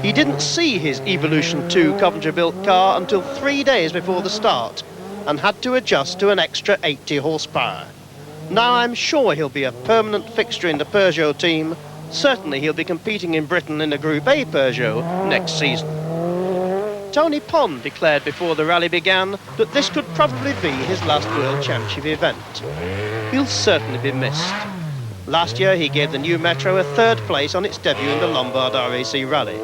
He didn't see his Evolution 2 Coventry-built car until 3 days before the start and had to adjust to an extra 80 horsepower. Now I'm sure he'll be a permanent fixture in the Peugeot team. Certainly he'll be competing in Britain in a Group A Peugeot next season. Tony Pond declared before the rally began that this could probably be his last World Championship event. He'll certainly be missed. Last year he gave the new Metro a 3rd place on its debut in the Lombard RAC Rally.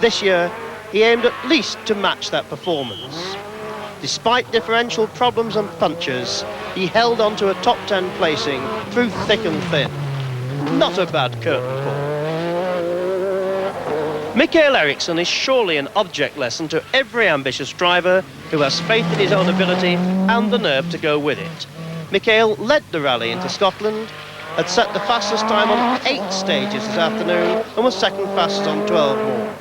This year he aimed at least to match that performance. Despite differential problems and punctures, he held on to a top 10 placing through thick and thin. Not a bad curtain call. Mikael Eriksson is surely an object lesson to every ambitious driver who has faith in his own ability and the nerve to go with it. Mikael led the rally into Scotland, had set the fastest time on 8 stages this afternoon and was second fastest on 12 more.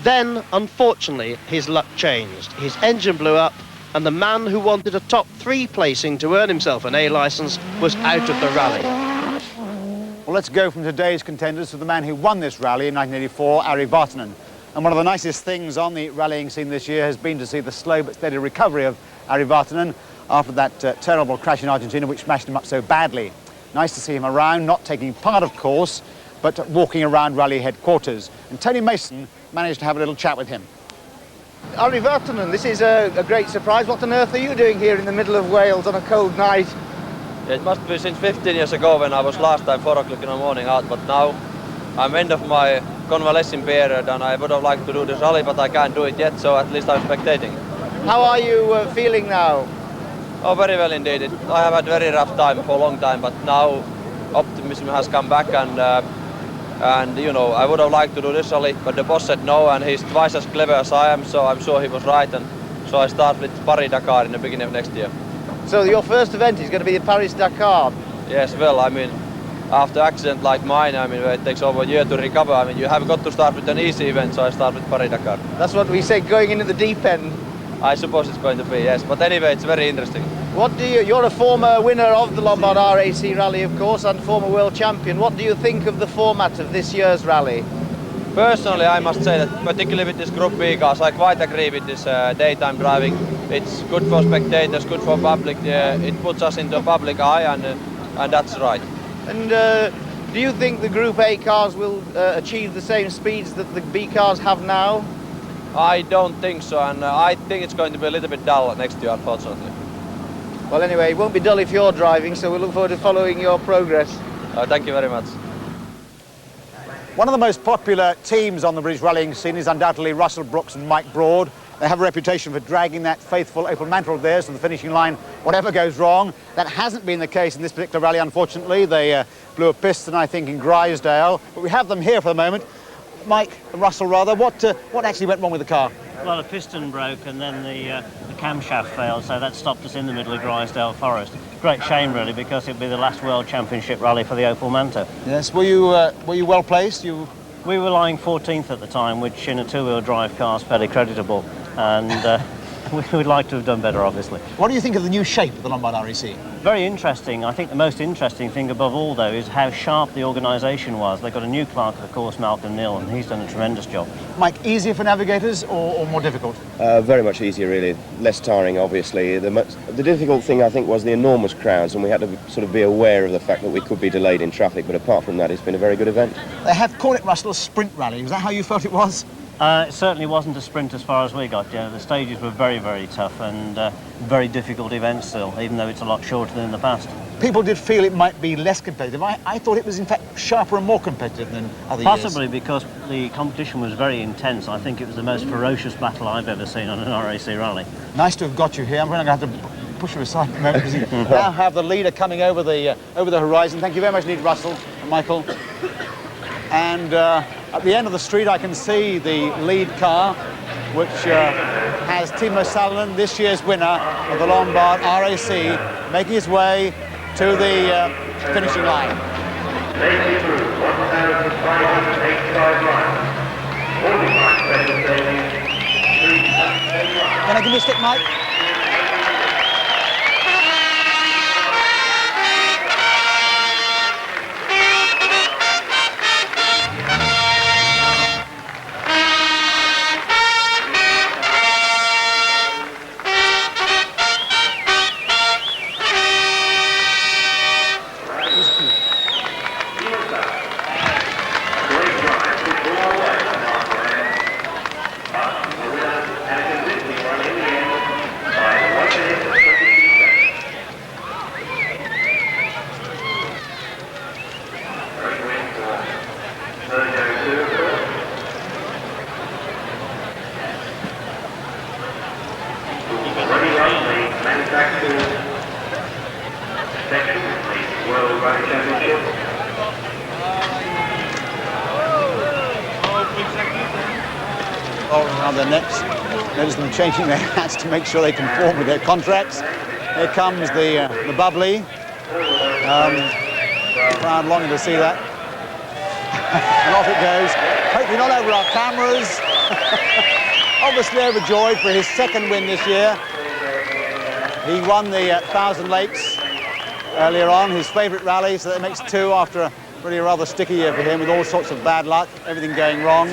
Then, unfortunately, his luck changed. His engine blew up, and the man who wanted a top 3 placing to earn himself an A licence was out of the rally. Well, let's go from today's contenders to the man who won this rally in 1984, Ari Vatanen. And one of the nicest things on the rallying scene this year has been to see the slow but steady recovery of Ari Vatanen after that terrible crash in Argentina which smashed him up so badly. Nice to see him around, not taking part of course, but walking around rally headquarters. And Tony Mason managed to have a little chat with him. Ari Vatanen, this is a great surprise. What on earth are you doing here in the middle of Wales on a cold night? It must be since 15 years ago when I was last time 4 o'clock in the morning out, but now I'm end of my convalescing period and I would have liked to do this rally, but I can't do it yet, so at least I'm spectating. How are you feeling now? Oh, very well indeed. I have had very rough time for a long time, but now optimism has come back and you know, I would have liked to do this rally, but the boss said no, and he's twice as clever as I am, so I'm sure he was right, and so I start with Paris-Dakar in the beginning of next year. So your first event is going to be the Paris-Dakar? Yes, well, I mean, after accident like mine, I mean, where it takes over a year to recover, I mean, you have got to start with an easy event, so I start with Paris-Dakar. That's what we say, going into the deep end. I suppose it's going to be, yes, but anyway, it's very interesting. You're a former winner of the Lombard RAC Rally, of course, and former world champion. What do you think of the format of this year's rally? Personally, I must say that particularly with this Group B cars, I quite agree with this daytime driving. It's good for spectators, good for public. It puts us into a public eye, and that's right. And do you think the Group A cars will achieve the same speeds that the B cars have now? I don't think so, and I think it's going to be a little bit dull next year, unfortunately. Well, anyway, it won't be dull if you're driving, so we look forward to following your progress. Thank you very much. One of the most popular teams on the British rallying scene is undoubtedly Russell Brooks and Mike Broad. They have a reputation for dragging that faithful Opel Mantle of theirs to the finishing line, whatever goes wrong. That hasn't been the case in this particular rally, unfortunately. They blew a piston, I think, in Grisdale. But we have them here for the moment. Mike, Russell rather, what actually went wrong with the car? Well, the piston broke and then the camshaft failed, so that stopped us in the middle of Grisdale Forest. Great shame, really, because it'd be the last World Championship rally for the Opel Manta. Yes, were you well placed? We were lying 14th at the time, which in a two-wheel drive car is fairly creditable, and we'd like to have done better, obviously. What do you think of the new shape of the Lombard RAC? Very interesting. I think the most interesting thing above all, though, is how sharp the organisation was. They've got a new clerk, of course, Malcolm Neal, and he's done a tremendous job. Mike, easier for navigators or more difficult? Very much easier, really. Less tiring, obviously. The difficult thing, I think, was the enormous crowds, and we had to sort of be aware of the fact that we could be delayed in traffic, but apart from that, it's been a very good event. They have called it, Russell, a sprint rally. Is that how you felt it was? It certainly wasn't a sprint as far as we got. The stages were very, very tough and very difficult events still, even though it's a lot shorter than in the past. People did feel it might be less competitive. I thought it was, in fact, sharper and more competitive than other Possibly years. because the competition was very intense. I think it was the most ferocious battle I've ever seen on an RAC rally. Nice to have got you here. I'm going to have to push you aside for a moment because you now have the leader coming over the horizon. Thank you very much indeed, Russell and Michael. And at the end of the street, I can see the lead car, which has Timo Salonen, this year's winner of the Lombard RAC, making his way to the finishing line. Can I give you a stick, Mike? All around their necks. Notice them changing their hats to make sure they conform with their contracts. Here comes the bubbly. Crowd longing to see that. And off it goes. Hopefully not over our cameras. Obviously overjoyed for his second win this year. He won the 1,000 Lakes earlier on, his favourite rally, so that makes two after a really rather sticky year for him with all sorts of bad luck, everything going wrong.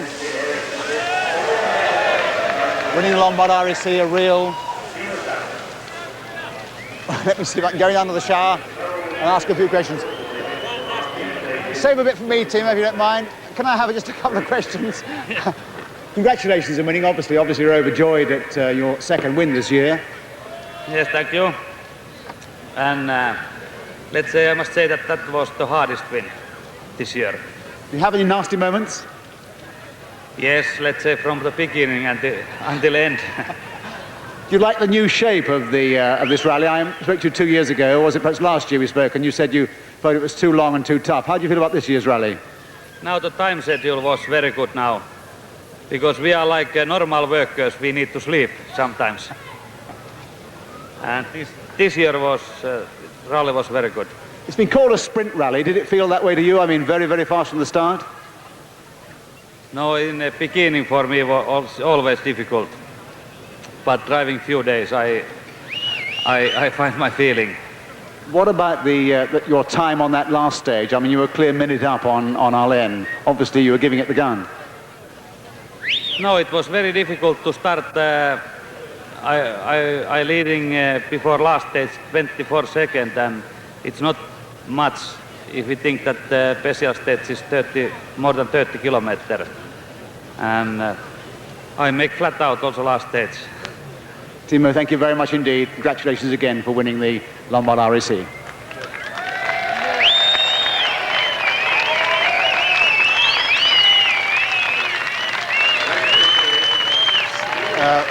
Winning the Lombard RAC, a real... Let me see if I can go down to the shower and ask a few questions. Save a bit for me, Timo, if you don't mind. Can I have just a couple of questions? Congratulations on winning. Obviously you're overjoyed at your second win this year. Yes, thank you. And let's say I must say that that was the hardest win this year. Do you have any nasty moments? Yes, let's say from the beginning until end. Do you like the new shape of this rally? I spoke to you 2 years ago, or was it perhaps last year we spoke, and you said you thought it was too long and too tough. How do you feel about this year's rally? Now the time schedule was very good now, because we are like normal workers, we need to sleep sometimes. And this year rally was very good. It's been called a sprint rally. Did it feel that way to you? I mean, very, very fast from the start? No, in the beginning for me was always difficult. But driving few days, I find my feeling. What about your time on that last stage? I mean, you were a clear minute up on Arlen. Obviously, you were giving it the gun. No, it was very difficult to start. I leading before last stage 24 seconds, and it's not much if we think that the special stage is more than 30 kilometers. And I make flat out also last stage. Timo, thank you very much indeed. Congratulations again for winning the Lombard RAC.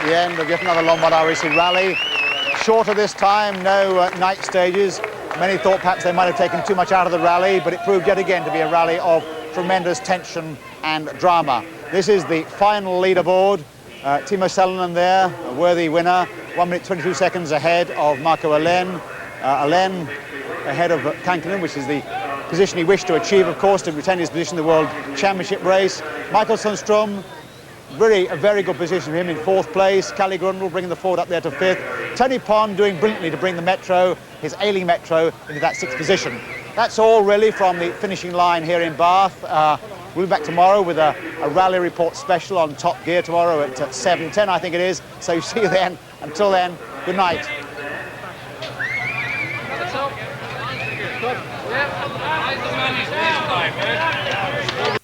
The end of yet another Lombard RAC rally. Shorter this time, no night stages. Many thought perhaps they might have taken too much out of the rally, but it proved yet again to be a rally of tremendous tension and drama. This is the final leaderboard. Timo Salonen there, a worthy winner, 1 minute 22 seconds ahead of Marco Alén. Alén ahead of Kankinen, which is the position he wished to achieve, of course, to retain his position in the World Championship race. Michael Sundström, really a very good position for him in 4th place. Kalle Grundl bringing the Ford up there to 5th. Tony Pond doing brilliantly to bring the Metro, his ailing Metro, into that 6th position. That's all really from the finishing line here in Bath. We'll be back tomorrow with a rally report special on Top Gear tomorrow at 7:10, I think it is. So see you then. Until then, good night. Yeah.